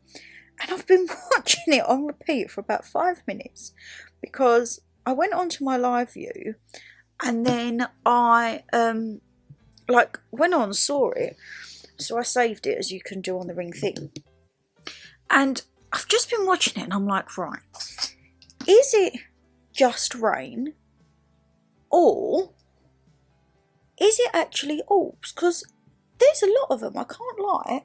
B: And I've been watching it on repeat for about 5 minutes because I went onto my live view and then I went on, saw it, so I saved it as you can do on the Ring thing. And I've just been watching it and I'm like, right, is it just rain or is it actually orbs? Because there's a lot of them, I can't lie.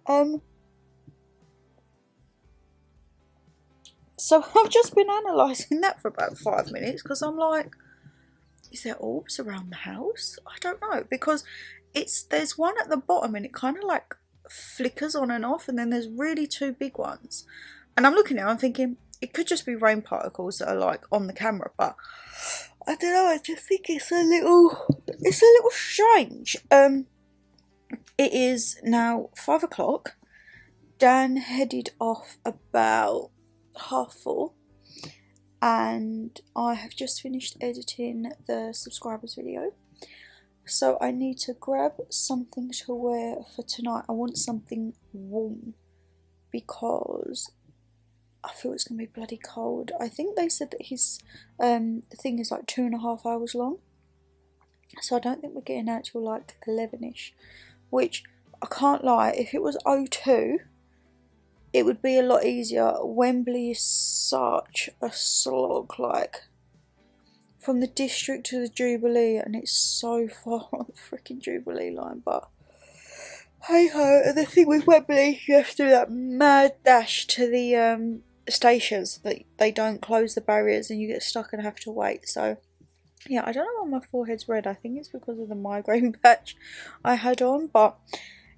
C: So I've just been analysing that for about 5 minutes because I'm like, is there orbs around the house? I don't know, because there's one at the bottom and it kind of like flickers on and off, and then there's really 2 big ones. And I'm looking at it, I'm thinking it could just be rain particles that are like on the camera, but I don't know, I just think it's a little strange. It is now 5 o'clock. Dan headed off about 4:30, and I have just finished editing the subscribers video. So I need to grab something to wear for tonight. I want something warm because I feel it's going to be bloody cold. I think they said that his thing is like 2.5 hours long. So I don't think we're getting out till like 11ish. Which, I can't lie, if it was 02, it would be a lot easier. Wembley is such a slog, like, from the district to the Jubilee, and it's so far on the freaking Jubilee line, but hey ho. And the thing with Wembley, you have to do that mad dash to the stations, that they don't close the barriers and you get stuck and have to wait. So yeah, I don't know why my forehead's red. I think it's because of the migraine patch I had on, but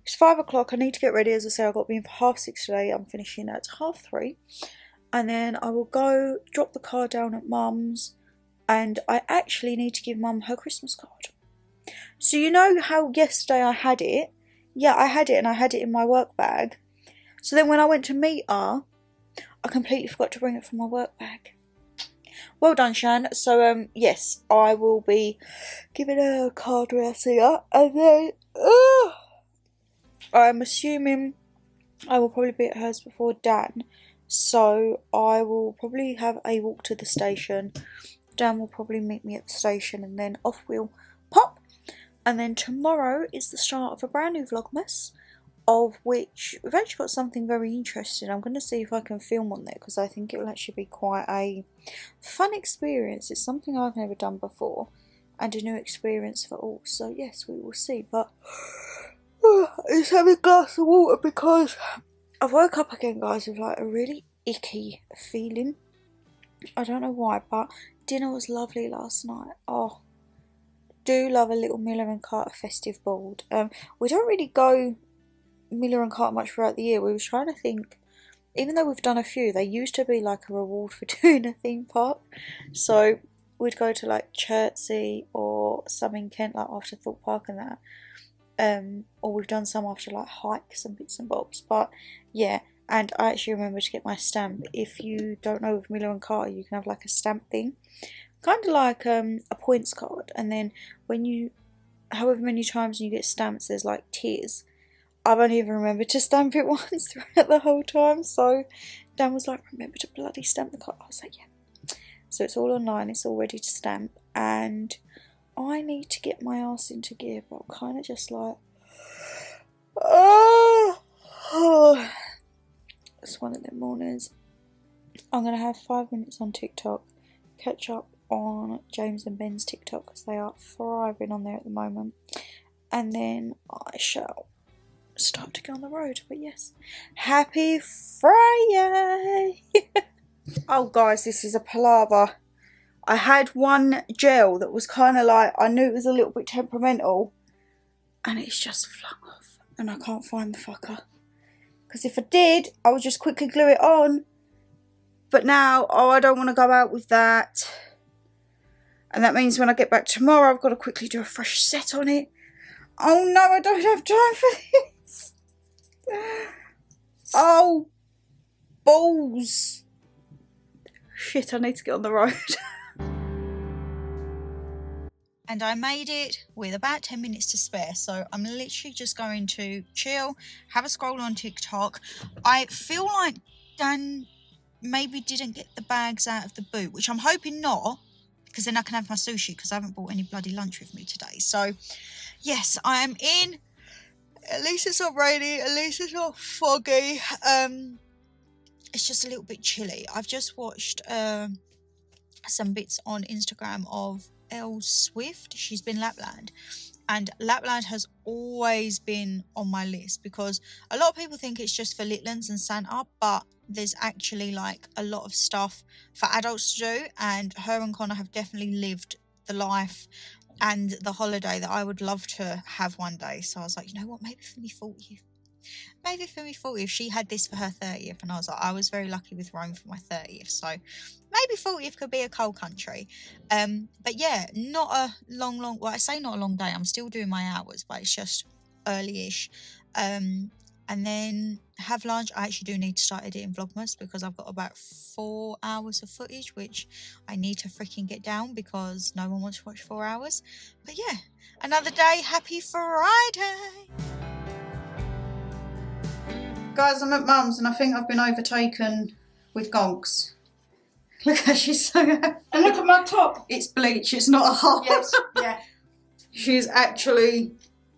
C: it's 5 o'clock. I need to get ready. As I say, I've got to be in for 6:30 today. I'm finishing at 3:30, and then I will go drop the car down at Mum's, and I actually need to give Mum her Christmas card. So you know how yesterday I had it? Yeah, I had it, and I had it in my work bag. So then when I went to meet her, I completely forgot to bring it from my work bag. Well done, Shan. So, yes, I will be giving her a card when I see her. And then, I'm assuming I will probably be at hers before Dan. So, I will probably have a walk to the station. Dan will probably meet me at the station, and then off we'll pop. And then tomorrow is the start of a brand new Vlogmas, of which we've actually got something very interesting. I'm going to see if I can film on there, because I think it will actually be quite a fun experience. It's something I've never done before, and a new experience for all. So yes, we will see. But just having a glass of water because I woke up again, guys, with like a really icky feeling. I don't know why, but dinner was lovely last night. Oh, do love a little Miller and Carter festive board. We don't really go Miller and Carter much throughout the year. We was trying to think, even though we've done a few, they used to be like a reward for doing a theme park. So we'd go to like Chertsey or some in Kent, like after Thorpe Park and that. Or we've done some after like hikes and bits and bobs. But yeah, and I actually remember to get my stamp. If you don't know with Miller and Carter, you can have like a stamp thing, kind of like a points card, and then when you, however many times you get stamps, there's like tiers. I've only even remembered to stamp it once throughout the whole time, so Dan was like, remember to bloody stamp the card. I was like, yeah. So it's all online, it's all ready to stamp, and I need to get my ass into gear, but I'm kind of just like, oh. It's one of them mornings. I'm going to have 5 minutes on TikTok, catch up on James and Ben's TikTok, because they are thriving on there at the moment, and then I shall start to go on the road. But yes, happy Friday. Oh guys, this is a palaver. I had one gel that was kind of like, I knew it was a little bit temperamental, and it's just flung off, and I can't find the fucker, because if I did, I would just quickly glue it on. But now, oh, I don't want to go out with that, and that means when I get back tomorrow, I've got to quickly do a fresh set on it. Oh no, I don't have time for this. Oh, balls. Shit, I need to get on the road. And I made it with about 10 minutes to spare, so I'm literally just going to chill, have a scroll on TikTok. I feel like Dan maybe didn't get the bags out of the boot, which I'm hoping not, because then I can have my sushi, because I haven't brought any bloody lunch with me today. So yes, I am in. At least it's not rainy, at least it's not foggy. It's just a little bit chilly. I've just watched some bits on Instagram of Elle Swift. She's been Lapland, and Lapland has always been on my list, because a lot of people think it's just for Litlands and Santa, but
F: there's actually like a lot of stuff for adults to do, and her and Connor have definitely lived the life and the holiday that I would love to have one day. So I was like, you know what, maybe for me 40th. Maybe for me 40th. She had this for her 30th, and I was like, I was very lucky with Rome for my 30th, so maybe 40th could be a cold country. But yeah, not a long, well, I say not a long day. I'm still doing my hours, but it's just early-ish. And then have lunch. I actually do need to start editing Vlogmas because I've got about 4 hours of footage, which I need to freaking get down because no one wants to watch 4 hours. But yeah, another day. Happy Friday. Guys, I'm at Mum's and I think I've been overtaken with gonks. Look how she's so happy.
B: And look at my top.
F: It's bleach, it's not a hole.
B: Yes, yeah.
F: She's actually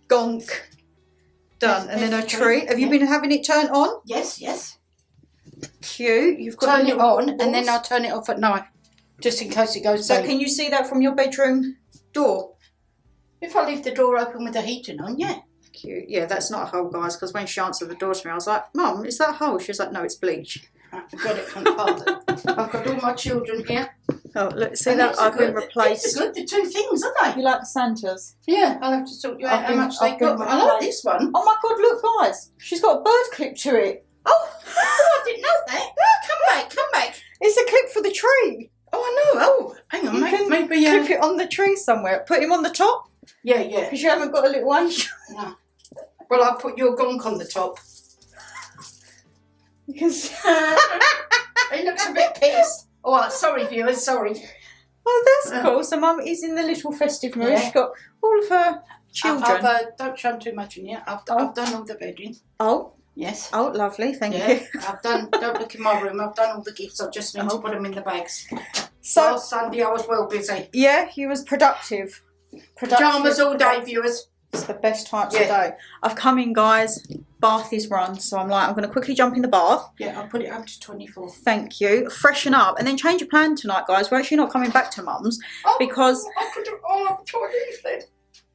F: gonk done.
B: Yes,
F: and then a
B: yes,
F: tree. Have you been having it turned on?
B: Yes, yes.
F: Cute. You've got
B: Turn it on
F: balls.
B: and then I'll turn it off at night. Just in case it goes
F: So
B: bang.
F: can you see that from your bedroom door?
B: If I leave the door open with the heating on, yeah.
F: Cute. Yeah, that's not a hole, guys, because when she answered the door to me, I was like, Mum, is that a hole? She was like, no, it's bleach.
B: Right, I've got it from father. I've got all my children here.
F: Oh, look, see
B: And
F: that?
B: it's
F: I've been
B: good.
F: replaced.
B: It's good, the two things, aren't they?
F: You like the Santas?
B: Yeah, I'll have to sort you out
F: I've
B: how
F: been-
B: much they
F: I've been
B: got. I like
F: replaced.
B: this one.
F: Oh my God, look, guys. She's got a bird clip to it.
B: Oh, I didn't know that. Come back.
F: It's a clip for the tree.
B: Oh, I know. Oh, hang on,
F: You can
B: maybe.
F: clip it on the tree somewhere. Put him on the top
B: Yeah.
F: because you haven't got a little one.
B: No. Well, I'll put your gonk on the top.
F: Because
B: He looks a bit pissed. Oh, sorry, viewers, sorry.
F: oh, that's cool. So Mum is in the little festive mood.
B: Yeah.
F: She's got all of her children.
B: Don't show them too much in here. I've done all the bedding.
F: Oh,
B: Yes.
F: oh, lovely. Thank
B: Yeah.
F: you.
B: I've done. Don't look in my room. I've done all the gifts. I just need to put them in the bags.
F: So
B: Last Sunday I was well busy.
F: yeah, he was productive.
B: Pyjamas all day, viewers.
F: It's the best times
B: Yeah.
F: of day. I've come in, guys. Bath is run, so I'm like, I'm going to quickly jump in the bath.
B: Yeah, I'll put it up to 24.
F: Thank you. Freshen up and then change your plan tonight, guys. We're actually not coming back to Mum's because
B: I could do all of Chinese then.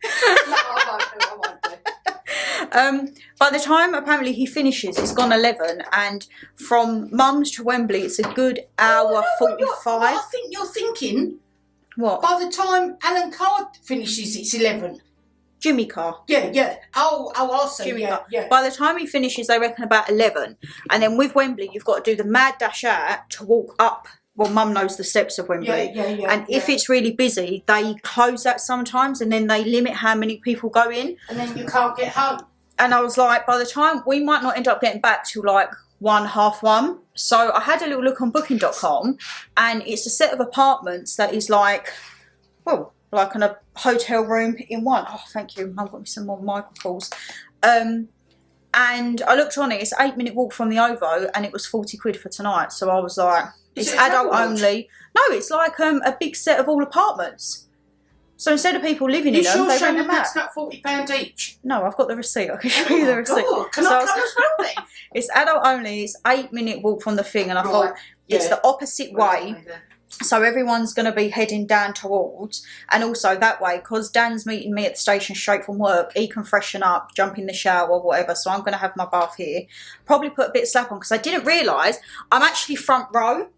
B: No, I won't do.
F: by the time apparently he finishes, it's gone 11, and from Mum's to Wembley, it's a good hour 45.
B: I think you're thinking
F: What?
B: by the time Alan Carr finishes, it's 11.
F: Jimmy Carr.
B: Yeah. Oh, I see.
F: Jimmy
B: Yeah,
F: Carr.
B: yeah.
F: By the time he finishes, they reckon about 11, and then with Wembley, you've got to do the mad dash out to walk up. Well, Mum knows the steps of Wembley.
B: Yeah.
F: And if it's really busy, they close that sometimes, and then they limit how many people go in.
B: And then you can't get home.
F: And I was like, by the time we might not end up getting back till like 1:30. So I had a little look on booking.com, and it's a set of apartments that is like, well, like a hotel room in one. Oh, thank you. Mum got me some more Michael calls. And I looked on it. It's an 8-minute walk from the OVO, and it was 40 quid for tonight. So I was like,
B: Is
F: it's
B: it a
F: adult
B: travel lodge?
F: only. No, it's like a big set of all apartments. So instead of people living
B: You
F: in them,
B: sure,
F: they rent
B: Shannon,
F: them out.
B: that's not £40 each?
F: No, I've got the receipt. I can show you the receipt.
B: God, can
F: So
B: I
F: I was-
B: come as well then?
F: It's adult only. It's 8-minute walk from the thing, and I
B: Right,
F: thought it's
B: yeah.
F: the opposite way. So everyone's going to be heading down towards, and also that way, because Dan's meeting me at the station straight from work, he can freshen up, jump in the shower, whatever. So I'm going to have my bath here. Probably put a bit of slap on, because I didn't realise I'm actually front row.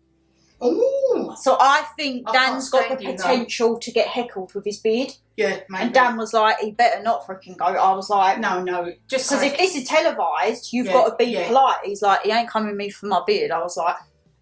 B: Ooh.
F: So I think
B: I
F: Dan's
B: can't
F: got the
B: stand you, though.
F: potential to get heckled with his beard.
B: Yeah, maybe.
F: And Dan was like, he better not freaking go. I was like,
B: No, just
F: because
B: say,
F: if this is televised, you've
B: Yeah,
F: got to be
B: yeah.
F: polite. He's like, he ain't coming me for my beard. I was like,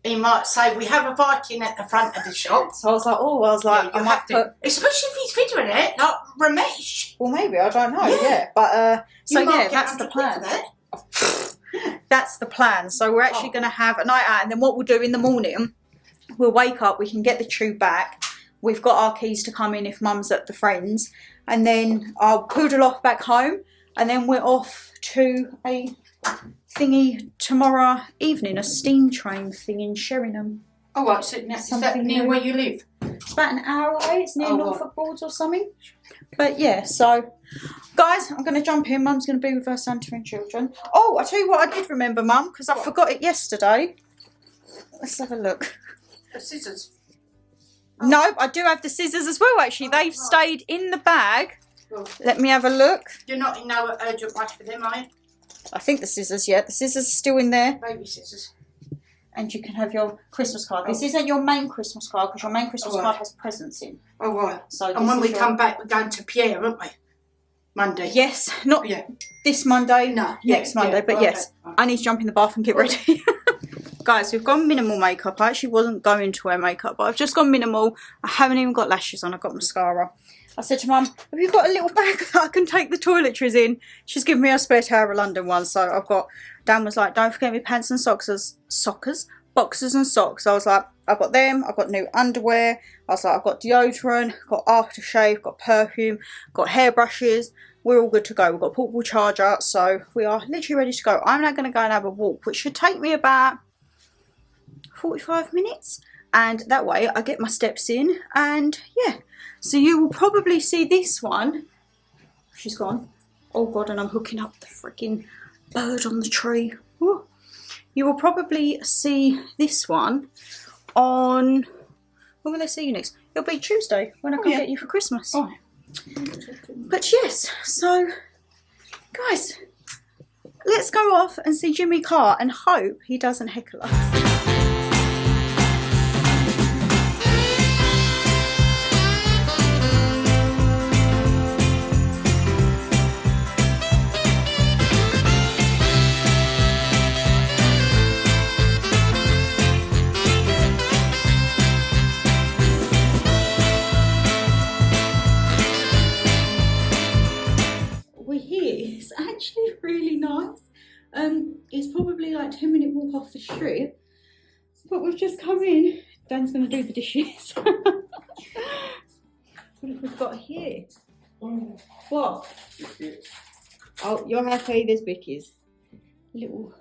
B: he might say, we have a Viking at the front of the shop.
F: so I was like, oh, I was like,
B: Yeah,
F: I
B: you
F: might
B: have to.
F: put,
B: Especially if he's fitting it, like Ramesh.
F: well, maybe, I don't know,
B: Yeah.
F: yeah. But, so
B: You might
F: yeah,
B: get
F: that's the
B: 100 quid
F: plan.
B: for that.
F: That's the plan. So we're actually going to have a night out, and then what we'll do in the morning, we'll wake up, we can get the tube back. We've got our keys to come in if Mum's at the friends, and then I'll poodle off back home, and then we're off to a thingy tomorrow evening, a steam train thing in Sheringham.
B: Oh, right, so is that
F: Something
B: near
F: new.
B: where you live?
F: It's about an hour away. It's near
B: Oh,
F: Norfolk Broads or something. But yeah, so guys, I'm going to jump in. Mum's going to be with her Santa and children. Oh, I tell you what, I did remember, Mum, because I forgot it yesterday. Let's have a look.
B: The scissors.
F: No, I do have the scissors as well, actually. They've stayed in the bag.
B: Well,
F: Let me have a look.
B: you're not in no urgent rush for them, are you?
F: I think the scissors, yeah. The scissors are still in there.
B: Baby scissors.
C: and you can have your Christmas card. This isn't your main Christmas card because your main Christmas card has presents in.
G: Oh, right.
C: So
G: And when we come back, we're going to Pierre, aren't we? Monday.
C: Yes, not this Monday.
G: No.
C: Next Monday, but yes.
G: Okay.
C: I need to jump in the bath and get ready. Guys, we've gone minimal makeup. I actually wasn't going to wear makeup, but I've just gone minimal. I haven't even got lashes on. I've got mascara. I said to Mum, have you got a little bag that I can take the toiletries in? She's given me a spare Tower London one, so I've got... Dan was like, don't forget me pants and boxers and socks. I was like, I've got them. I've got new underwear. I was like, I've got deodorant, got aftershave, got perfume, got hairbrushes. We're all good to go. We've got a portable charger, so we are literally ready to go. I'm now going to go and have a walk, which should take me about 45 minutes. And that way I get my steps in, and yeah. So you will probably see this one. She's gone. Oh God, and I'm hooking up the freaking bird on the tree. Ooh. You will probably see this one on... When will I see you next? It'll be Tuesday when I come get you for Christmas.
G: Oh.
C: But yes, so guys, let's go off and see Jimmy Carr and hope he doesn't heckle us. It's actually really nice. It's probably like 10-minute walk off the strip, but we've just come in. Dan's going to do the dishes. What have we got here? What? Oh, you're happy? There's Vicky's little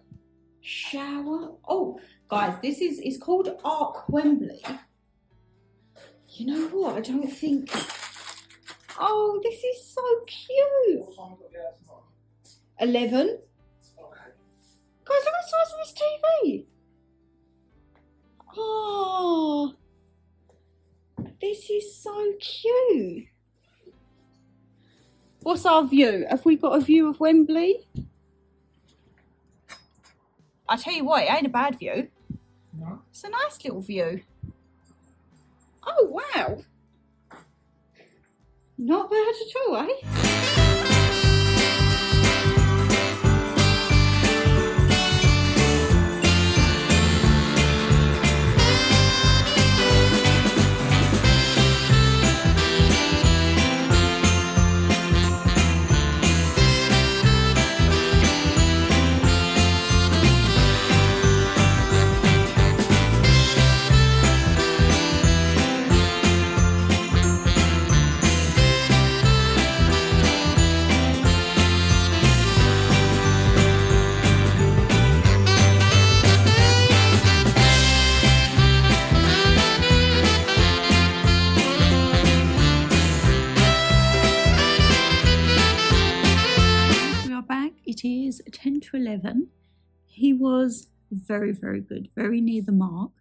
C: shower. Oh, guys, this is called Arc Wembley. You know what? I don't think... Oh, this is so cute. 11. Okay. Guys, look at the size of this TV. Oh, this is so cute. What's our view? Have we got a view of Wembley? I tell you what, it ain't a bad view. No. It's a nice little view. Oh, wow. Not bad at all, eh? It is 10 to 11. He was very, very good, very near the mark.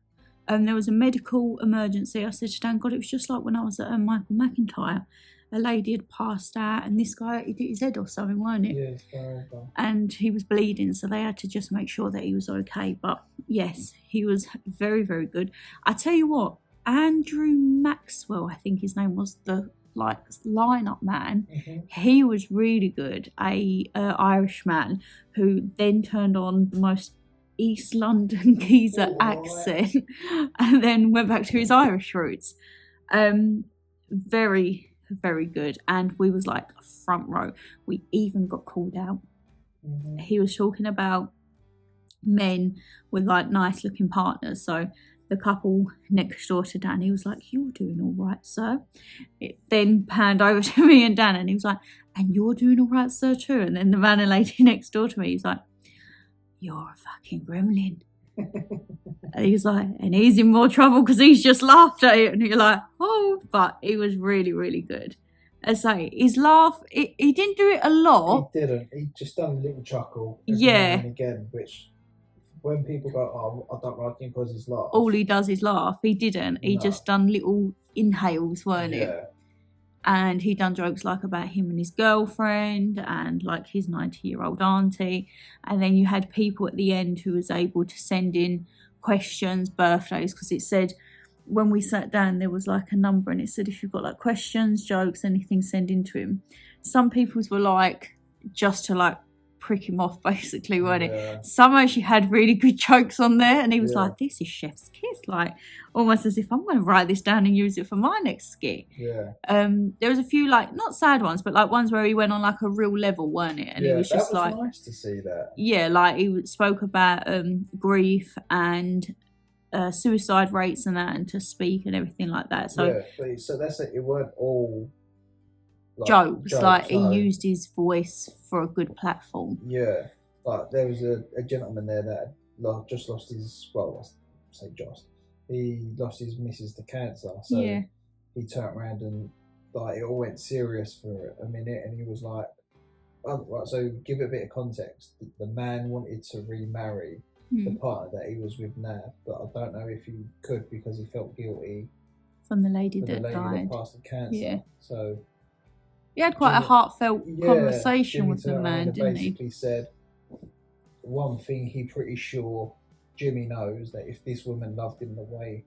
C: There was a medical emergency. I said to Dan, God, it was just like when I was at Michael McIntyre. A lady had passed out and this guy, he hit his head or something, weren't it?
D: Yeah, very well.
C: And he was bleeding, so they had to just make sure that he was okay. But yes, he was very, very good. I tell you what, Andrew Maxwell, I think his name was, the lineup man. He was really good. A Irish man who then turned on the most East London geezer accent and then went back to his Irish roots. Very, very good. And we was like front row. We even got called out. He was talking about men with like nice looking partners. So the couple next door to Dan, he was like, you're doing all right, sir. It then panned over to me and Dan and he was like, and you're doing all right, sir, too. And then the man and lady next door to me, he was like, you're a fucking gremlin. And he was like, and he's in more trouble because he's just laughed at it. And you're like, oh, but he was really, really good. As I say, his laugh, he didn't do it a lot.
D: He didn't. He just done a little chuckle
C: every now
D: and again, which... When people go, oh, I don't like him because he's laugh.
C: All he does is laugh. He didn't. He just done little inhales, weren't it? And he done jokes like about him and his girlfriend and like his 90-year-old auntie. And then you had people at the end who was able to send in
H: questions, birthdays, because it said when we sat down there was like a number and it said if you've got like questions, jokes, anything, send in to him. Some people's were like just to like prick him off, basically, weren't it? Some actually had really good jokes on there, and he was like, this is chef's kiss, like almost as if I'm going to write this down and use it for my next skit. There was a few like not sad ones, but like ones where he went on like a real level, weren't it? And it was just like
I: nice to see that.
H: Like he spoke about grief and suicide rates and that, and to speak and everything like that. So
I: so that's it. It weren't all like,
H: jokes, like he used his voice for a good platform.
I: Like there was a gentleman there that just lost his, he lost his missus to cancer, so he turned around and like it all went serious for a minute, and he was like, right, so give it a bit of context. The man wanted to remarry the partner that he was with now, but I don't know if he could because he felt guilty
H: from the lady that died,
I: that passed of cancer. So
H: he had quite a heartfelt conversation with the man, didn't he?
I: Basically said one thing he pretty sure Jimmy knows, that if this woman loved him the way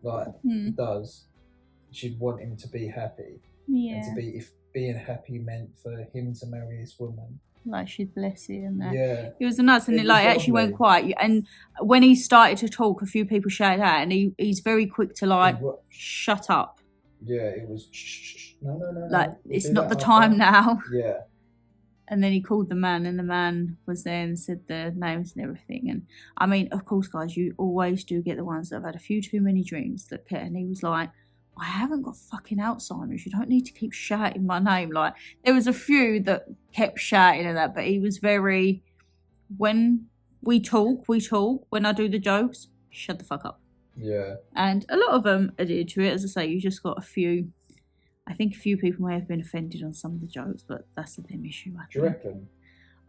I: like he does, she'd want him to be happy. And to be, if being happy meant for him to marry this woman,
H: like she'd bless it and that. It was nuts, and it like actually went quiet. And when he started to talk, a few people shouted out, and he's very quick to like shut up.
I: It was no,
H: like it's not the time now.
I: Yeah.
H: And then he called the man, and the man was there and said the names and everything. And I mean, of course, guys, you always do get the ones that have had a few too many drinks that care. And he was like, I haven't got fucking Alzheimer's. You don't need to keep shouting my name. Like, there was a few that kept shouting and that, but he was very, when we talk. When I do the jokes, shut the fuck up. And a lot of them adhered to it. As I say, you just got a few. I think a few people may have been offended on some of the jokes, but that's a them issue, I think.
I: Do you reckon?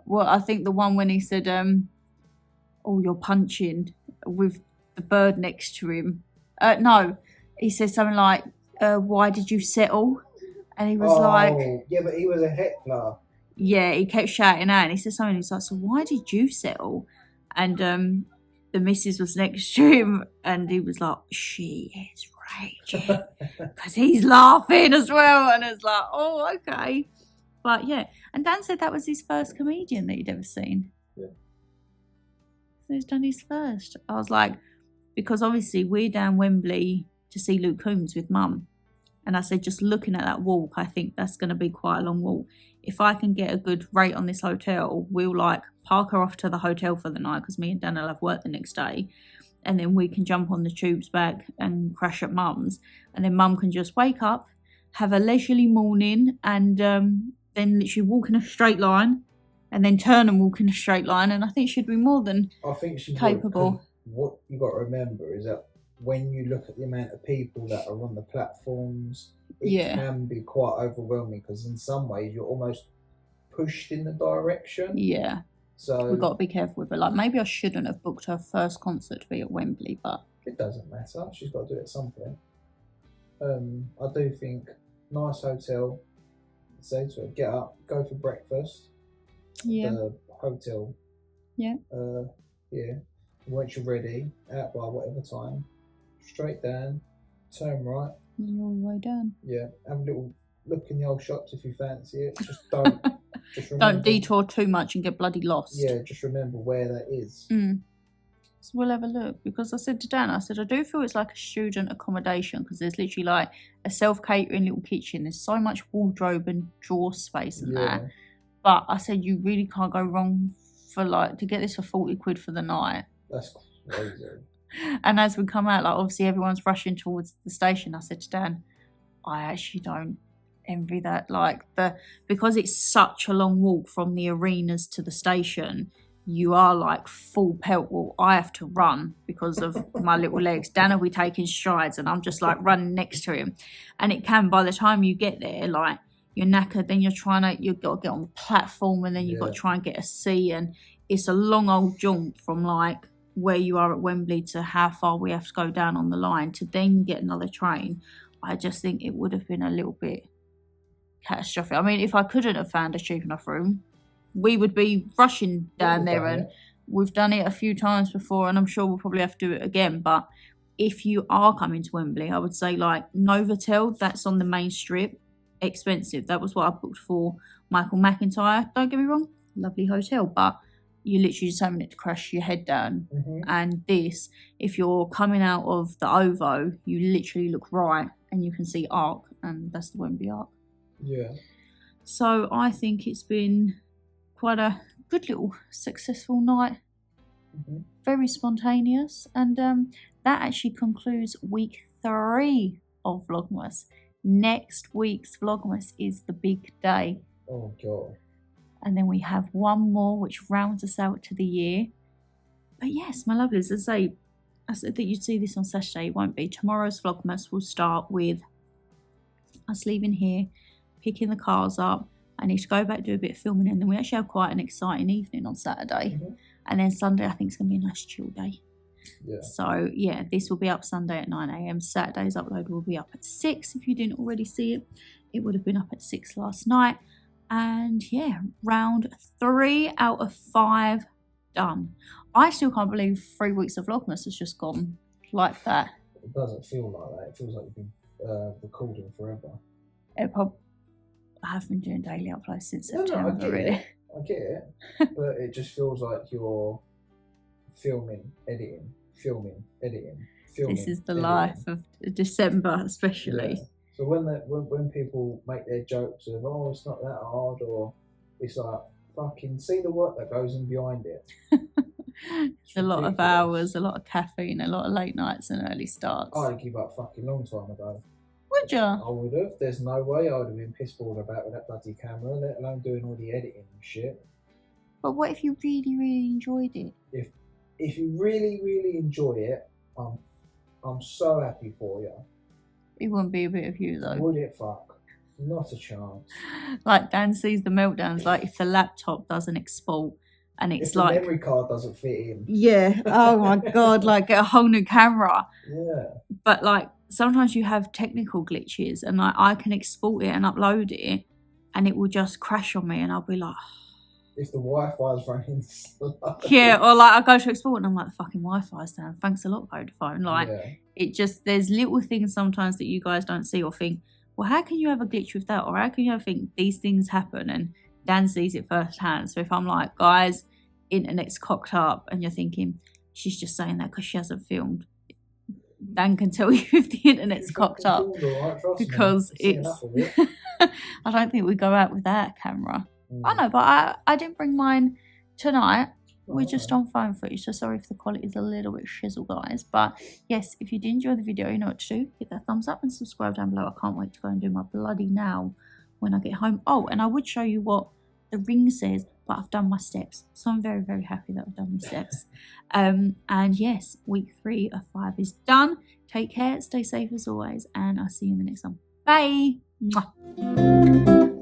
H: Well, I think the one when he said, oh, you're punching with the bird next to him. No, he said something like, why did you settle? And he was like...
I: Yeah, but he was a heckler.
H: Yeah, he kept shouting out, and he said something, he's like, so why did you settle? And the missus was next to him, and he was like, she is raging. Because he's laughing as well, and it's like, oh, okay. But yeah, and Dan said that was his first comedian that he'd ever seen.
I: Yeah.
H: So he's done his first. I was like, because obviously we're down Wembley to see Luke Combs with Mum. And I said, just looking at that walk, I think that's going to be quite a long walk. If I can get a good rate on this hotel, we'll like park her off to the hotel for the night, because me and Dan will have work the next day. And then we can jump on the tubes back and crash at Mum's. And then Mum can just wake up, have a leisurely morning, and then literally walk in a straight line, and then turn and walk in a straight line. And I think she'd be more than capable.
I: What you got to remember is that when you look at the amount of people that are on the platforms, it can be quite overwhelming, because in some ways you're almost pushed in the direction.
H: Yeah. So we've got to be careful with her. Like, maybe I shouldn't have booked her first concert to be at Wembley, but...
I: It doesn't matter. She's got to do it at some point. I do think, nice hotel, say to her, get up, go for breakfast. The hotel. Yeah. Once you're ready, out by whatever time, straight down, turn right.
H: You're all the way down.
I: Yeah, have a little look in the old shops if you fancy it. Just don't... Just remember,
H: don't detour too much and get bloody lost.
I: Yeah, just remember where that is.
H: So we'll have a look, because I said to Dan, I said, I do feel it's like a student accommodation, because there's literally like a self-catering little kitchen. There's so much wardrobe and drawer space and that. But I said, you really can't go wrong for like, to get this for 40 quid for the night.
I: That's crazy.
H: And as we come out, like obviously everyone's rushing towards the station. I said to Dan, I actually don't envy that, like because it's such a long walk from the arenas to the station, you are like full pelt. Well, I have to run because of my little legs. Dan will be taking strides, and I'm just like running next to him. And it can, by the time you get there, like you're knackered, then you've got to get on the platform, and then you've got to try and get a seat, and it's a long old jump from like where you are at Wembley to how far we have to go down on the line to then get another train. I just think it would have been a little bit catastrophic. I mean, if I couldn't have found a cheap enough room, we would be rushing down there and we've done it a few times before, and I'm sure we'll probably have to do it again. But if you are coming to Wembley, I would say like Novotel, that's on the main strip, expensive. That was what I booked for Michael McIntyre. Don't get me wrong, lovely hotel, but you're literally just having it to crash your head down. And this, if you're coming out of the OVO, you literally look right and you can see Arc, and that's the Wembley Arc.
I: Yeah.
H: So I think it's been quite a good little successful night. Very spontaneous, and that actually concludes week 3 of Vlogmas. Next week's Vlogmas is the big day.
I: Oh god.
H: And then we have one more which rounds us out to the year. But yes, my lovelies, I said that you'd see this on Saturday. It won't be. Tomorrow's Vlogmas will start with us leaving here, picking the cars up. I need to go back, do a bit of filming, and then we actually have quite an exciting evening on Saturday. And then Sunday, I think it's going to be a nice chill day.
I: Yeah.
H: So yeah, this will be up Sunday at 9 AM. Saturday's upload will be up at 6. If you didn't already see it, it would have been up at 6 last night. And yeah, round 3 out of 5 done. I still can't believe 3 weeks of Vlogmas has just gone like that.
I: It doesn't feel like that. It feels like you've been recording forever.
H: I have been doing daily uploads since
I: No,
H: September,
I: I get
H: really.
I: it. I get it. But it just feels like you're filming, editing, filming, editing, filming.
H: This is the
I: editing.
H: life of December, especially.
I: Yeah. So when people make their jokes of, oh, it's not that hard, or it's like, fucking see the work that goes in behind it.
H: It's a lot of hours, a lot of caffeine, a lot of late nights and early starts.
I: I'd give up fucking long time ago.
H: Would you?
I: I would have. There's no way I would have been piss bored about with that bloody camera, let alone doing all the editing and shit.
H: But what if you really, really enjoyed it?
I: If you really, really enjoy it, I'm so happy for you.
H: It wouldn't be a bit of you though.
I: Would it? Fuck. Not a chance.
H: Like Dan sees the meltdowns, like if the laptop doesn't export and it's
I: if the
H: like
I: memory card doesn't fit in.
H: Yeah. Oh my god, like get a whole new camera.
I: Yeah.
H: But like sometimes you have technical glitches and like I can export it and upload it and it will just crash on me and I'll be like
I: if the Wi-Fi's running slow.
H: Yeah, or like I go to export and I'm like the fucking Wi-Fi's down. Thanks a lot, Vodafone. Like it just there's little things sometimes that you guys don't see or think, well, how can you have a glitch with that? Or how can you ever think these things happen? And Dan sees it firsthand. So if I'm like, guys, internet's cocked up, and you're thinking, she's just saying that because she hasn't filmed. Dan can tell you if the internet's cocked up.
I: Right,
H: because it's... I don't think we go out without a camera. I know, but I didn't bring mine tonight. We're just on phone footage, so sorry if the quality is a little bit shizzle, guys. But yes, if you did enjoy the video, you know what to do. Hit that thumbs up and subscribe down below. I can't wait to go and do my bloody now when I get home. Oh, and I would show you what the ring says, but I've done my steps. So I'm very, very happy that I've done my steps. And yes, week 3 of 5 is done. Take care, stay safe as always, and I'll see you in the next one. Bye! Mwah.